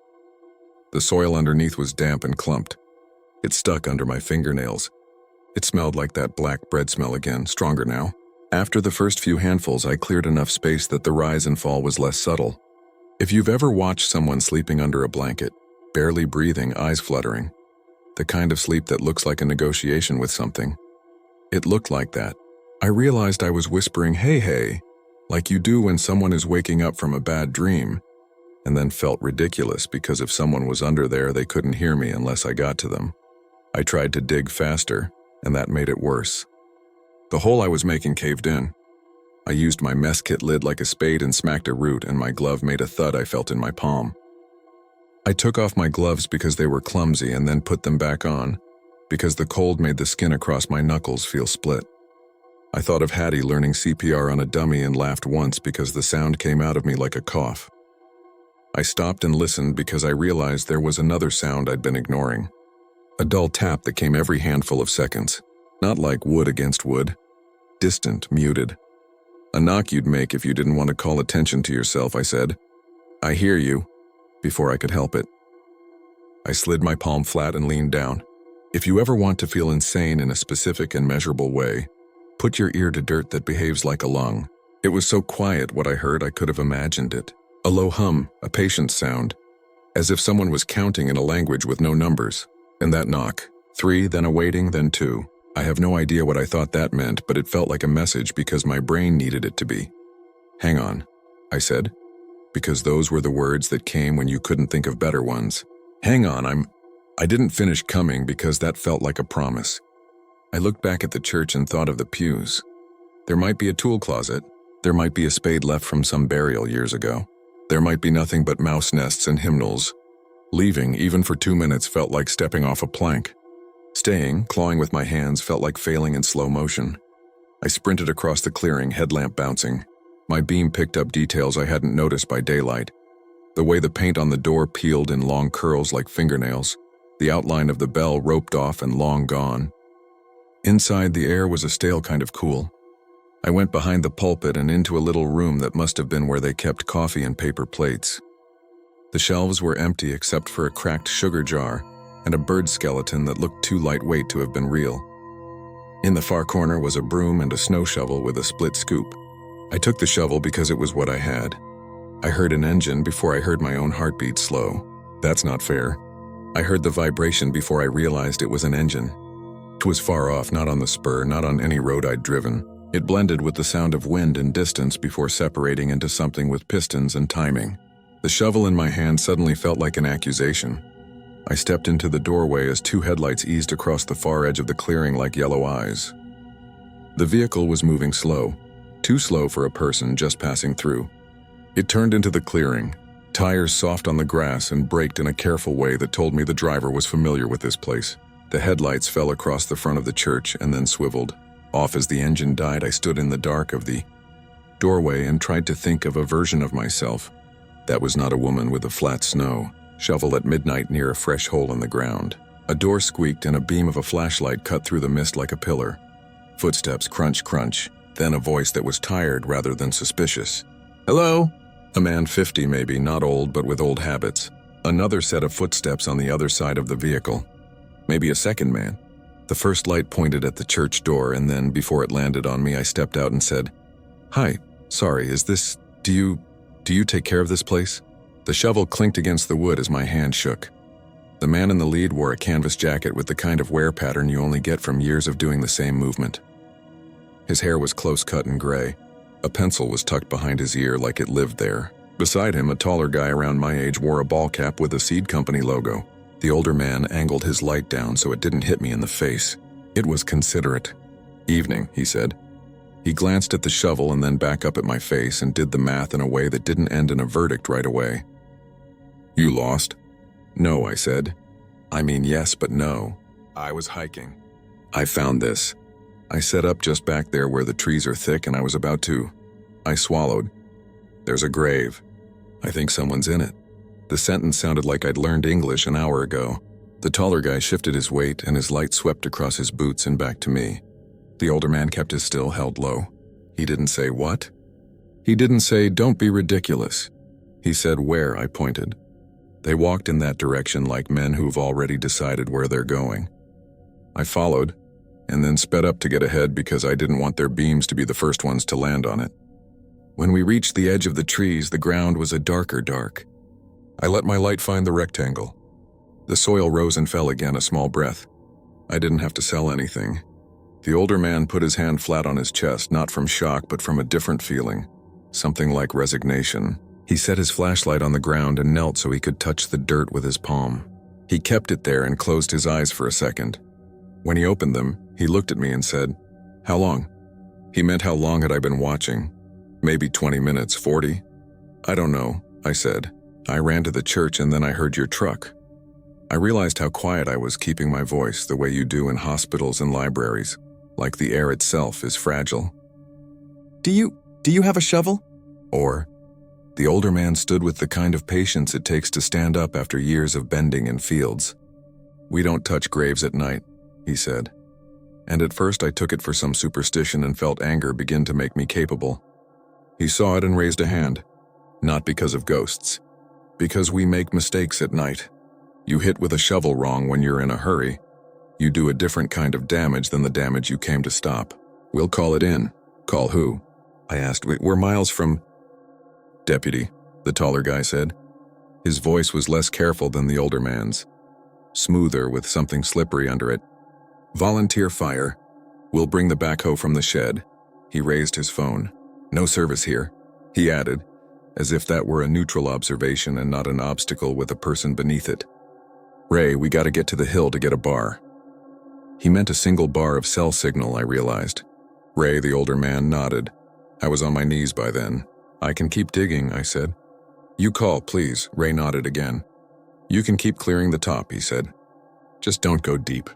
The soil underneath was damp and clumped. It stuck under my fingernails. It smelled like that black bread smell again, stronger now. After the first few handfuls, I cleared enough space that the rise and fall was less subtle. If you've ever watched someone sleeping under a blanket, barely breathing, eyes fluttering, the kind of sleep that looks like a negotiation with something, it looked like that. I realized I was whispering, "Hey, hey," like you do when someone is waking up from a bad dream, and then felt ridiculous because if someone was under there, they couldn't hear me unless I got to them. I tried to dig faster, and that made it worse. The hole I was making caved in. I used my mess kit lid like a spade and smacked a root, and my glove made a thud I felt in my palm. I took off my gloves because they were clumsy and then put them back on, because the cold made the skin across my knuckles feel split. I thought of Hattie learning CPR on a dummy and laughed once because the sound came out of me like a cough. I stopped and listened because I realized there was another sound I'd been ignoring. A dull tap that came every handful of seconds, not like wood against wood. Distant, muted. A knock you'd make if you didn't want to call attention to yourself, I said. "I hear you," before I could help it. I slid my palm flat and leaned down. If you ever want to feel insane in a specific and measurable way, put your ear to dirt that behaves like a lung. It was so quiet what I heard I could have imagined it. A low hum, a patient sound, as if someone was counting in a language with no numbers. And that knock. 3, then a waiting, then 2. I have no idea what I thought that meant, but it felt like a message because my brain needed it to be. Hang on, I said, because those were the words that came when you couldn't think of better ones. Hang on, I didn't finish coming because that felt like a promise. I looked back at the church and thought of the pews. There might be a tool closet. There might be a spade left from some burial years ago. There might be nothing but mouse nests and hymnals. Leaving, even for 2 minutes, felt like stepping off a plank. Staying, clawing with my hands, felt like failing in slow motion. I sprinted across the clearing, headlamp bouncing. My beam picked up details I hadn't noticed by daylight. The way the paint on the door peeled in long curls like fingernails. The outline of the bell roped off and long gone. Inside, the air was a stale kind of cool. I went behind the pulpit and into a little room that must have been where they kept coffee and paper plates. The shelves were empty except for a cracked sugar jar and a bird skeleton that looked too lightweight to have been real. In the far corner was a broom and a snow shovel with a split scoop. I took the shovel because it was what I had. I heard an engine before I heard my own heartbeat slow. That's not fair. I heard the vibration before I realized it was an engine. It was far off, not on the spur, not on any road I'd driven. It blended with the sound of wind and distance before separating into something with pistons and timing. The shovel in my hand suddenly felt like an accusation. I stepped into the doorway as 2 headlights eased across the far edge of the clearing like yellow eyes. The vehicle was moving slow, too slow for a person just passing through. It turned into the clearing, tires soft on the grass, and braked in a careful way that told me the driver was familiar with this place. The headlights fell across the front of the church and then swiveled. Off as the engine died, I stood in the dark of the doorway and tried to think of a version of myself. That was not a woman with a flat snow shovel at midnight near a fresh hole in the ground. A door squeaked and a beam of a flashlight cut through the mist like a pillar. Footsteps crunch, crunch, then a voice that was tired rather than suspicious. Hello? A man 50 maybe, not old but with old habits. Another set of footsteps on the other side of the vehicle. Maybe a second man. The first light pointed at the church door, and then, before it landed on me, I stepped out and said, "Hi, sorry, is this… do you take care of this place?" The shovel clinked against the wood as my hand shook. The man in the lead wore a canvas jacket with the kind of wear pattern you only get from years of doing the same movement. His hair was close-cut and gray. A pencil was tucked behind his ear like it lived there. Beside him, a taller guy around my age wore a ball cap with a seed company logo. The older man angled his light down so it didn't hit me in the face. It was considerate. "Evening," he said. He glanced at the shovel and then back up at my face and did the math in a way that didn't end in a verdict right away. "You lost?" "No," I said. "I mean yes, but no. I was hiking. I found this. I set up just back there where the trees are thick and I was about to…" I swallowed. "There's a grave. I think someone's in it." The sentence sounded like I'd learned English an hour ago. The taller guy shifted his weight and his light swept across his boots and back to me. The older man kept his still held low. He didn't say what? He didn't say, "Don't be ridiculous." He said where, I pointed. They walked in that direction like men who've already decided where they're going. I followed, and then sped up to get ahead because I didn't want their beams to be the first ones to land on it. When we reached the edge of the trees, the ground was a darker dark. I let my light find the rectangle. The soil rose and fell again, a small breath. I didn't have to sell anything. The older man put his hand flat on his chest, not from shock but from a different feeling, something like resignation. He set his flashlight on the ground and knelt so he could touch the dirt with his palm. He kept it there and closed his eyes for a second. When he opened them, he looked at me and said, "How long?" He meant how long had I been watching? Maybe 20 minutes, 40? "I don't know," I said. "I ran to the church and then I heard your truck." I realized how quiet I was, keeping my voice the way you do in hospitals and libraries, like the air itself is fragile. Do you have a shovel?" Or, the older man stood with the kind of patience it takes to stand up after years of bending in fields. "We don't touch graves at night," he said. And at first I took it for some superstition and felt anger begin to make me capable. He saw it and raised a hand. "Not because of ghosts. Because we make mistakes at night. You hit with a shovel wrong when you're in a hurry. You do a different kind of damage than the damage you came to stop. We'll call it in." "Call who?" I asked. "We're miles from…" "Deputy," the taller guy said. His voice was less careful than the older man's, smoother with something slippery under it. "Volunteer fire. "We'll bring the backhoe from the shed." He raised his phone. "No service here," he added, as if that were a neutral observation and not an obstacle with a person beneath it. "Ray, we gotta get to the hill to get a bar." He meant a single bar of cell signal, I realized. Ray, the older man, nodded. I was on my knees by then. "I can keep digging," I said. "You call, please," Ray nodded again. "You can keep clearing the top," he said. "Just don't go deep.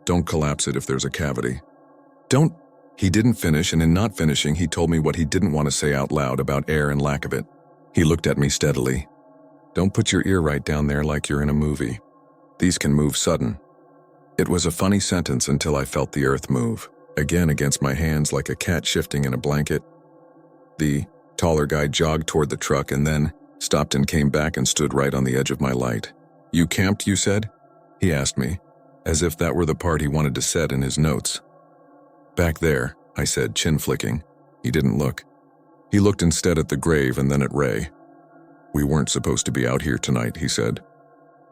Don't collapse it if there's a cavity. Don't—" He didn't finish, and in not finishing, he told me what he didn't want to say out loud about air and lack of it. He looked at me steadily. "Don't put your ear right down there like you're in a movie. These can move sudden." It was a funny sentence until I felt the earth move, again against my hands like a cat shifting in a blanket. The taller guy jogged toward the truck and then stopped and came back and stood right on the edge of my light. "You camped, you said?" he asked me, as if that were the part he wanted to set in his notes. "Back there," I said, chin flicking. He didn't look. He looked instead at the grave and then at Ray. "We weren't supposed to be out here tonight," he said,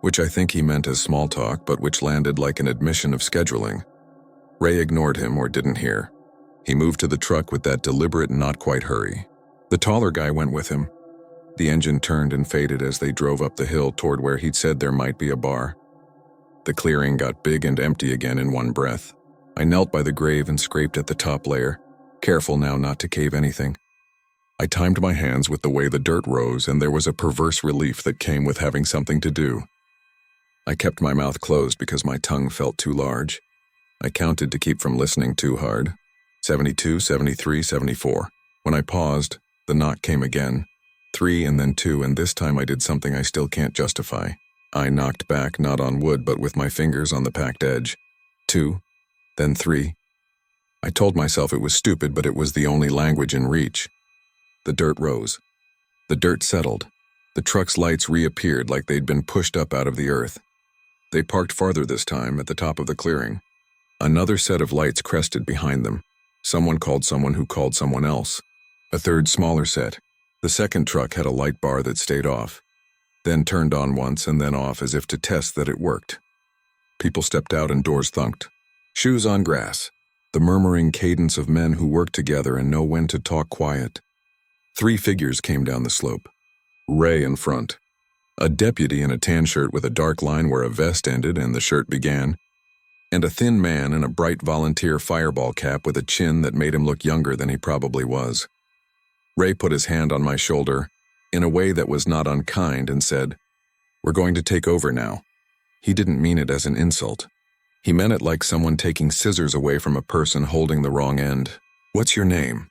which I think he meant as small talk, but which landed like an admission of scheduling. Ray ignored him or didn't hear. He moved to the truck with that deliberate not quite hurry. The taller guy went with him. The engine turned and faded as they drove up the hill toward where he'd said there might be a bar. The clearing got big and empty again in one breath. I knelt by the grave and scraped at the top layer, careful now not to cave anything. I timed my hands with the way the dirt rose, and there was a perverse relief that came with having something to do. I kept my mouth closed because my tongue felt too large. I counted to keep from listening too hard. 72, 73, 74. When I paused, the knock came again. 3 and then 2, and this time I did something I still can't justify. I knocked back, not on wood, but with my fingers on the packed edge. 2, then 3. I told myself it was stupid, but it was the only language in reach. The dirt rose. The dirt settled. The truck's lights reappeared like they'd been pushed up out of the earth. They parked farther this time, at the top of the clearing. Another set of lights crested behind them. Someone called someone who called someone else. A third smaller set. The second truck had a light bar that stayed off, then turned on once and then off as if to test that it worked. People stepped out and doors thunked. Shoes on grass. The murmuring cadence of men who work together and know when to talk quiet. 3 figures came down the slope. Ray in front. A deputy in a tan shirt with a dark line where a vest ended and the shirt began, and a thin man in a bright volunteer fireball cap with a chin that made him look younger than he probably was. Ray put his hand on my shoulder in a way that was not unkind and said, "We're going to take over now." He didn't mean it as an insult. He meant it like someone taking scissors away from a person holding the wrong end. "What's your name?"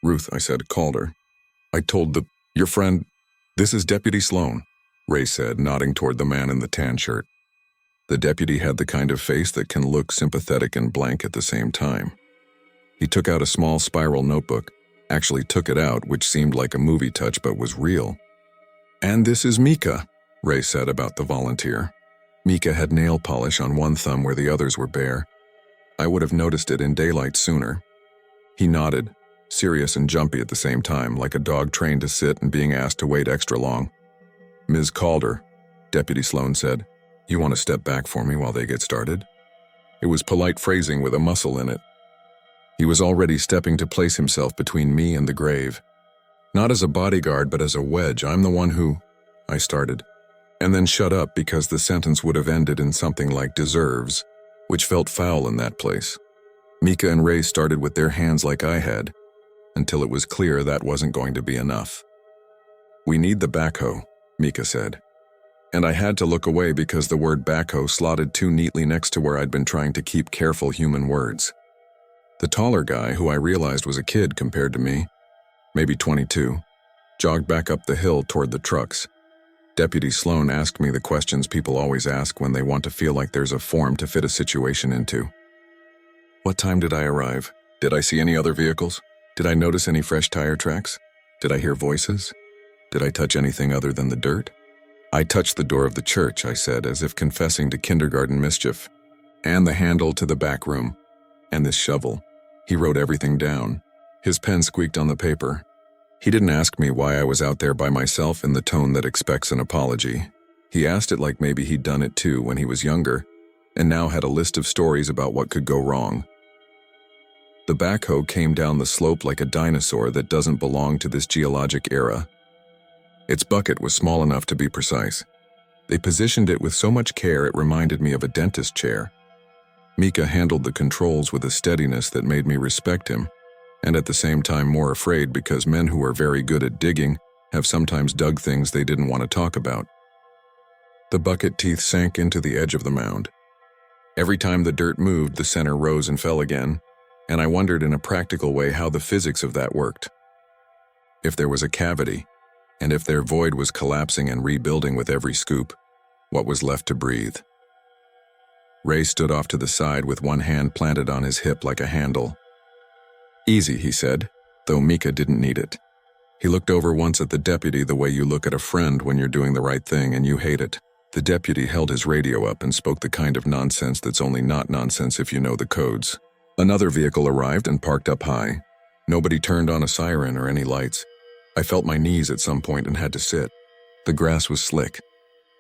"Ruth," I said, Calder. "I told your friend, this is Deputy Sloan," Ray said, nodding toward the man in the tan shirt. The deputy had the kind of face that can look sympathetic and blank at the same time. He took out a small spiral notebook, actually took it out, which seemed like a movie touch but was real. "And this is Mika," Ray said about the volunteer. Mika had nail polish on one thumb where the others were bare. I would have noticed it in daylight sooner. He nodded, serious and jumpy at the same time, like a dog trained to sit and being asked to wait extra long. "Ms. Calder," Deputy Sloan said, "you want to step back for me while they get started?" It was polite phrasing with a muscle in it. He was already stepping to place himself between me and the grave. "Not as a bodyguard, but as a wedge. I'm the one who—" I started, and then shut up because the sentence would have ended in something like "deserves," which felt foul in that place. Mika and Ray started with their hands like I had, until it was clear that wasn't going to be enough. "We need the backhoe," Mika said. And I had to look away because the word backhoe slotted too neatly next to where I'd been trying to keep careful human words. The taller guy, who I realized was a kid compared to me, maybe 22, jogged back up the hill toward the trucks. Deputy Sloan asked me the questions people always ask when they want to feel like there's a form to fit a situation into. What time did I arrive? Did I see any other vehicles? Did I notice any fresh tire tracks? Did I hear voices? Did I touch anything other than the dirt? "I touched the door of the church," I said, as if confessing to kindergarten mischief, "and the handle to the back room, and this shovel." He wrote everything down. His pen squeaked on the paper. He didn't ask me why I was out there by myself in the tone that expects an apology. He asked it like maybe he'd done it too when he was younger, and now had a list of stories about what could go wrong. The backhoe came down the slope like a dinosaur that doesn't belong to this geologic era. Its bucket was small enough to be precise. They positioned it with so much care it reminded me of a dentist chair. Mika handled the controls with a steadiness that made me respect him, and at the same time more afraid because men who are very good at digging have sometimes dug things they didn't want to talk about. The bucket teeth sank into the edge of the mound. Every time the dirt moved, the center rose and fell again, and I wondered in a practical way how the physics of that worked. If there was a cavity, and if their void was collapsing and rebuilding with every scoop, what was left to breathe? Ray stood off to the side with one hand planted on his hip like a handle. "Easy," he said, though Mika didn't need it. He looked over once at the deputy the way you look at a friend when you're doing the right thing and you hate it. The deputy held his radio up and spoke the kind of nonsense that's only not nonsense if you know the codes. Another vehicle arrived and parked up high. Nobody turned on a siren or any lights. I felt my knees at some point and had to sit. The grass was slick.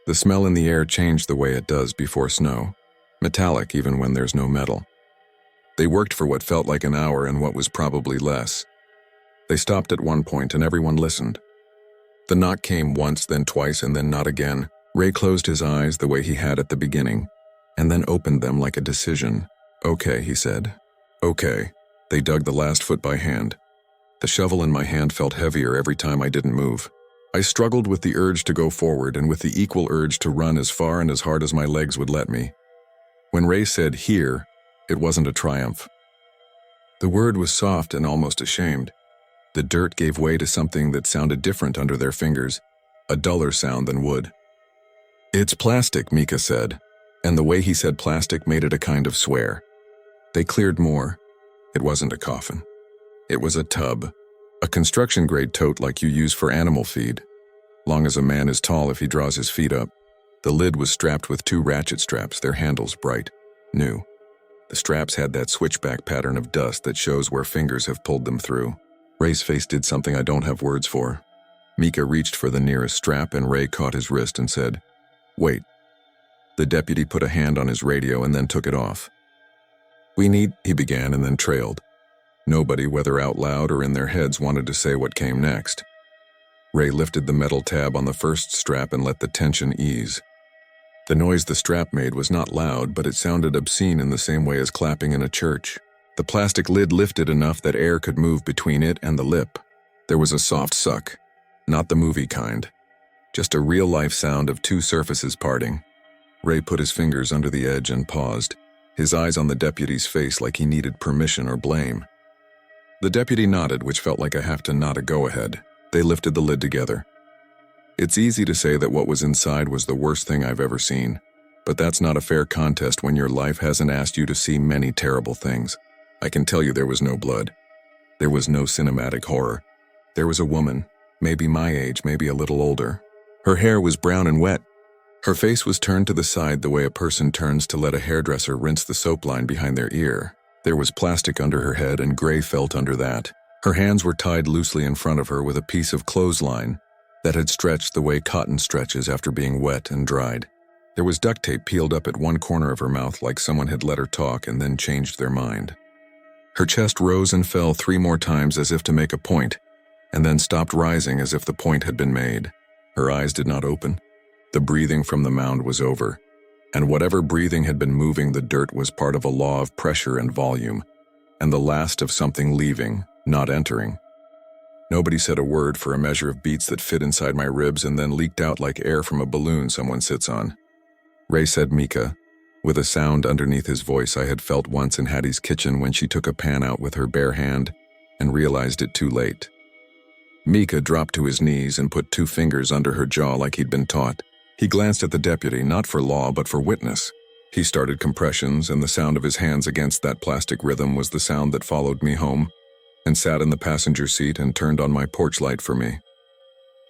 The smell in the air changed the way it does before snow. Metallic even when there's no metal. They worked for what felt like an hour and what was probably less. They stopped at one point and everyone listened. The knock came once, then twice, and then not again. Ray closed his eyes the way he had at the beginning, and then opened them like a decision. "Okay," he said. "Okay." They dug the last foot by hand. The shovel in my hand felt heavier every time I didn't move. I struggled with the urge to go forward and with the equal urge to run as far and as hard as my legs would let me. When Ray said, "Here," it wasn't a triumph. The word was soft and almost ashamed. The dirt gave way to something that sounded different under their fingers, a duller sound than wood. "It's plastic," Mika said, and the way he said plastic made it a kind of swear. They cleared more. It wasn't a coffin. It was a tub, a construction-grade tote like you use for animal feed. Long as a man is tall if he draws his feet up. The lid was strapped with 2 ratchet straps, their handles bright, new. The straps had that switchback pattern of dust that shows where fingers have pulled them through. Ray's face did something I don't have words for. Mika reached for the nearest strap and Ray caught his wrist and said, "Wait." The deputy put a hand on his radio and then took it off. "We need," he began and then trailed. Nobody, whether out loud or in their heads, wanted to say what came next. Ray lifted the metal tab on the first strap and let the tension ease. The noise the strap made was not loud, but it sounded obscene in the same way as clapping in a church. The plastic lid lifted enough that air could move between it and the lip. There was a soft suck, not the movie kind, just a real-life sound of 2 surfaces parting. Ray put his fingers under the edge and paused, his eyes on the deputy's face like he needed permission or blame. The deputy nodded, which felt like I have to nod a go-ahead. They lifted the lid together. It's easy to say that what was inside was the worst thing I've ever seen, but that's not a fair contest when your life hasn't asked you to see many terrible things. I can tell you there was no blood. There was no cinematic horror. There was a woman, maybe my age, maybe a little older. Her hair was brown and wet. Her face was turned to the side the way a person turns to let a hairdresser rinse the soap line behind their ear. There was plastic under her head and gray felt under that. Her hands were tied loosely in front of her with a piece of clothesline that had stretched the way cotton stretches after being wet and dried. There was duct tape peeled up at one corner of her mouth like someone had let her talk and then changed their mind. Her chest rose and fell 3 more times as if to make a point, and then stopped rising as if the point had been made. Her eyes did not open. The breathing from the mound was over, and whatever breathing had been moving the dirt was part of a law of pressure and volume, and the last of something leaving, not entering. Nobody said a word for a measure of beats that fit inside my ribs and then leaked out like air from a balloon someone sits on. Ray said Mika, with a sound underneath his voice I had felt once in Hattie's kitchen when she took a pan out with her bare hand and realized it too late. Mika dropped to his knees and put 2 fingers under her jaw like he'd been taught. He glanced at the deputy, not for law but for witness. He started compressions, and the sound of his hands against that plastic rhythm was the sound that followed me home, and sat in the passenger seat and turned on my porch light for me.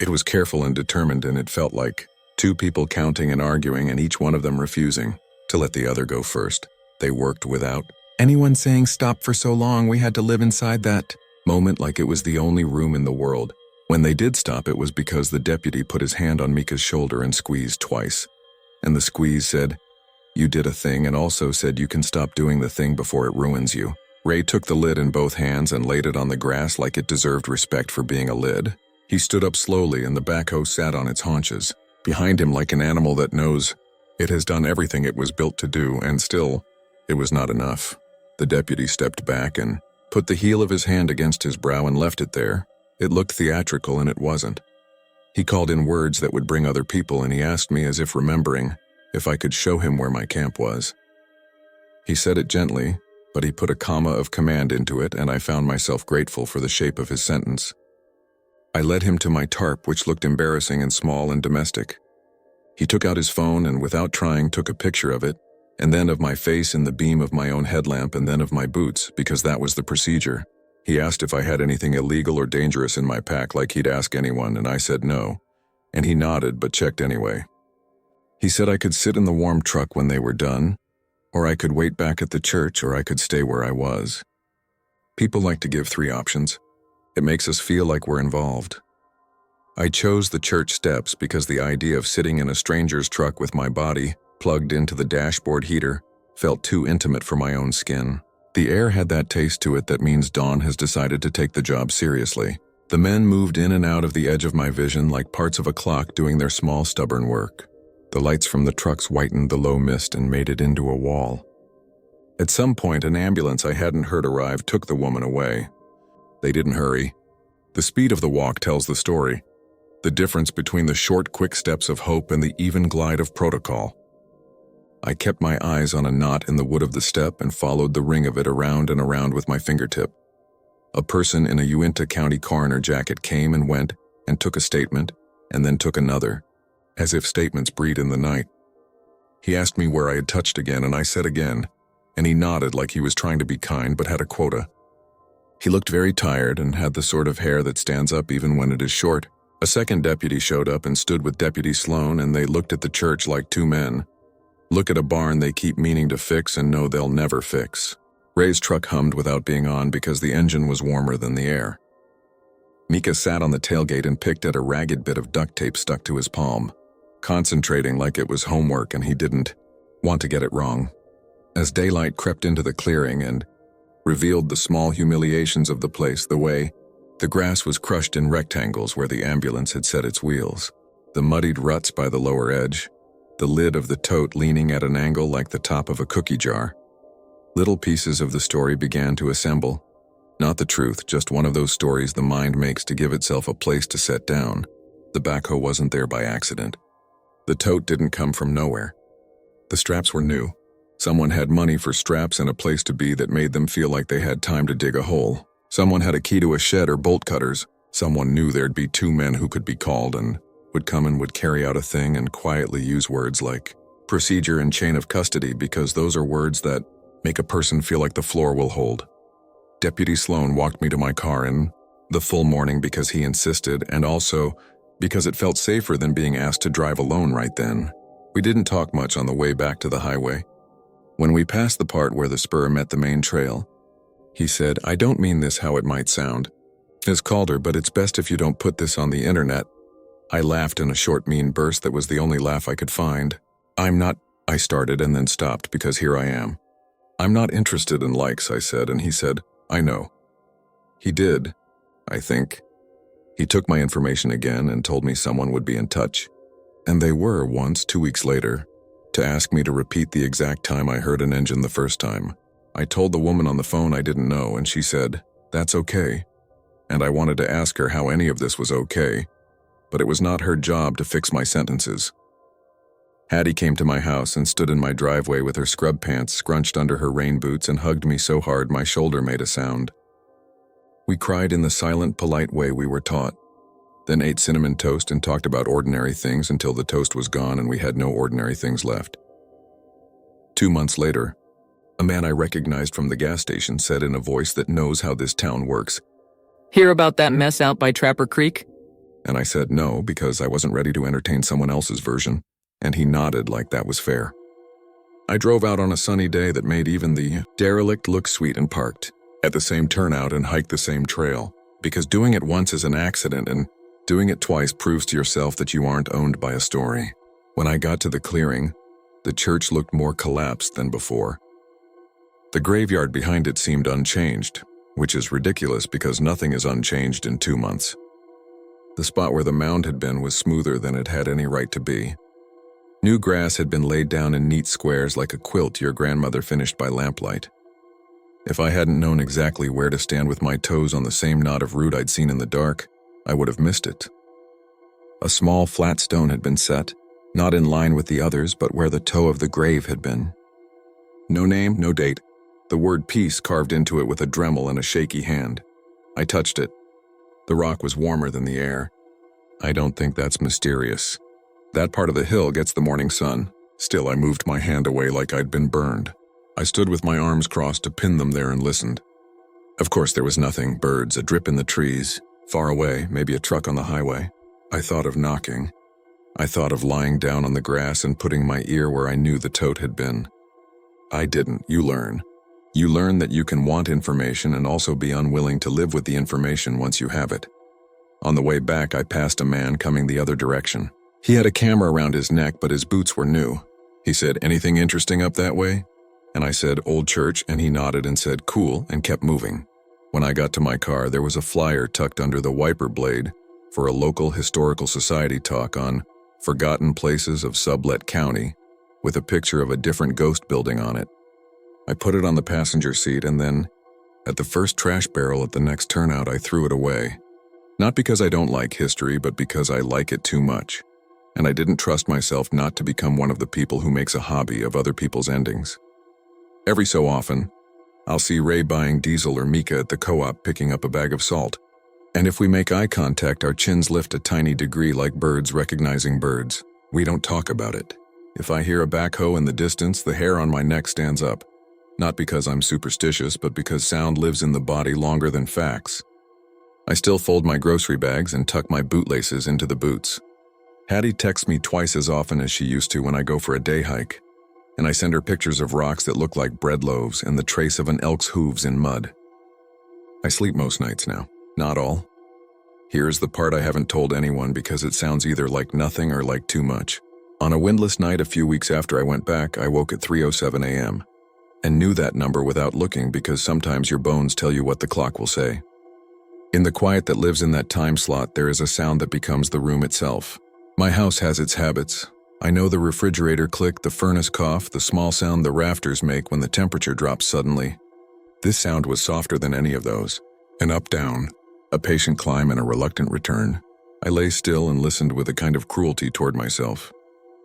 It was careful and determined, and it felt like 2 people counting and arguing and each one of them refusing to let the other go first. They worked without anyone saying stop for so long we had to live inside that moment like it was the only room in the world. When they did stop, it was because the deputy put his hand on Mika's shoulder and squeezed twice. And the squeeze said, "You did a thing," and also said you can stop doing the thing before it ruins you. Ray took the lid in both hands and laid it on the grass like it deserved respect for being a lid. He stood up slowly and the backhoe sat on its haunches, behind him like an animal that knows it has done everything it was built to do, and still, it was not enough. The deputy stepped back and put the heel of his hand against his brow and left it there. It looked theatrical and it wasn't. He called in words that would bring other people and he asked me, as if remembering, if I could show him where my camp was. He said it gently, but he put a comma of command into it, and I found myself grateful for the shape of his sentence. I led him to my tarp, which looked embarrassing and small and domestic. He took out his phone and, without trying, took a picture of it, and then of my face in the beam of my own headlamp, and then of my boots, because that was the procedure. He asked if I had anything illegal or dangerous in my pack, like he'd ask anyone, and I said no, and he nodded but checked anyway. He said I could sit in the warm truck when they were done, or I could wait back at the church, or I could stay where I was. People like to give 3 options. It makes us feel like we're involved. I chose the church steps because the idea of sitting in a stranger's truck with my body plugged into the dashboard heater felt too intimate for my own skin. The air had that taste to it that means Dawn has decided to take the job seriously. The men moved in and out of the edge of my vision like parts of a clock doing their small, stubborn work. The lights from the trucks whitened the low mist and made it into a wall. At some point, an ambulance I hadn't heard arrive took the woman away. They didn't hurry. The speed of the walk tells the story. The difference between the short, quick steps of hope and the even glide of protocol. I kept my eyes on a knot in the wood of the step and followed the ring of it around and around with my fingertip. A person in a Uintah County coroner jacket came and went and took a statement, and then took another, as if statements breed in the night. He asked me where I had touched again, and I said again, and he nodded like he was trying to be kind but had a quota. He looked very tired and had the sort of hair that stands up even when it is short. A second deputy showed up and stood with Deputy Sloan, and they looked at the church like 2 men. Look at a barn they keep meaning to fix and know they'll never fix. Ray's truck hummed without being on because the engine was warmer than the air. Mika sat on the tailgate and picked at a ragged bit of duct tape stuck to his palm, concentrating like it was homework and he didn't want to get it wrong. As daylight crept into the clearing and revealed the small humiliations of the place, the way the grass was crushed in rectangles where the ambulance had set its wheels, the muddied ruts by the lower edge, the lid of the tote leaning at an angle like the top of a cookie jar. Little pieces of the story began to assemble. Not the truth, just one of those stories the mind makes to give itself a place to set down. The backhoe wasn't there by accident. The tote didn't come from nowhere. The straps were new. Someone had money for straps and a place to be that made them feel like they had time to dig a hole. Someone had a key to a shed or bolt cutters. Someone knew there'd be 2 men who could be called and would come and would carry out a thing and quietly use words like procedure and chain of custody, because those are words that make a person feel like the floor will hold. Deputy Sloan walked me to my car in the full morning because he insisted, and also because it felt safer than being asked to drive alone right then. We didn't talk much on the way back to the highway. When we passed the part where the spur met the main trail, he said, "I don't mean this how it might sound, Ms. Calder, but it's best if you don't put this on the internet." I laughed in a short, mean burst that was the only laugh I could find. I started and then stopped because here I am. "I'm not interested in likes," I said, and he said, "I know." He did, I think. He took my information again and told me someone would be in touch. And they were once, 2 weeks later, to ask me to repeat the exact time I heard an engine the first time. I told the woman on the phone I didn't know, and she said, "That's okay." And I wanted to ask her how any of this was okay, but it was not her job to fix my sentences. Hattie came to my house and stood in my driveway with her scrub pants scrunched under her rain boots and hugged me so hard my shoulder made a sound. We cried in the silent, polite way we were taught, then ate cinnamon toast and talked about ordinary things until the toast was gone and we had no ordinary things left. 2 months later, a man I recognized from the gas station said in a voice that knows how this town works, "Hear about that mess out by Trapper Creek?" And I said no because I wasn't ready to entertain someone else's version, and he nodded like that was fair. I drove out on a sunny day that made even the derelict look sweet and parked at the same turnout and hiked the same trail, because doing it once is an accident and doing it twice proves to yourself that you aren't owned by a story. When I got to the clearing, the church looked more collapsed than before. The graveyard behind it seemed unchanged, which is ridiculous because nothing is unchanged in 2 months. The spot where the mound had been was smoother than it had any right to be. New grass had been laid down in neat squares like a quilt your grandmother finished by lamplight. If I hadn't known exactly where to stand with my toes on the same knot of root I'd seen in the dark, I would have missed it. A small flat stone had been set, not in line with the others but where the toe of the grave had been. No name, no date. The word peace carved into it with a Dremel and a shaky hand. I touched it. The rock was warmer than the air. I don't think that's mysterious. That part of the hill gets the morning sun. Still, I moved my hand away like I'd been burned. I stood with my arms crossed to pin them there and listened. Of course, there was nothing, birds, a drip in the trees. Far away, maybe a truck on the highway. I thought of knocking. I thought of lying down on the grass and putting my ear where I knew the tote had been. I didn't. You learn. You learn that you can want information and also be unwilling to live with the information once you have it. On the way back, I passed a man coming the other direction. He had a camera around his neck, but his boots were new. He said, "Anything interesting up that way?" And I said, "Old church," and he nodded and said, "Cool," and kept moving. When I got to my car, there was a flyer tucked under the wiper blade for a local historical society talk on forgotten places of Sublet County with a picture of a different ghost building on it. I put it on the passenger seat and then, at the first trash barrel at the next turnout, I threw it away. Not because I don't like history, but because I like it too much. And I didn't trust myself not to become one of the people who makes a hobby of other people's endings. Every so often, I'll see Ray buying Diesel or Mika at the co-op picking up a bag of salt. And if we make eye contact, our chins lift a tiny degree like birds recognizing birds. We don't talk about it. If I hear a backhoe in the distance, the hair on my neck stands up. Not because I'm superstitious, but because sound lives in the body longer than facts. I still fold my grocery bags and tuck my bootlaces into the boots. Hattie texts me twice as often as she used to when I go for a day hike, and I send her pictures of rocks that look like bread loaves and the trace of an elk's hooves in mud. I sleep most nights now, not all. Here's the part I haven't told anyone because it sounds either like nothing or like too much. On a windless night a few weeks after I went back, I woke at 3:07 a.m. and knew that number without looking because sometimes your bones tell you what the clock will say. In the quiet that lives in that time slot, there is a sound that becomes the room itself. My house has its habits. I know the refrigerator click, the furnace cough, the small sound the rafters make when the temperature drops suddenly. This sound was softer than any of those. An up-down, a patient climb and a reluctant return. I lay still and listened with a kind of cruelty toward myself.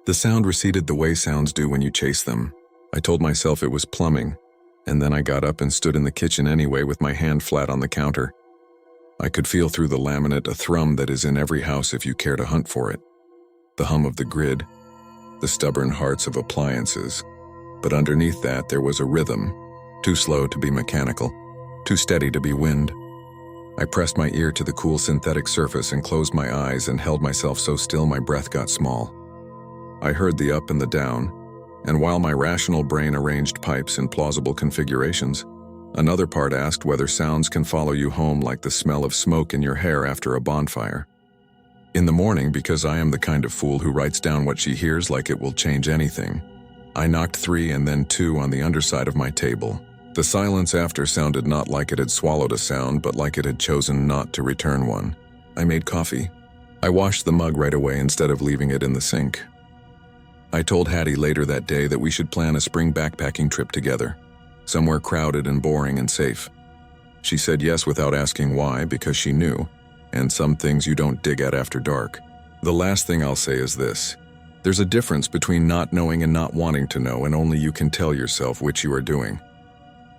The sound receded the way sounds do when you chase them. I told myself it was plumbing, and then I got up and stood in the kitchen anyway with my hand flat on the counter. I could feel through the laminate a thrum that is in every house if you care to hunt for it. The hum of the grid, the stubborn hearts of appliances. But underneath that there was a rhythm, too slow to be mechanical, too steady to be wind. I pressed my ear to the cool synthetic surface and closed my eyes and held myself so still my breath got small. I heard the up and the down, and while my rational brain arranged pipes in plausible configurations, another part asked whether sounds can follow you home like the smell of smoke in your hair after a bonfire. In the morning, because I am the kind of fool who writes down what she hears like it will change anything, I knocked 3 and then 2 on the underside of my table. The silence after sounded not like it had swallowed a sound, but like it had chosen not to return one. I made coffee. I washed the mug right away instead of leaving it in the sink. I told Hattie later that day that we should plan a spring backpacking trip together, somewhere crowded and boring and safe. She said yes without asking why, because she knew, and some things you don't dig at after dark. The last thing I'll say is this. There's a difference between not knowing and not wanting to know, and only you can tell yourself which you are doing.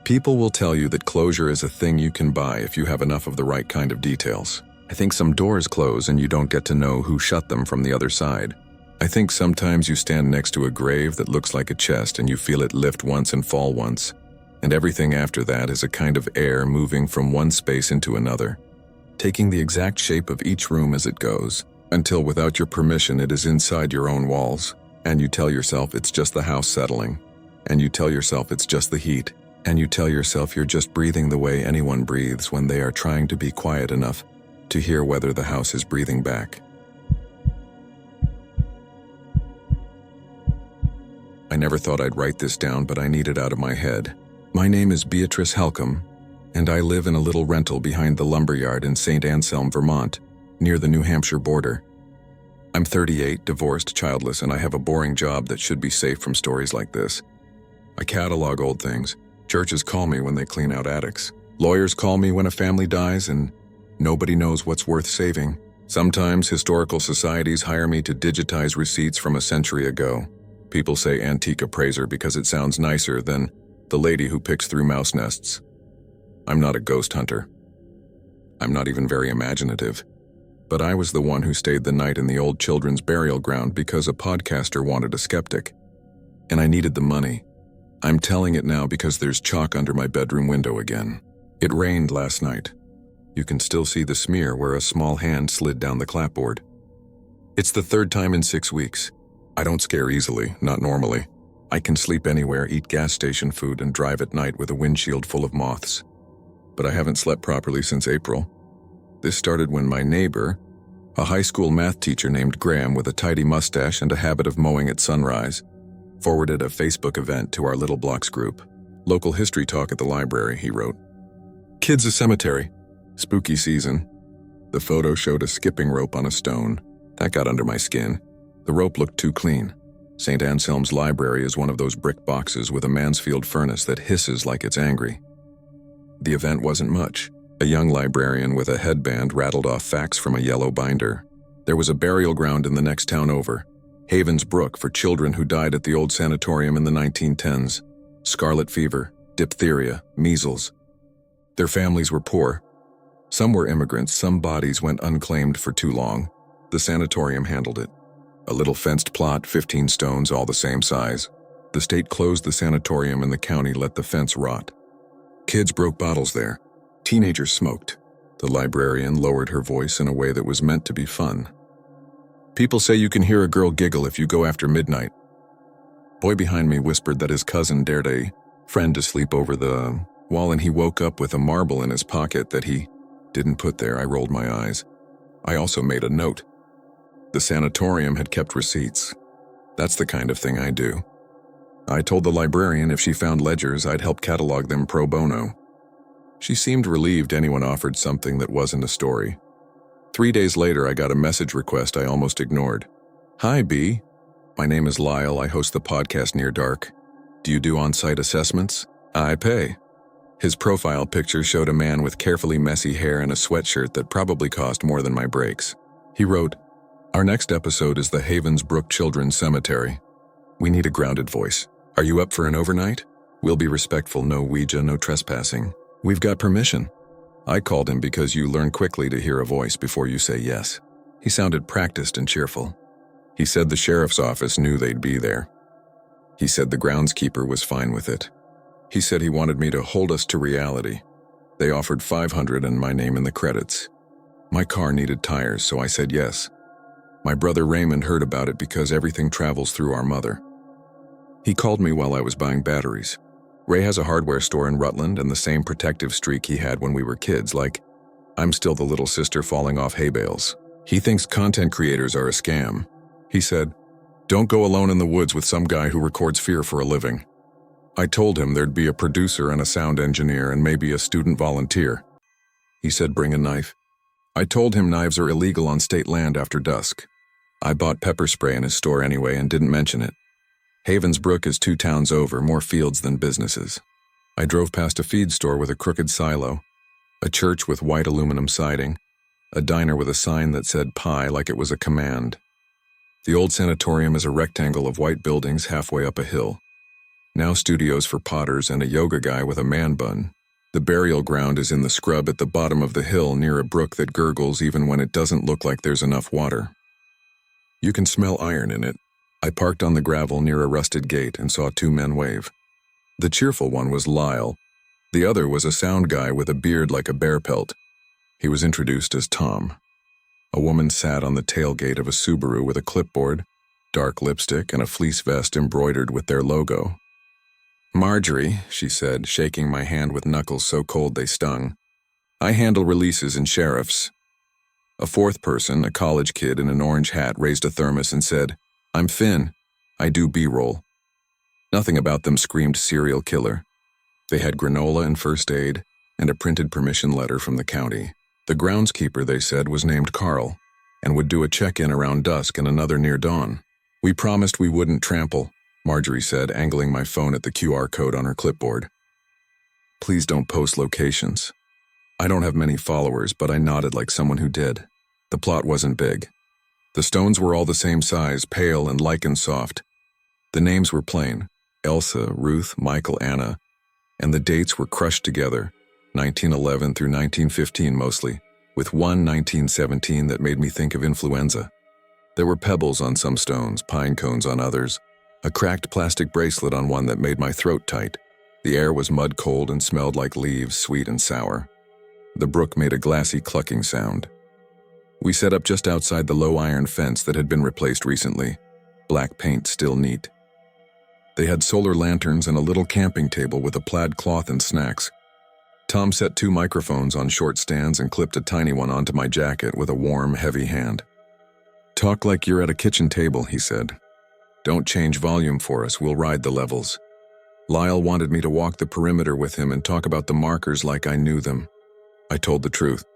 People will tell you that closure is a thing you can buy if you have enough of the right kind of details. I think some doors close and you don't get to know who shut them from the other side. I think sometimes you stand next to a grave that looks like a chest and you feel it lift once and fall once, and everything after that is a kind of air moving from one space into another, taking the exact shape of each room as it goes, until without your permission it is inside your own walls, and you tell yourself it's just the house settling, and you tell yourself it's just the heat, and you tell yourself you're just breathing the way anyone breathes when they are trying to be quiet enough to hear whether the house is breathing back. I never thought I'd write this down, but I need it out of my head. My name is Beatrice Halcombe, and I live in a little rental behind the lumberyard in St. Anselm, Vermont, near the New Hampshire border. I'm 38, divorced, childless, and I have a boring job that should be safe from stories like this. I catalog old things. Churches call me when they clean out attics. Lawyers call me when a family dies and nobody knows what's worth saving. Sometimes historical societies hire me to digitize receipts from a century ago. People say antique appraiser because it sounds nicer than the lady who picks through mouse nests. I'm not a ghost hunter. I'm not even very imaginative. But I was the one who stayed the night in the old children's burial ground because a podcaster wanted a skeptic. And I needed the money. I'm telling it now because there's chalk under my bedroom window again. It rained last night. You can still see the smear where a small hand slid down the clapboard. It's the third time in 6 weeks. I don't scare easily, not normally. I can sleep anywhere, eat gas station food, and drive at night with a windshield full of moths. But I haven't slept properly since April. This started when my neighbor, a high school math teacher named Graham with a tidy mustache and a habit of mowing at sunrise, forwarded a Facebook event to our Little Blocks group. Local history talk at the library, he wrote. Kids a cemetery. Spooky season. The photo showed a skipping rope on a stone. That got under my skin. The rope looked too clean. St. Anselm's library is one of those brick boxes with a Mansfield furnace that hisses like it's angry. The event wasn't much. A young librarian with a headband rattled off facts from a yellow binder. There was a burial ground in the next town over. Havens Brook for children who died at the old sanatorium in the 1910s. Scarlet fever, diphtheria, measles. Their families were poor. Some were immigrants, some bodies went unclaimed for too long. The sanatorium handled it. A little fenced plot, 15 stones, all the same size. The state closed the sanatorium and the county let the fence rot. Kids broke bottles there. Teenagers smoked. The librarian lowered her voice in a way that was meant to be fun. People say you can hear a girl giggle if you go after midnight. Boy behind me whispered that his cousin dared a friend to sleep over the wall and he woke up with a marble in his pocket that he didn't put there. I rolled my eyes. I also made a note. The sanatorium had kept receipts. That's the kind of thing I do. I told the librarian if she found ledgers, I'd help catalog them pro bono. She seemed relieved anyone offered something that wasn't a story. 3 days later, I got a message request I almost ignored. Hi, B. My name is Lyle. I host the podcast Near Dark. Do you do on-site assessments? I pay. His profile picture showed a man with carefully messy hair and a sweatshirt that probably cost more than my breaks. He wrote, Our next episode is the Havens Brook Children's Cemetery. We need a grounded voice. Are you up for an overnight? We'll be respectful, no Ouija, no trespassing. We've got permission. I called him because you learn quickly to hear a voice before you say yes. He sounded practiced and cheerful. He said the sheriff's office knew they'd be there. He said the groundskeeper was fine with it. He said he wanted me to hold us to reality. They offered $500 and my name in the credits. My car needed tires, so I said yes. My brother Raymond heard about it because everything travels through our mother. He called me while I was buying batteries. Ray has a hardware store in Rutland and the same protective streak he had when we were kids, like, I'm still the little sister falling off hay bales. He thinks content creators are a scam. He said, Don't go alone in the woods with some guy who records fear for a living. I told him there'd be a producer and a sound engineer and maybe a student volunteer. He said bring a knife. I told him knives are illegal on state land after dusk. I bought pepper spray in his store anyway and didn't mention it. Havens Brook is 2 towns over, more fields than businesses. I drove past a feed store with a crooked silo, a church with white aluminum siding, a diner with a sign that said pie like it was a command. The old sanatorium is a rectangle of white buildings halfway up a hill. Now studios for potters and a yoga guy with a man bun. The burial ground is in the scrub at the bottom of the hill near a brook that gurgles even when it doesn't look like there's enough water. You can smell iron in it. I parked on the gravel near a rusted gate and saw 2 men wave. The cheerful one was Lyle. The other was a sound guy with a beard like a bear pelt. He was introduced as Tom. A woman sat on the tailgate of a Subaru with a clipboard, dark lipstick, and a fleece vest embroidered with their logo. Marjorie, she said, shaking my hand with knuckles so cold they stung. I handle releases and sheriffs. A 4th person, a college kid in an orange hat, raised a thermos and said, I'm Finn. I do B-roll. Nothing about them screamed serial killer. They had granola and first aid, and a printed permission letter from the county. The groundskeeper, they said, was named Carl, and would do a check-in around dusk and another near dawn. We promised we wouldn't trample, Marjorie said, angling my phone at the QR code on her clipboard. Please don't post locations. I don't have many followers, but I nodded like someone who did. The plot wasn't big. The stones were all the same size, pale and lichen soft. The names were plain: Elsa, Ruth, Michael, Anna, and the dates were crushed together, 1911 through 1915 mostly, with one 1917 that made me think of influenza. There were pebbles on some stones, pine cones on others, a cracked plastic bracelet on one that made my throat tight. The air was mud cold and smelled like leaves, sweet and sour. The brook made a glassy clucking sound. We set up just outside the low iron fence that had been replaced recently, black paint still neat. They had solar lanterns and a little camping table with a plaid cloth and snacks. Tom set 2 microphones on short stands and clipped a tiny one onto my jacket with a warm, heavy hand. "Talk like you're at a kitchen table," he said. "Don't change volume for us, we'll ride the levels." Lyle wanted me to walk the perimeter with him and talk about the markers like I knew them. I told the truth.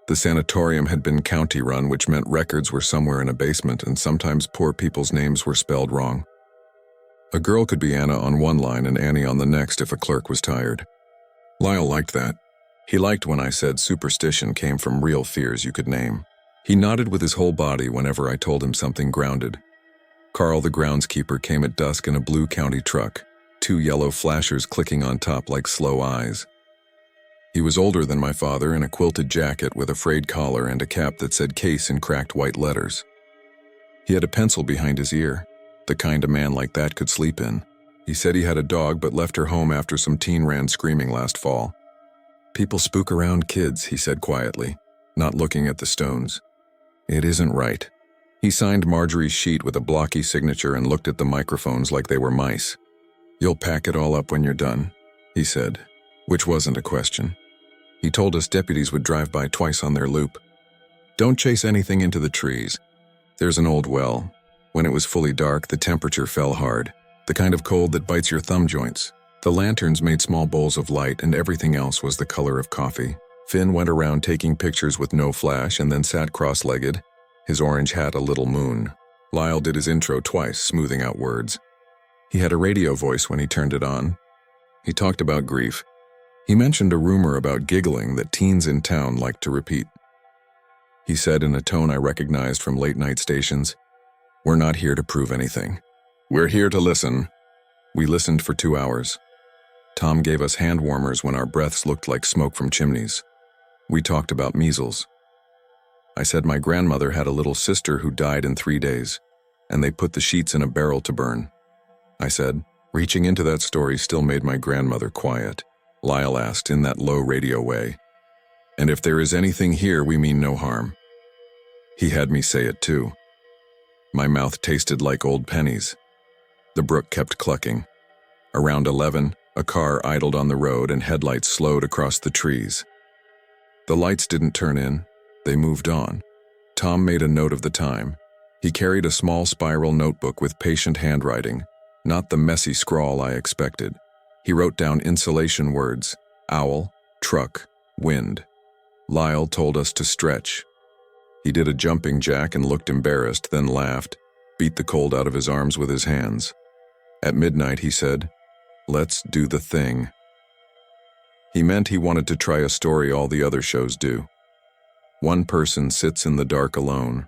The sanatorium had been county-run, which meant records were somewhere in a basement, and sometimes poor people's names were spelled wrong. A girl could be Anna on one line and Annie on the next if a clerk was tired. Lyle liked that. He liked when I said superstition came from real fears you could name. He nodded with his whole body whenever I told him something grounded. Carl, the groundskeeper, came at dusk in a blue county truck, 2 yellow flashers clicking on top like slow eyes. He was older than my father, in a quilted jacket with a frayed collar and a cap that said case in cracked white letters. He had a pencil behind his ear, the kind a man like that could sleep in. He said he had a dog but left her home after some teen ran screaming last fall. "People spook around kids," he said quietly, not looking at the stones. "It isn't right." He signed Marjorie's sheet with a blocky signature and looked at the microphones like they were mice. "You'll pack it all up when you're done," he said, which wasn't a question. He told us deputies would drive by twice on their loop. "Don't chase anything into the trees. There's an old well. When it was fully dark, the temperature fell hard, the kind of cold that bites your thumb joints. The lanterns made small bowls of light and everything else was the color of coffee." Finn went around taking pictures with no flash and then sat cross-legged, his orange hat a little moon. Lyle did his intro twice, smoothing out words. He had a radio voice when he turned it on. He talked about grief. He mentioned a rumor about giggling that teens in town liked to repeat. He said in a tone I recognized from late-night stations, "We're not here to prove anything. We're here to listen." We listened for 2 hours. Tom gave us hand warmers when our breaths looked like smoke from chimneys. We talked about measles. I said my grandmother had a little sister who died in 3 days, and they put the sheets in a barrel to burn. I said, reaching into that story still made my grandmother quiet. Lyle asked in that low radio way, "And if there is anything here, we mean no harm." He had me say it too. My mouth tasted like old pennies. The brook kept clucking. Around 11, a car idled on the road and headlights slowed across the trees. The lights didn't turn in, they moved on. Tom made a note of the time. He carried a small spiral notebook with patient handwriting, not the messy scrawl I expected. He wrote down insulation words: owl, truck, wind. Lyle told us to stretch. He did a jumping jack and looked embarrassed, then laughed, beat the cold out of his arms with his hands. At midnight, he said, "Let's do the thing." He meant he wanted to try a story all the other shows do. One person sits in the dark alone,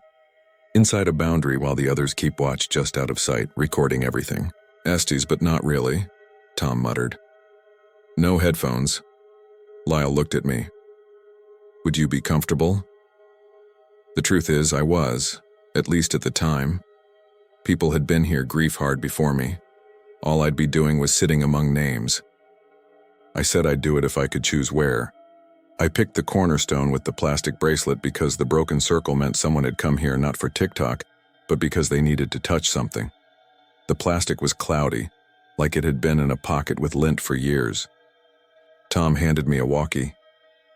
inside a boundary while the others keep watch just out of sight, recording everything. "Estes, but not really," Tom muttered. "No headphones." Lyle looked at me. "Would you be comfortable?" The truth is, I was, at least at the time. People had been here grief hard before me. All I'd be doing was sitting among names. I said I'd do it if I could choose where. I picked the cornerstone with the plastic bracelet because the broken circle meant someone had come here not for TikTok, but because they needed to touch something. The plastic was cloudy, like it had been in a pocket with lint for years. Tom handed me a walkie.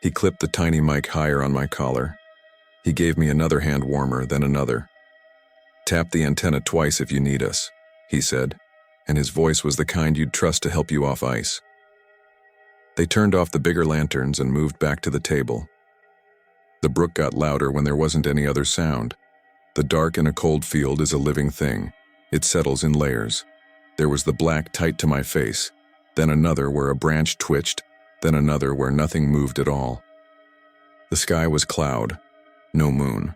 He clipped the tiny mic higher on my collar. He gave me another hand warmer, then another. "Tap the antenna twice if you need us," he said, and his voice was the kind you'd trust to help you off ice. They turned off the bigger lanterns and moved back to the table. The brook got louder when there wasn't any other sound. The dark in a cold field is a living thing. It settles in layers. There was the black tight to my face, then another where a branch twitched, then another where nothing moved at all. The sky was cloud, no moon.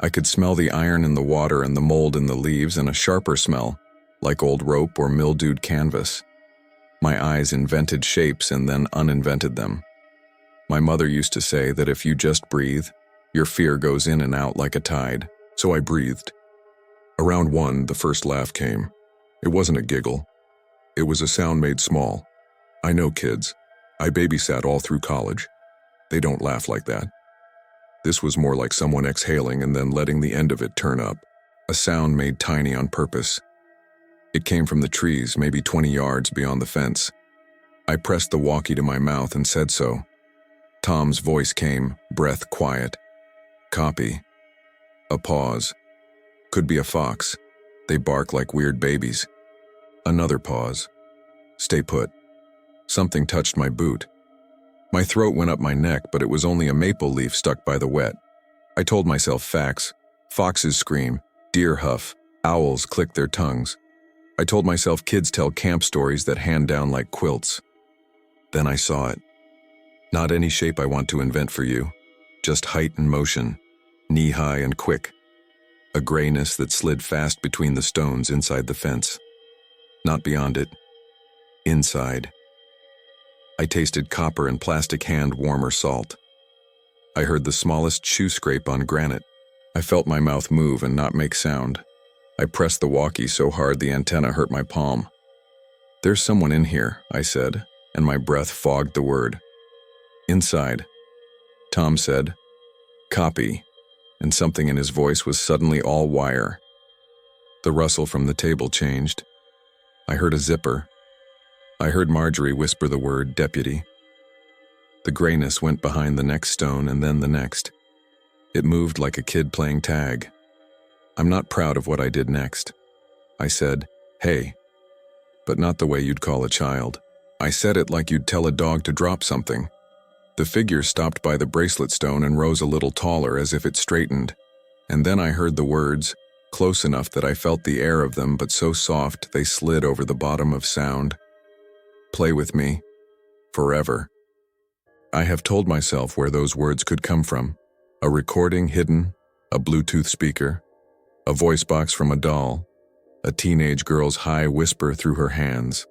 I could smell the iron in the water and the mold in the leaves and a sharper smell, like old rope or mildewed canvas. My eyes invented shapes and then uninvented them. My mother used to say that if you just breathe, your fear goes in and out like a tide, so I breathed. Around 1, the first laugh came. It wasn't a giggle. It was a sound made small. I know kids. I babysat all through college. They don't laugh like that. This was more like someone exhaling and then letting the end of it turn up. A sound made tiny on purpose. It came from the trees, maybe 20 yards beyond the fence. I pressed the walkie to my mouth and said so. Tom's voice came, breath quiet. Copy. A pause. Could be a fox. They bark like weird babies. Another pause. Stay put. Something touched my boot. My throat went up my neck, but it was only a maple leaf stuck by the wet. I told myself facts. Foxes scream, deer huff, owls click their tongues. I told myself kids tell camp stories that hand down like quilts. Then I saw it. Not any shape I want to invent for you, just height and motion, knee-high and quick. A grayness that slid fast between the stones inside the fence. Not beyond it. Inside. I tasted copper and plastic hand-warmer salt. I heard the smallest shoe scrape on granite. I felt my mouth move and not make sound. I pressed the walkie so hard the antenna hurt my palm. There's someone in here, I said, and my breath fogged the word. Inside. Tom said, copy, and something in his voice was suddenly all wire. The rustle from the table changed. I heard a zipper. I heard Marjorie whisper the word deputy. The grayness went behind the next stone and then the next. It moved like a kid playing tag. I'm not proud of what I did next. I said, hey, but not the way you'd call a child. I said it like you'd tell a dog to drop something. The figure stopped by the bracelet stone and rose a little taller as if it straightened. And then I heard the words, close enough that I felt the air of them but so soft they slid over the bottom of sound. Play with me. Forever. I have told myself where those words could come from. A recording hidden, a Bluetooth speaker, a voice box from a doll, a teenage girl's high whisper through her hands.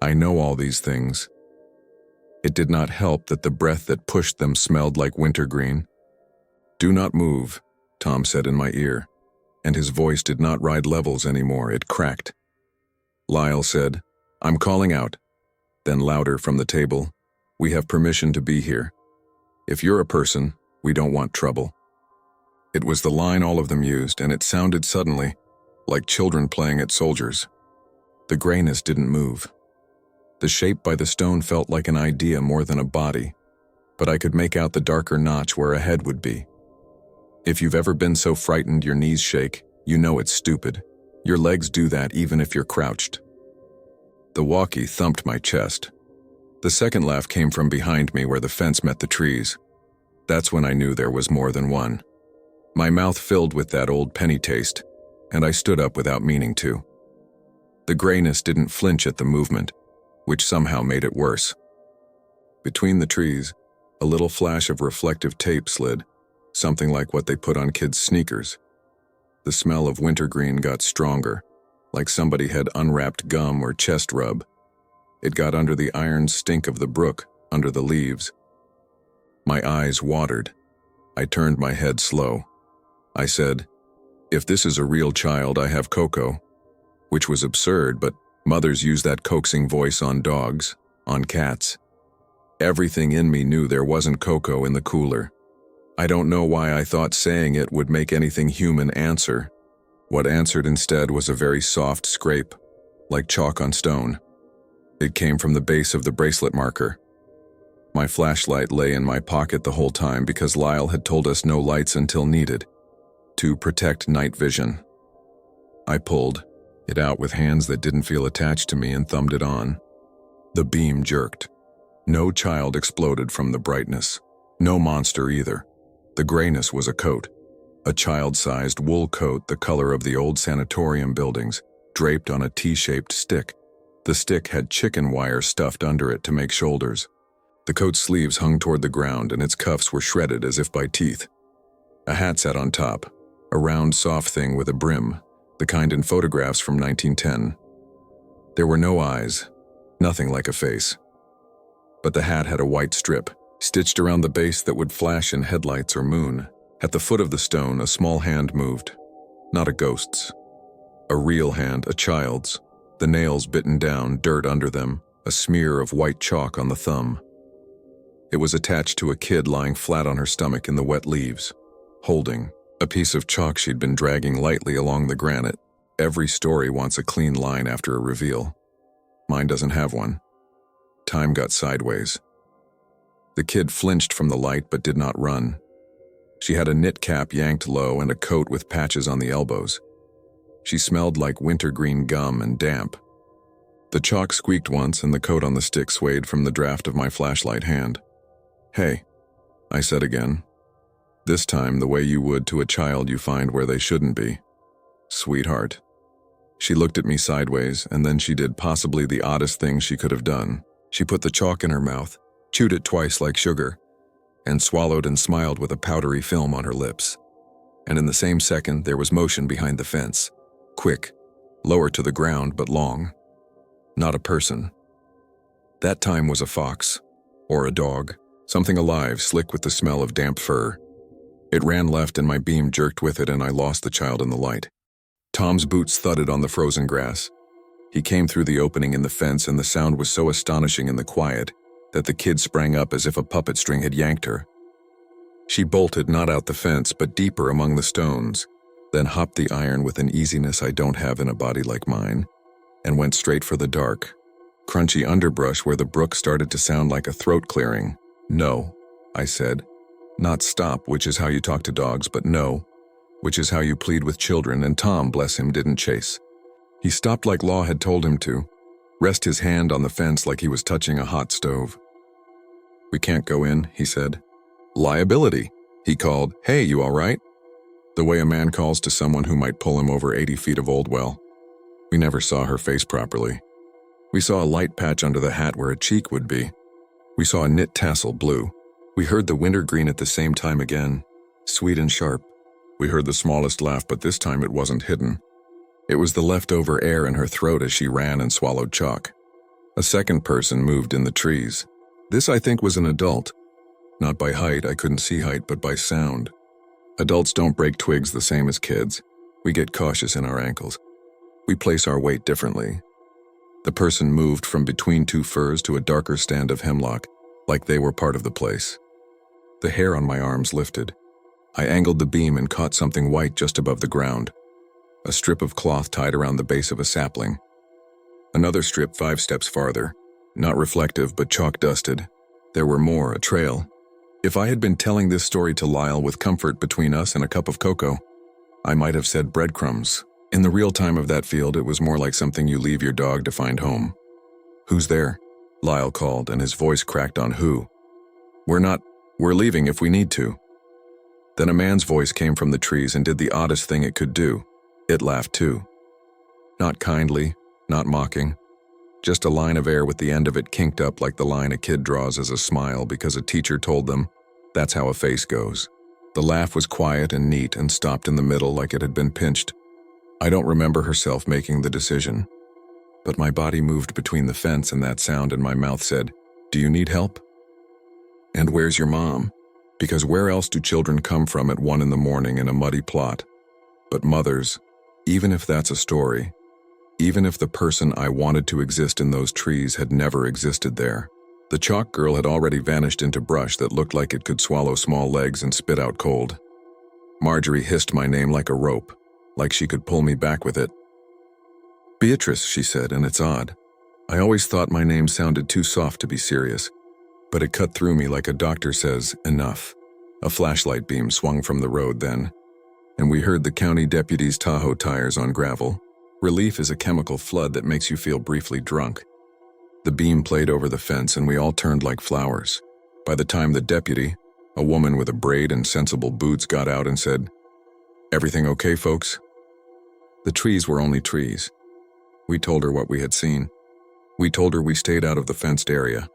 I know all these things. It did not help that the breath that pushed them smelled like wintergreen. Do not move, Tom said in my ear, and his voice did not ride levels anymore, it cracked. Lyle said, I'm calling out. Then louder from the table, we have permission to be here. If you're a person, we don't want trouble. It was the line all of them used, and it sounded suddenly like children playing at soldiers. The grayness didn't move. The shape by the stone felt like an idea more than a body, but I could make out the darker notch where a head would be. If you've ever been so frightened your knees shake, you know it's stupid. Your legs do that even if you're crouched. The walkie thumped my chest. The second laugh came from behind me where the fence met the trees. That's when I knew there was more than one. My mouth filled with that old penny taste, and I stood up without meaning to. The grayness didn't flinch at the movement, which somehow made it worse. Between the trees, a little flash of reflective tape slid, something like what they put on kids' sneakers. The smell of wintergreen got stronger, like somebody had unwrapped gum or chest rub. It got under the iron stink of the brook, under the leaves. My eyes watered. I turned my head slow. I said, if this is a real child, I have Coco. Which was absurd, but mothers use that coaxing voice on dogs, on cats. Everything in me knew there wasn't Coco in the cooler. I don't know why I thought saying it would make anything human answer. What answered instead was a very soft scrape, like chalk on stone. It came from the base of the bracelet marker. My flashlight lay in my pocket the whole time because Lyle had told us no lights until needed, to protect night vision. I pulled it out with hands that didn't feel attached to me and thumbed it on. The beam jerked. No child exploded from the brightness. No monster either. The grayness was a coat. A child-sized wool coat the color of the old sanatorium buildings, draped on a T-shaped stick. The stick had chicken wire stuffed under it to make shoulders. The coat's sleeves hung toward the ground and its cuffs were shredded as if by teeth. A hat sat on top, a round, soft thing with a brim, the kind in photographs from 1910. There were no eyes, nothing like a face. But the hat had a white strip, stitched around the base that would flash in headlights or moon. At the foot of the stone, a small hand moved. Not a ghost's. A real hand, a child's. The nails bitten down, dirt under them, a smear of white chalk on the thumb. It was attached to a kid lying flat on her stomach in the wet leaves, holding a piece of chalk she'd been dragging lightly along the granite. Every story wants a clean line after a reveal. Mine doesn't have one. Time got sideways. The kid flinched from the light but did not run. She had a knit cap yanked low and a coat with patches on the elbows. She smelled like wintergreen gum and damp. The chalk squeaked once and the coat on the stick swayed from the draft of my flashlight hand. "Hey," I said again. This time the way you would to a child you find where they shouldn't be. "Sweetheart." She looked at me sideways, and then she did possibly the oddest thing she could have done. She put the chalk in her mouth, chewed it twice like sugar, and swallowed and smiled with a powdery film on her lips. And in the same second, there was motion behind the fence. Quick, lower to the ground, but long. Not a person. That time was a fox, or a dog, something alive, slick with the smell of damp fur. It ran left and my beam jerked with it and I lost the child in the light. Tom's boots thudded on the frozen grass. He came through the opening in the fence and the sound was so astonishing in the quiet that the kid sprang up as if a puppet string had yanked her. She bolted not out the fence but deeper among the stones, then hopped the iron with an easiness I don't have in a body like mine, and went straight for the dark, crunchy underbrush where the brook started to sound like a throat clearing. "No," I said. Not stop, which is how you talk to dogs, but no, which is how you plead with children, and Tom, bless him, didn't chase. He stopped like Law had told him to, rest his hand on the fence like he was touching a hot stove. "We can't go in," he said. "Liability," he called. "Hey, you all right?" The way a man calls to someone who might pull him over 80 feet of old well. We never saw her face properly. We saw a light patch under the hat where a cheek would be. We saw a knit tassel blue. We heard the wintergreen at the same time again, sweet and sharp. We heard the smallest laugh, but this time it wasn't hidden. It was the leftover air in her throat as she ran and swallowed chalk. A second person moved in the trees. This, I think, was an adult. Not by height, I couldn't see height, but by sound. Adults don't break twigs the same as kids. We get cautious in our ankles. We place our weight differently. The person moved from between two firs to a darker stand of hemlock, like they were part of the place. The hair on my arms lifted. I angled the beam and caught something white just above the ground. A strip of cloth tied around the base of a sapling. Another strip 5 steps farther, not reflective but chalk-dusted. There were more, a trail. If I had been telling this story to Lyle with comfort between us and a cup of cocoa, I might have said breadcrumbs. In the real time of that field, it was more like something you leave your dog to find home. "Who's there?" Lyle called, and his voice cracked on who. We're leaving if we need to." Then a man's voice came from the trees and did the oddest thing it could do. It laughed too. Not kindly, not mocking. Just a line of air with the end of it kinked up like the line a kid draws as a smile because a teacher told them that's how a face goes. The laugh was quiet and neat and stopped in the middle like it had been pinched. I don't remember herself making the decision, but my body moved between the fence and that sound and my mouth said, "Do you need help? And where's your mom?" Because where else do children come from at 1 a.m. in a muddy plot? But mothers, even if that's a story, even if the person I wanted to exist in those trees had never existed there. The chalk girl had already vanished into brush that looked like it could swallow small legs and spit out cold. Marjorie hissed my name like a rope, like she could pull me back with it. "Beatrice," she said, and it's odd. I always thought my name sounded too soft to be serious, but it cut through me like a doctor says, "Enough." A flashlight beam swung from the road then, and we heard the county deputy's Tahoe tires on gravel. Relief is a chemical flood that makes you feel briefly drunk. The beam played over the fence and we all turned like flowers. By the time the deputy, a woman with a braid and sensible boots, got out and said, "Everything okay, folks?" The trees were only trees. We told her what we had seen. We told her we stayed out of the fenced area.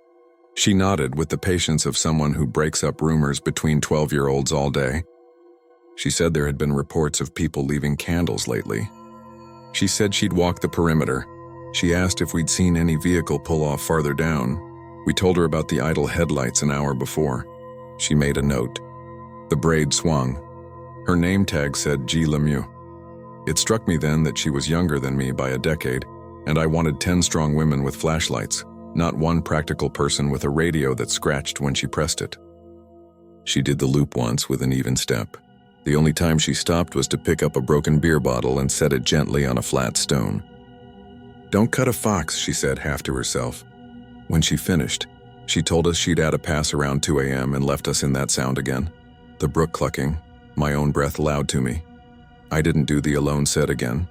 She nodded with the patience of someone who breaks up rumors between 12-year-olds all day. She said there had been reports of people leaving candles lately. She said she'd walk the perimeter. She asked if we'd seen any vehicle pull off farther down. We told her about the idle headlights an hour before. She made a note. The braid swung. Her name tag said G. Lemieux. It struck me then that she was younger than me by a decade, and I wanted 10 strong women with flashlights, not one practical person with a radio that scratched when she pressed it. She did the loop once with an even step. The only time she stopped was to pick up a broken beer bottle and set it gently on a flat stone. "Don't cut a fox," she said, half to herself. When she finished, she told us she'd add a pass around 2 a.m. and left us in that sound again. The brook clucking, my own breath loud to me. I didn't do the alone set again.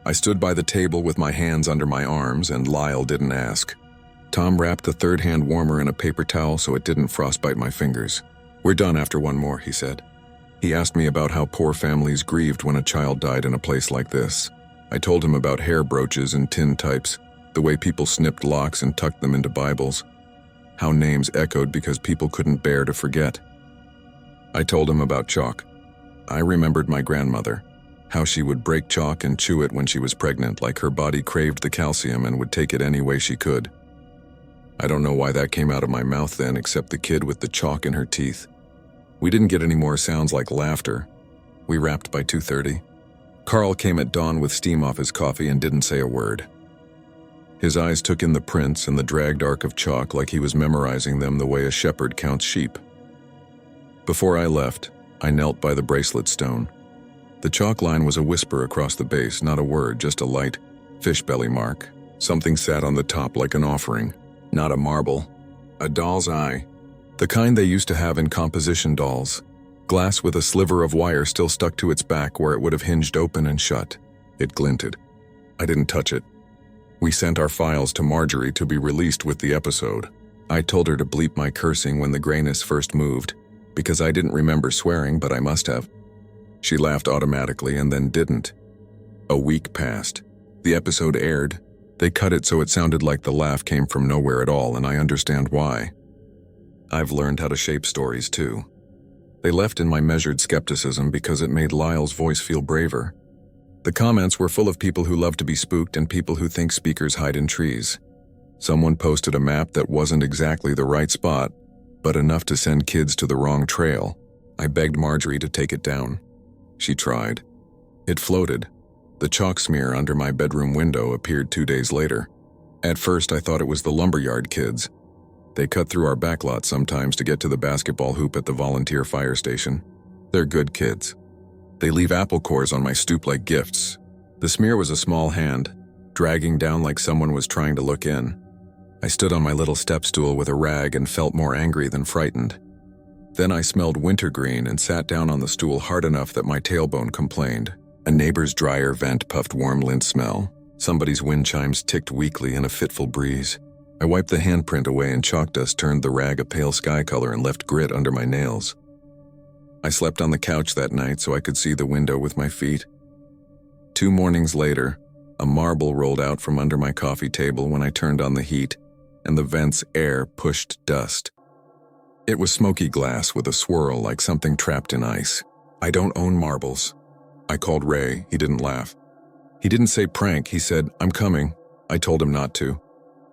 I stood by the table with my hands under my arms, and Lyle didn't ask. Tom wrapped the third hand warmer in a paper towel so it didn't frostbite my fingers. "We're done after one more," he said. He asked me about how poor families grieved when a child died in a place like this. I told him about hair brooches and tin types, the way people snipped locks and tucked them into Bibles, how names echoed because people couldn't bear to forget. I told him about chalk. I remembered my grandmother, how she would break chalk and chew it when she was pregnant, like her body craved the calcium and would take it any way she could. I don't know why that came out of my mouth then, except the kid with the chalk in her teeth. We didn't get any more sounds like laughter. We wrapped by 2:30. Carl came at dawn with steam off his coffee and didn't say a word. His eyes took in the prints and the dragged arc of chalk like he was memorizing them the way a shepherd counts sheep. Before I left, I knelt by the bracelet stone. The chalk line was a whisper across the base, not a word, just a light fish belly mark. Something sat on the top like an offering, not a marble, a doll's eye. The kind they used to have in composition dolls. Glass with a sliver of wire still stuck to its back where it would have hinged open and shut. It glinted. I didn't touch it. We sent our files to Marjorie to be released with the episode. I told her to bleep my cursing when the grayness first moved, because I didn't remember swearing, but I must have. She laughed automatically and then didn't. A week passed. The episode aired. They cut it so it sounded like the laugh came from nowhere at all, and I understand why. I've learned how to shape stories too. They left in my measured skepticism because it made Lyle's voice feel braver. The comments were full of people who love to be spooked and people who think speakers hide in trees. Someone posted a map that wasn't exactly the right spot, but enough to send kids to the wrong trail. I begged Marjorie to take it down. She tried. It floated. The chalk smear under my bedroom window appeared 2 days later. At first I thought it was the lumberyard kids. They cut through our backlot sometimes to get to the basketball hoop at the volunteer fire station. They're good kids. They leave apple cores on my stoop like gifts. The smear was a small hand, dragging down like someone was trying to look in. I stood on my little step stool with a rag and felt more angry than frightened. Then I smelled wintergreen and sat down on the stool hard enough that my tailbone complained. A neighbor's dryer vent puffed warm lint smell. Somebody's wind chimes ticked weakly in a fitful breeze. I wiped the handprint away and chalk dust turned the rag a pale sky color and left grit under my nails. I slept on the couch that night so I could see the window with my feet. 2 mornings later, a marble rolled out from under my coffee table when I turned on the heat, and the vent's air pushed dust. It was smoky glass with a swirl like something trapped in ice. "I don't own marbles." I called Ray. He didn't laugh. He didn't say prank. He said, "I'm coming." I told him not to.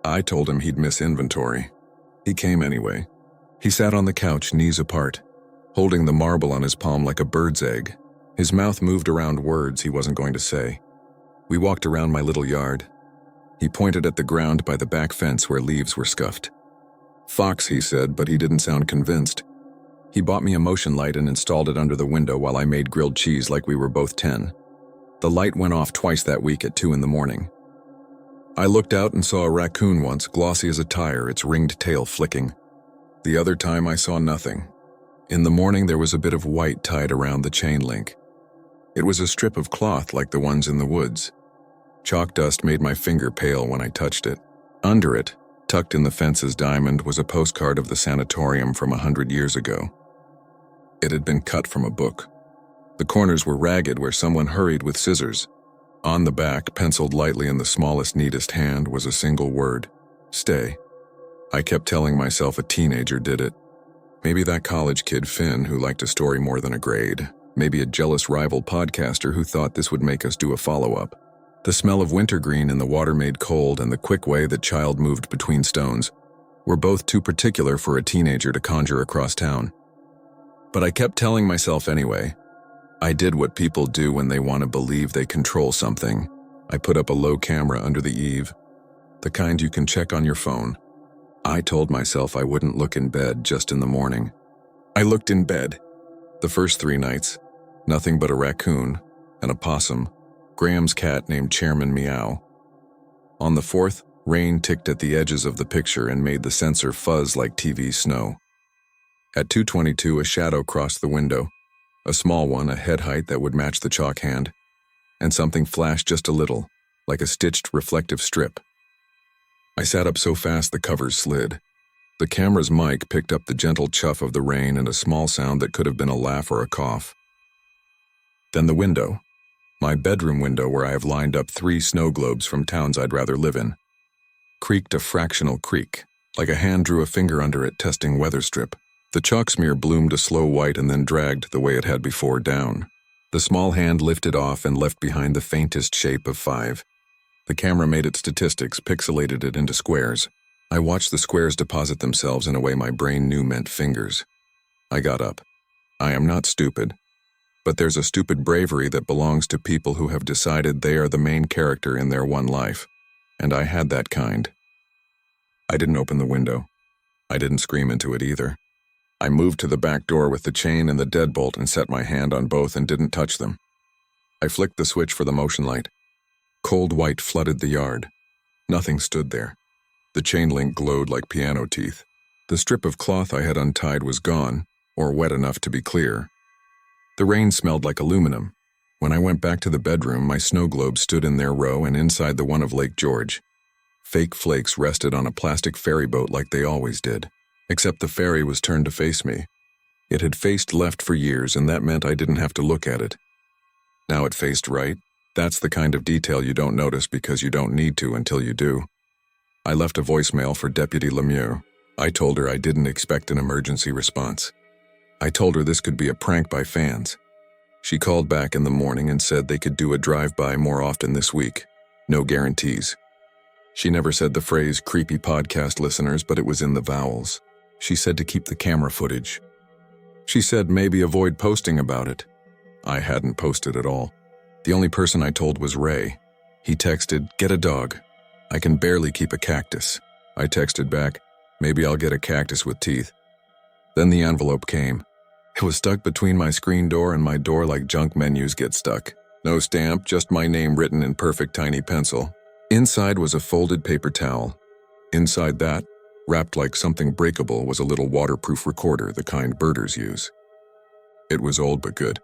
I told him he'd miss inventory. He came anyway. He sat on the couch, knees apart, holding the marble on his palm like a bird's egg. His mouth moved around words he wasn't going to say. We walked around my little yard. He pointed at the ground by the back fence where leaves were scuffed. "Fox," he said, but he didn't sound convinced. He bought me a motion light and installed it under the window while I made grilled cheese like we were both 10. The light went off twice that week at 2 in the morning. I looked out and saw a raccoon once, glossy as a tire, its ringed tail flicking. The other time I saw nothing. In the morning there was a bit of white tied around the chain link. It was a strip of cloth like the ones in the woods. Chalk dust made my finger pale when I touched it. Under it, Tucked in the fence's diamond was a postcard of the sanatorium from 100 years ago. It had been cut from a book. The corners were ragged where someone hurried with scissors. On the back, penciled lightly in the smallest, neatest hand, was a single word: stay. I kept telling myself a teenager did it. Maybe that college kid Finn who liked a story more than a grade. Maybe a jealous rival podcaster who thought this would make us do a follow-up. The smell of wintergreen in the water made cold and the quick way that child moved between stones were both too particular for a teenager to conjure across town. But I kept telling myself anyway. I did what people do when they want to believe they control something. I put up a low camera under the eave, the kind you can check on your phone. I told myself I wouldn't look in bed just in the morning. I looked in bed. The first 3 nights, nothing but a raccoon, an opossum, Graham's cat named Chairman Meow. On the 4th, rain ticked at the edges of the picture and made the sensor fuzz like TV snow. At 2:22, a shadow crossed the window, a small one, a head height that would match the chalk hand, and something flashed just a little, like a stitched reflective strip. I sat up so fast the covers slid. The camera's mic picked up the gentle chuff of the rain and a small sound that could have been a laugh or a cough. Then the window. My bedroom window where I have lined up 3 snow globes from towns I'd rather live in. Creaked a fractional creak, like a hand drew a finger under it testing weather strip. The chalk smear bloomed a slow white and then dragged the way it had before down. The small hand lifted off and left behind the faintest shape of 5. The camera made its statistics, pixelated it into squares. I watched the squares deposit themselves in a way my brain knew meant fingers. I got up. I am not stupid. But there's a stupid bravery that belongs to people who have decided they are the main character in their one life. And I had that kind. I didn't open the window. I didn't scream into it either. I moved to the back door with the chain and the deadbolt and set my hand on both and didn't touch them. I flicked the switch for the motion light. Cold white flooded the yard. Nothing stood there. The chain link glowed like piano teeth. The strip of cloth I had untied was gone, or wet enough to be clear. The rain smelled like aluminum. When I went back to the bedroom, my snow globes stood in their row and inside the one of Lake George. Fake flakes rested on a plastic ferry boat like they always did, except the ferry was turned to face me. It had faced left for years, and that meant I didn't have to look at it. Now it faced right. That's the kind of detail you don't notice because you don't need to until you do. I left a voicemail for Deputy Lemieux. I told her I didn't expect an emergency response. I told her this could be a prank by fans. She called back in the morning and said they could do a drive-by more often this week. No guarantees. She never said the phrase creepy podcast listeners, but it was in the vowels. She said to keep the camera footage. She said maybe avoid posting about it. I hadn't posted at all. The only person I told was Ray. He texted, "Get a dog. I can barely keep a cactus." I texted back, "Maybe I'll get a cactus with teeth." Then the envelope came. It was stuck between my screen door and my door like junk menus get stuck. No stamp, just my name written in perfect tiny pencil. Inside was a folded paper towel. Inside that, wrapped like something breakable, was a little waterproof recorder, the kind birders use. It was old but good.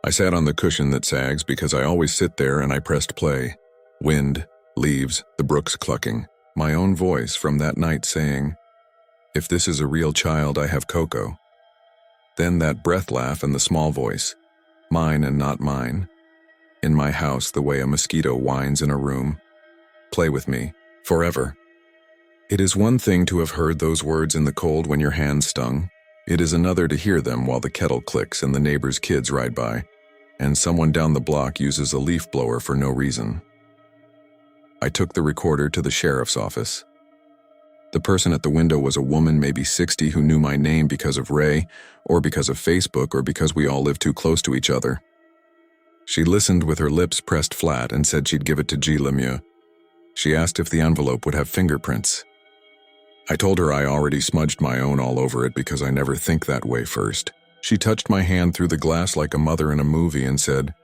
I sat on the cushion that sags because I always sit there and I pressed play. Wind, leaves, the brooks clucking. My own voice from that night saying, "If this is a real child, I have Coco." Then that breath laugh and the small voice, "Mine and not mine." In my house the way a mosquito whines in a room. Play with me, forever. It is one thing to have heard those words in the cold when your hands stung. It is another to hear them while the kettle clicks and the neighbor's kids ride by, and someone down the block uses a leaf blower for no reason. I took the recorder to the sheriff's office. The person at the window was a woman, maybe 60, who knew my name because of Ray, or because of Facebook, or because we all lived too close to each other. She listened with her lips pressed flat and said she'd give it to G. Lemieux. She asked if the envelope would have fingerprints. I told her I already smudged my own all over it because I never think that way first. She touched my hand through the glass like a mother in a movie and said,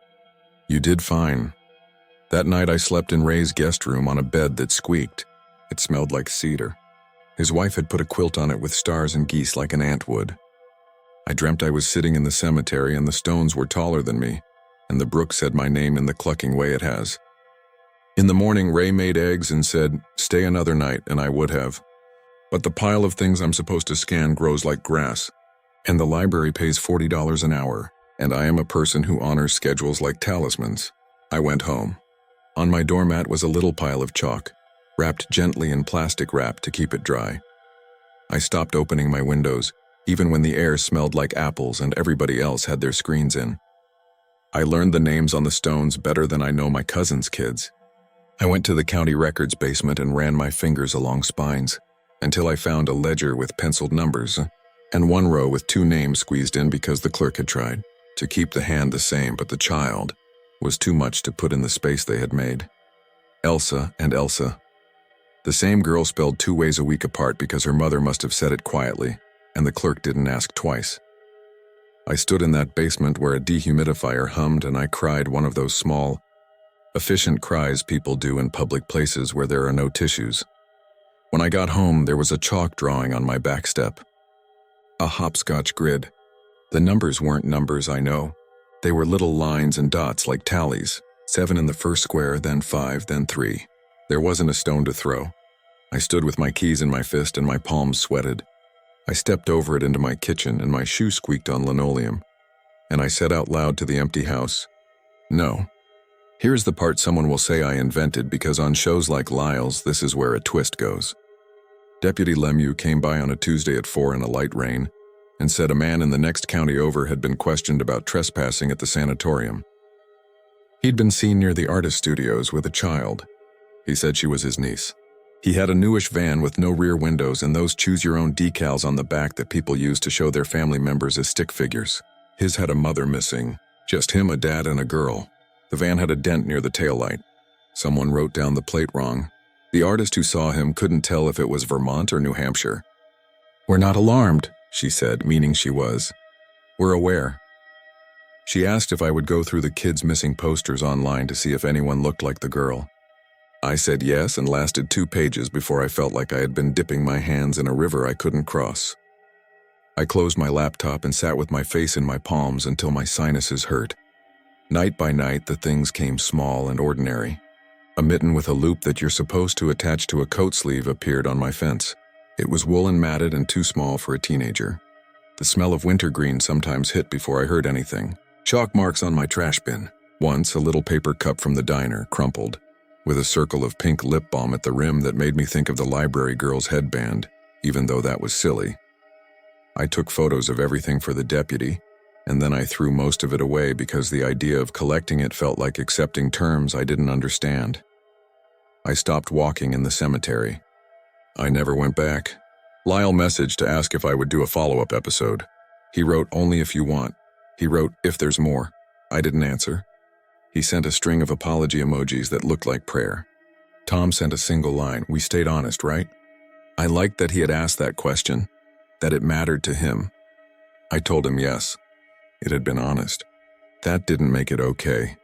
"You did fine." That night I slept in Ray's guest room on a bed that squeaked. It smelled like cedar. His wife had put a quilt on it with stars and geese like an ant would. I dreamt I was sitting in the cemetery and the stones were taller than me, and the brook said my name in the clucking way it has. In the morning, Ray made eggs and said, "Stay another night," and I would have. But the pile of things I'm supposed to scan grows like grass, and the library pays $40 an hour, and I am a person who honors schedules like talismans. I went home. On my doormat was a little pile of chalk, wrapped gently in plastic wrap to keep it dry. I stopped opening my windows, even when the air smelled like apples and everybody else had their screens in. I learned the names on the stones better than I know my cousin's kids. I went to the county records basement and ran my fingers along spines, until I found a ledger with penciled numbers, and one row with 2 names squeezed in because the clerk had tried to keep the hand the same, but the child was too much to put in the space they had made. Elsa and Elsa. The same girl spelled 2 ways a week apart because her mother must have said it quietly, and the clerk didn't ask twice. I stood in that basement where a dehumidifier hummed, and I cried one of those small, efficient cries people do in public places where there are no tissues. When I got home, there was a chalk drawing on my back step. A hopscotch grid. The numbers weren't numbers, I know. They were little lines and dots like tallies. 7 in the first square, then 5, then 3. There wasn't a stone to throw. I stood with my keys in my fist and my palms sweated. I stepped over it into my kitchen and my shoe squeaked on linoleum. And I said out loud to the empty house, "No. Here's the part someone will say I invented because on shows like Lyle's, this is where a twist goes." Deputy Lemieux came by on a Tuesday at 4 in a light rain and said a man in the next county over had been questioned about trespassing at the sanatorium. He'd been seen near the artist studios with a child. He said she was his niece. He had a newish van with no rear windows and those choose-your-own decals on the back that people use to show their family members as stick figures. His had a mother missing, just him, a dad, and a girl. The van had a dent near the taillight. Someone wrote down the plate wrong. The artist who saw him couldn't tell if it was Vermont or New Hampshire. "We're not alarmed," she said, meaning she was. "We're aware." She asked if I would go through the kids' missing posters online to see if anyone looked like the girl. I said yes and lasted 2 pages before I felt like I had been dipping my hands in a river I couldn't cross. I closed my laptop and sat with my face in my palms until my sinuses hurt. Night by night, the things came small and ordinary. A mitten with a loop that you're supposed to attach to a coat sleeve appeared on my fence. It was woolen matted and too small for a teenager. The smell of wintergreen sometimes hit before I heard anything. Chalk marks on my trash bin. Once, a little paper cup from the diner, crumpled, with a circle of pink lip balm at the rim that made me think of the library girl's headband, even though that was silly. I took photos of everything for the deputy, and then I threw most of it away because the idea of collecting it felt like accepting terms I didn't understand. I stopped walking in the cemetery. I never went back. Lyle messaged to ask if I would do a follow-up episode. He wrote, "Only if you want." He wrote, "If there's more." I didn't answer. He sent a string of apology emojis that looked like prayer. Tom sent a single line, "We stayed honest, right?" I liked that he had asked that question, that it mattered to him. I told him yes. It had been honest. That didn't make it okay.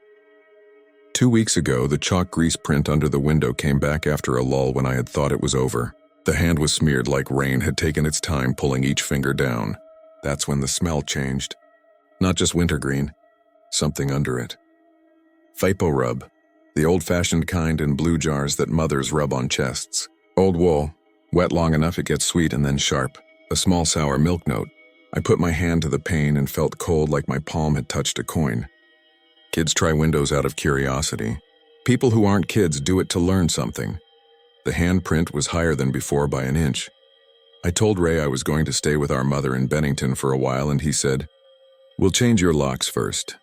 2 weeks ago, the chalk grease print under the window came back after a lull when I had thought it was over. The hand was smeared like rain had taken its time pulling each finger down. That's when the smell changed. Not just wintergreen, something under it. Fipo rub, the old-fashioned kind in blue jars that mothers rub on chests. Old wool, wet long enough it gets sweet and then sharp. A small sour milk note. I put my hand to the pane and felt cold like my palm had touched a coin. Kids try windows out of curiosity. People who aren't kids do it to learn something. The handprint was higher than before by an inch. I told Ray I was going to stay with our mother in Bennington for a while, and he said, "We'll change your locks first."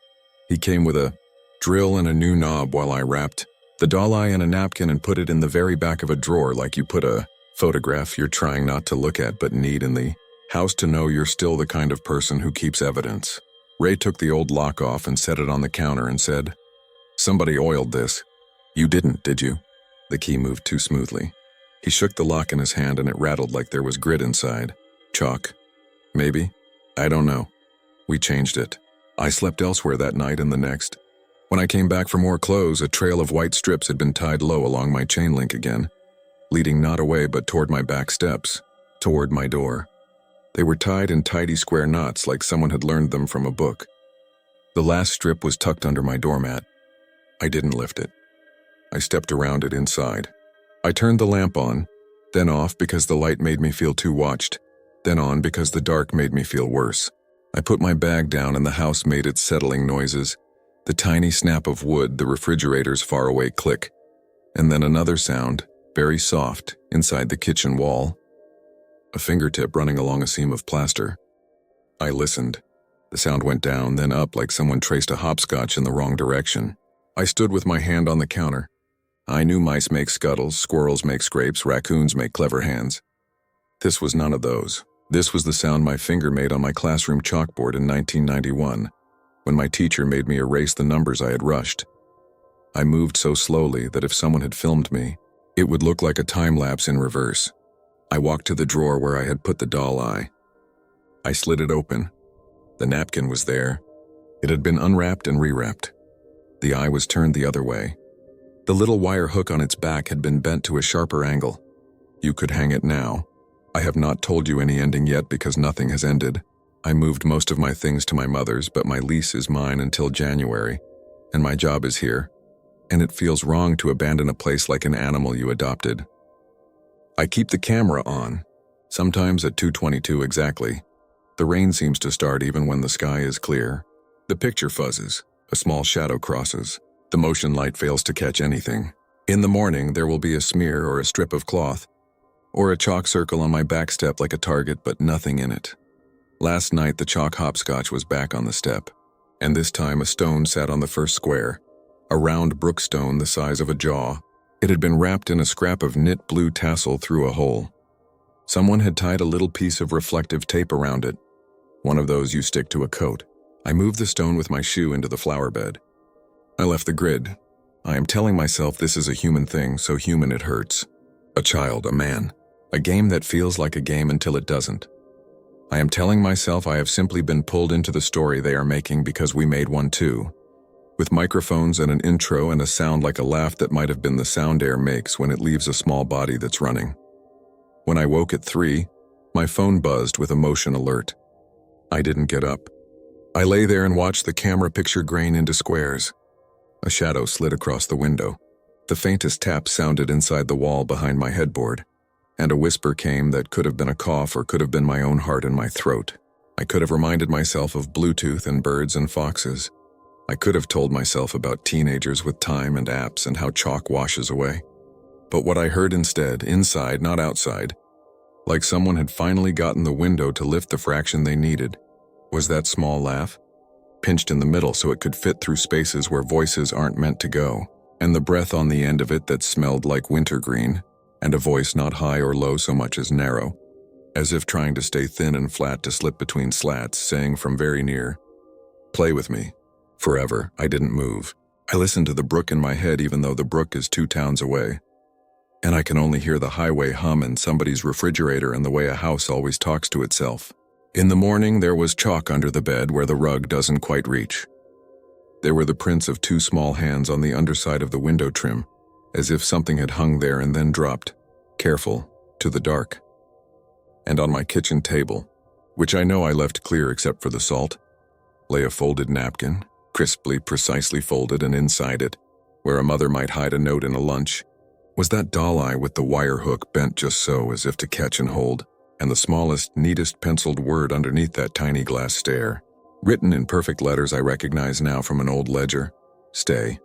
He came with a drill and a new knob while I wrapped the doll eye in a napkin and put it in the very back of a drawer like you put a photograph you're trying not to look at but need in the house to know you're still the kind of person who keeps evidence. Ray took the old lock off and set it on the counter and said, "Somebody oiled this." "You didn't, did you?" The key moved too smoothly. He shook the lock in his hand and it rattled like there was grit inside. Chalk? Maybe. I don't know. We changed it. I slept elsewhere that night and the next. When I came back for more clothes, a trail of white strips had been tied low along my chain link again, leading not away but toward my back steps, toward my door. They were tied in tidy square knots like someone had learned them from a book. The last strip was tucked under my doormat. I didn't lift it. I stepped around it inside. I turned the lamp on, Then off because the light made me feel too watched. Then on because the dark made me feel worse. I put my bag down and the house made its settling noises. The tiny snap of wood, the refrigerator's faraway click. And then another sound, very soft, inside the kitchen wall. A fingertip running along a seam of plaster. I listened. The sound went down, then up like someone traced a hopscotch in the wrong direction. I stood with my hand on the counter. I knew mice make scuttles, squirrels make scrapes, raccoons make clever hands. This was none of those. This was the sound my finger made on my classroom chalkboard in 1991, when my teacher made me erase the numbers I had rushed. I moved so slowly that if someone had filmed me, it would look like a time-lapse in reverse. I walked to the drawer where I had put the doll eye. I slid it open. The napkin was there. It had been unwrapped and rewrapped. The eye was turned the other way. The little wire hook on its back had been bent to a sharper angle. You could hang it now. I have not told you any ending yet because nothing has ended. I moved most of my things to my mother's, but my lease is mine until January, and my job is here, and it feels wrong to abandon a place like an animal you adopted. I keep the camera on, sometimes at 2:22 exactly. The rain seems to start even when the sky is clear. The picture fuzzes, a small shadow crosses. The motion light fails to catch anything. In the morning, there will be a smear or a strip of cloth, or a chalk circle on my back step like a target, but nothing in it. Last night, the chalk hopscotch was back on the step, and this time a stone sat on the first square, a round brook stone the size of a jaw. It had been wrapped in a scrap of knit blue tassel through a hole. Someone had tied a little piece of reflective tape around it, one of those you stick to a coat. I moved the stone with my shoe into the flower bed. I left the grid. I am telling myself this is a human thing, so human it hurts. A child, a man. A game that feels like a game until it doesn't. I am telling myself I have simply been pulled into the story they are making because we made one too. With microphones and an intro and a sound like a laugh that might have been the sound air makes when it leaves a small body that's running. When I woke at 3, my phone buzzed with a motion alert. I didn't get up. I lay there and watched the camera picture grain into squares. A shadow slid across the window. The faintest tap sounded inside the wall behind my headboard, and a whisper came that could have been a cough or could have been my own heart in my throat. I could have reminded myself of Bluetooth and birds and foxes. I could have told myself about teenagers with time and apps and how chalk washes away. But what I heard instead, inside, not outside, like someone had finally gotten the window to lift the fraction they needed, was that small laugh, pinched in the middle so it could fit through spaces where voices aren't meant to go, and the breath on the end of it that smelled like wintergreen, and a voice not high or low so much as narrow, as if trying to stay thin and flat to slip between slats, saying from very near, "Play with me." Forever, I didn't move. I listened to the brook in my head even though the brook is 2 towns away. And I can only hear the highway hum in somebody's refrigerator and the way a house always talks to itself. In the morning, there was chalk under the bed where the rug doesn't quite reach. There were the prints of 2 small hands on the underside of the window trim, as if something had hung there and then dropped, careful, to the dark. And on my kitchen table, which I know I left clear except for the salt, lay a folded napkin, crisply, precisely folded, and inside it, where a mother might hide a note in a lunch, was that doll eye with the wire hook bent just so as if to catch and hold, and the smallest, neatest penciled word underneath that tiny glass stare. Written in perfect letters I recognize now from an old ledger, "Stay."